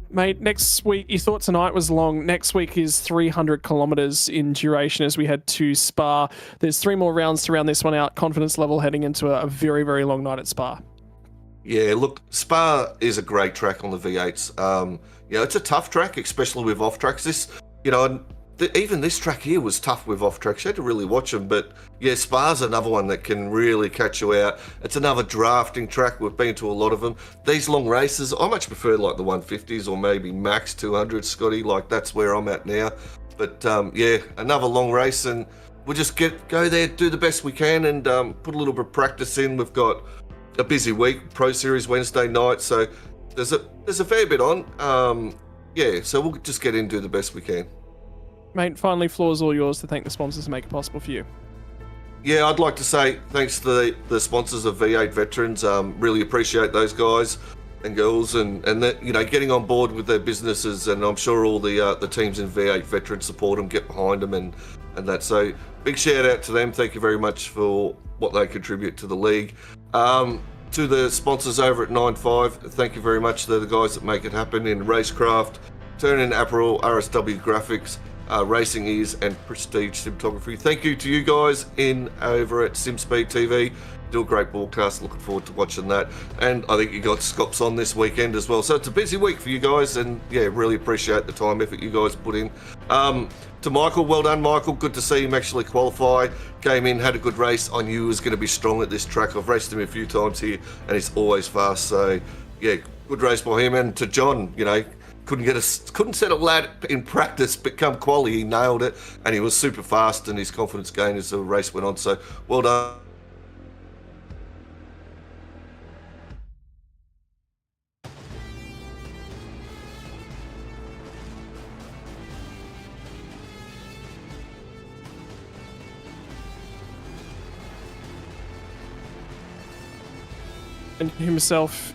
Mate, next week, you thought tonight was long. Next week is 300 kilometres in duration as we head to Spa. There's 3 more rounds to round this one out. Confidence level heading into a very, very long night at Spa. Yeah, look, Spa is a great track on the V8s. It's a tough track, especially with off tracks. Even this track here was tough with off tracks. You had to really watch them. But yeah, Spa's another one that can really catch you out. It's another drafting track. We've been to a lot of them. These long races, I much prefer like the 150s or maybe max 200s, Scotty. Like that's where I'm at now. But another long race, and we'll just go there, do the best we can, and put a little bit of practice in. We've got a busy week, Pro Series Wednesday night, so there's a fair bit on. So we'll just get in and do the best we can. Mate, finally, floor is all yours to thank the sponsors to make it possible for you. Yeah, I'd like to say thanks to the sponsors of V8 Veterans. Really appreciate those guys and girls, and that, getting on board with their businesses, and I'm sure all the teams in V8 Veterans support them, get behind them, and that. So big shout out to them. Thank you very much for what they contribute to the league. To the sponsors over at 9.5, thank you very much. They're the guys that make it happen in RaceKraft, Turn-In Apparel, RSW Graphics, Racing Ears, and Prestige Cinematography. Thank you to you guys over at SimSpeed TV. Do a great broadcast. Looking forward to watching that. And I think you got Scops on this weekend as well. So it's a busy week for you guys, and really appreciate the time, effort you guys put in. To Michael, well done, Michael. Good to see him actually qualify. Came in, had a good race. I knew he was going to be strong at this track. I've raced him a few times here, and he's always fast. So good race by him. And to John, couldn't set a lad in practice, but come quali, he nailed it, and he was super fast, and his confidence gained as the race went on. So well done. himself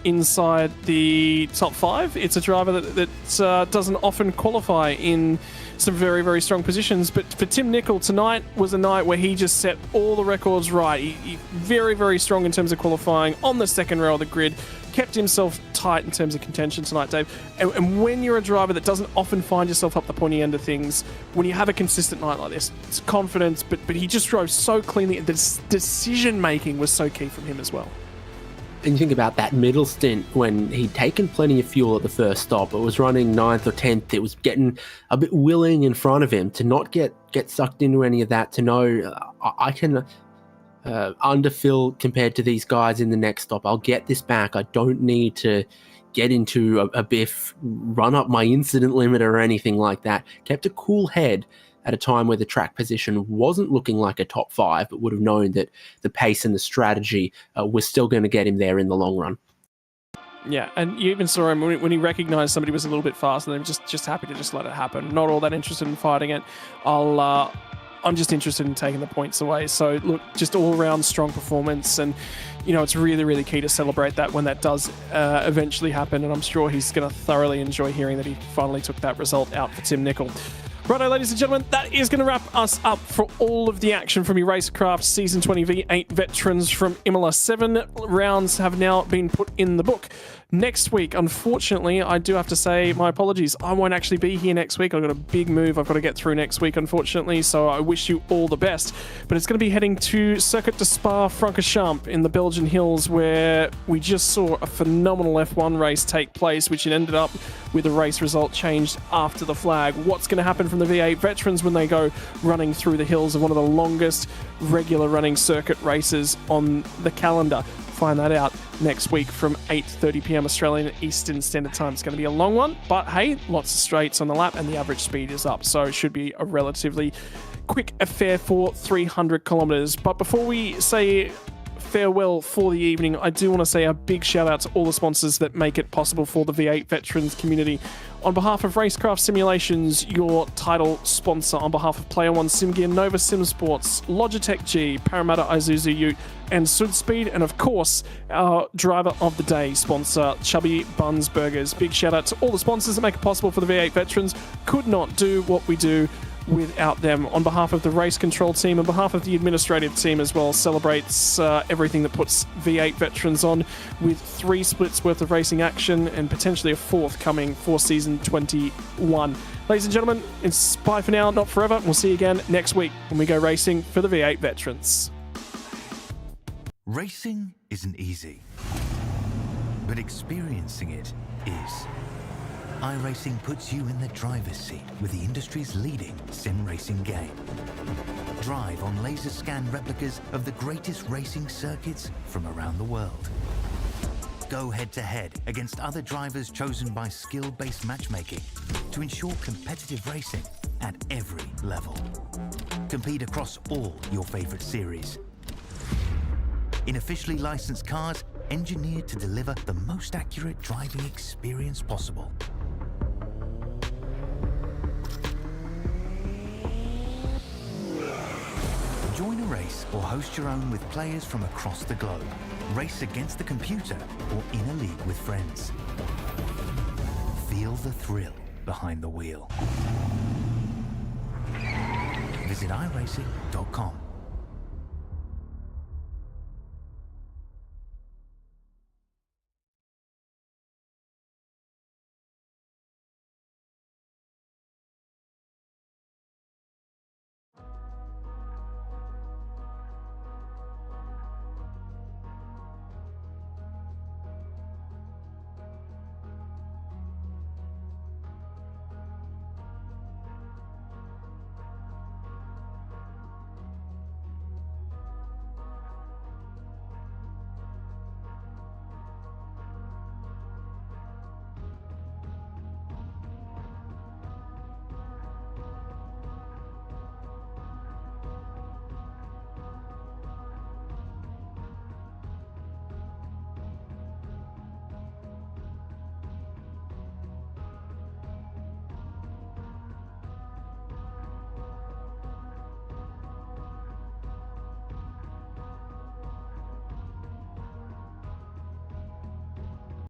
inside the top 5. It's a driver that doesn't often qualify in some very, very strong positions. But for Tim Nicol, tonight was a night where he just set all the records right. He very, very strong in terms of qualifying on the second row of the grid. Kept himself tight in terms of contention tonight, Dave. And when you're a driver that doesn't often find yourself up the pointy end of things, when you have a consistent night like this, it's confidence, but he just drove so cleanly. The decision-making was so key from him as well. And you think about that middle stint when he'd taken plenty of fuel at the first stop. It was running 9th or 10th. It was getting a bit willing in front of him to not get sucked into any of that, to know I can underfill compared to these guys in the next stop. I'll get this back. I don't need to get into a biff, run up my incident limit or anything like that. Kept a cool head at a time where the track position wasn't looking like a top 5, but would have known that the pace and the strategy was still going to get him there in the long run. Yeah, and you even saw him when he recognised somebody was a little bit faster. They were just happy to just let it happen. Not all that interested in fighting it. I'm just interested in taking the points away. So look, just all around strong performance, and it's really, really key to celebrate that when that does eventually happen. And I'm sure he's going to thoroughly enjoy hearing that he finally took that result out for Tim Nicol. Righto, ladies and gentlemen, that is going to wrap us up for all of the action from your RaceKraft Season 20 V8 Veterans from Imola. 7 rounds have now been put in the book. Next week, unfortunately, I do have to say my apologies. I won't actually be here next week. I've got a big move I've got to get through next week, unfortunately, so I wish you all the best. But it's going to be heading to Circuit de Spa-Francorchamps in the Belgian hills, where we just saw a phenomenal F1 race take place, which ended up with a race result changed after the flag. What's going to happen from the V8 Veterans when they go running through the hills of one of the longest regular running circuit races on the calendar? Find that out next week from 8:30 p.m. Australian Eastern Standard Time. It's going to be a long one, but hey, lots of straights on the lap and the average speed is up, so it should be a relatively quick affair for 300 kilometers. But before we say farewell for the evening, I do want to say a big shout out to all the sponsors that make it possible for the V8 Veterans community. On behalf of RaceKraft Simulations, your title sponsor, on behalf of Player One SimGear, Nova Sim Sports, Logitech G, Parramatta Isuzu Ute, and SimSpeed, and of course, our driver of the day sponsor, Chubby Buns Burgers. Big shout out to all the sponsors that make it possible for the V8 Veterans. Could not do what we do without them. On behalf of the race control team, on behalf of the administrative team as well, celebrates everything that puts V8 Veterans on, with 3 splits worth of racing action and potentially a 4th coming for season 21. Ladies and gentlemen, it's bye for now, not forever. We'll see you again next week when we go racing for the V8 Veterans. Racing isn't easy, but experiencing it is. iRacing puts you in the driver's seat with the industry's leading sim racing game. Drive on laser scan replicas of the greatest racing circuits from around the world. Go head-to-head against other drivers chosen by skill-based matchmaking to ensure competitive racing at every level. Compete across all your favorite series. In officially licensed cars, engineered to deliver the most accurate driving experience possible. Join a race or host your own with players from across the globe. Race against the computer or in a league with friends. Feel the thrill behind the wheel. Visit iRacing.com.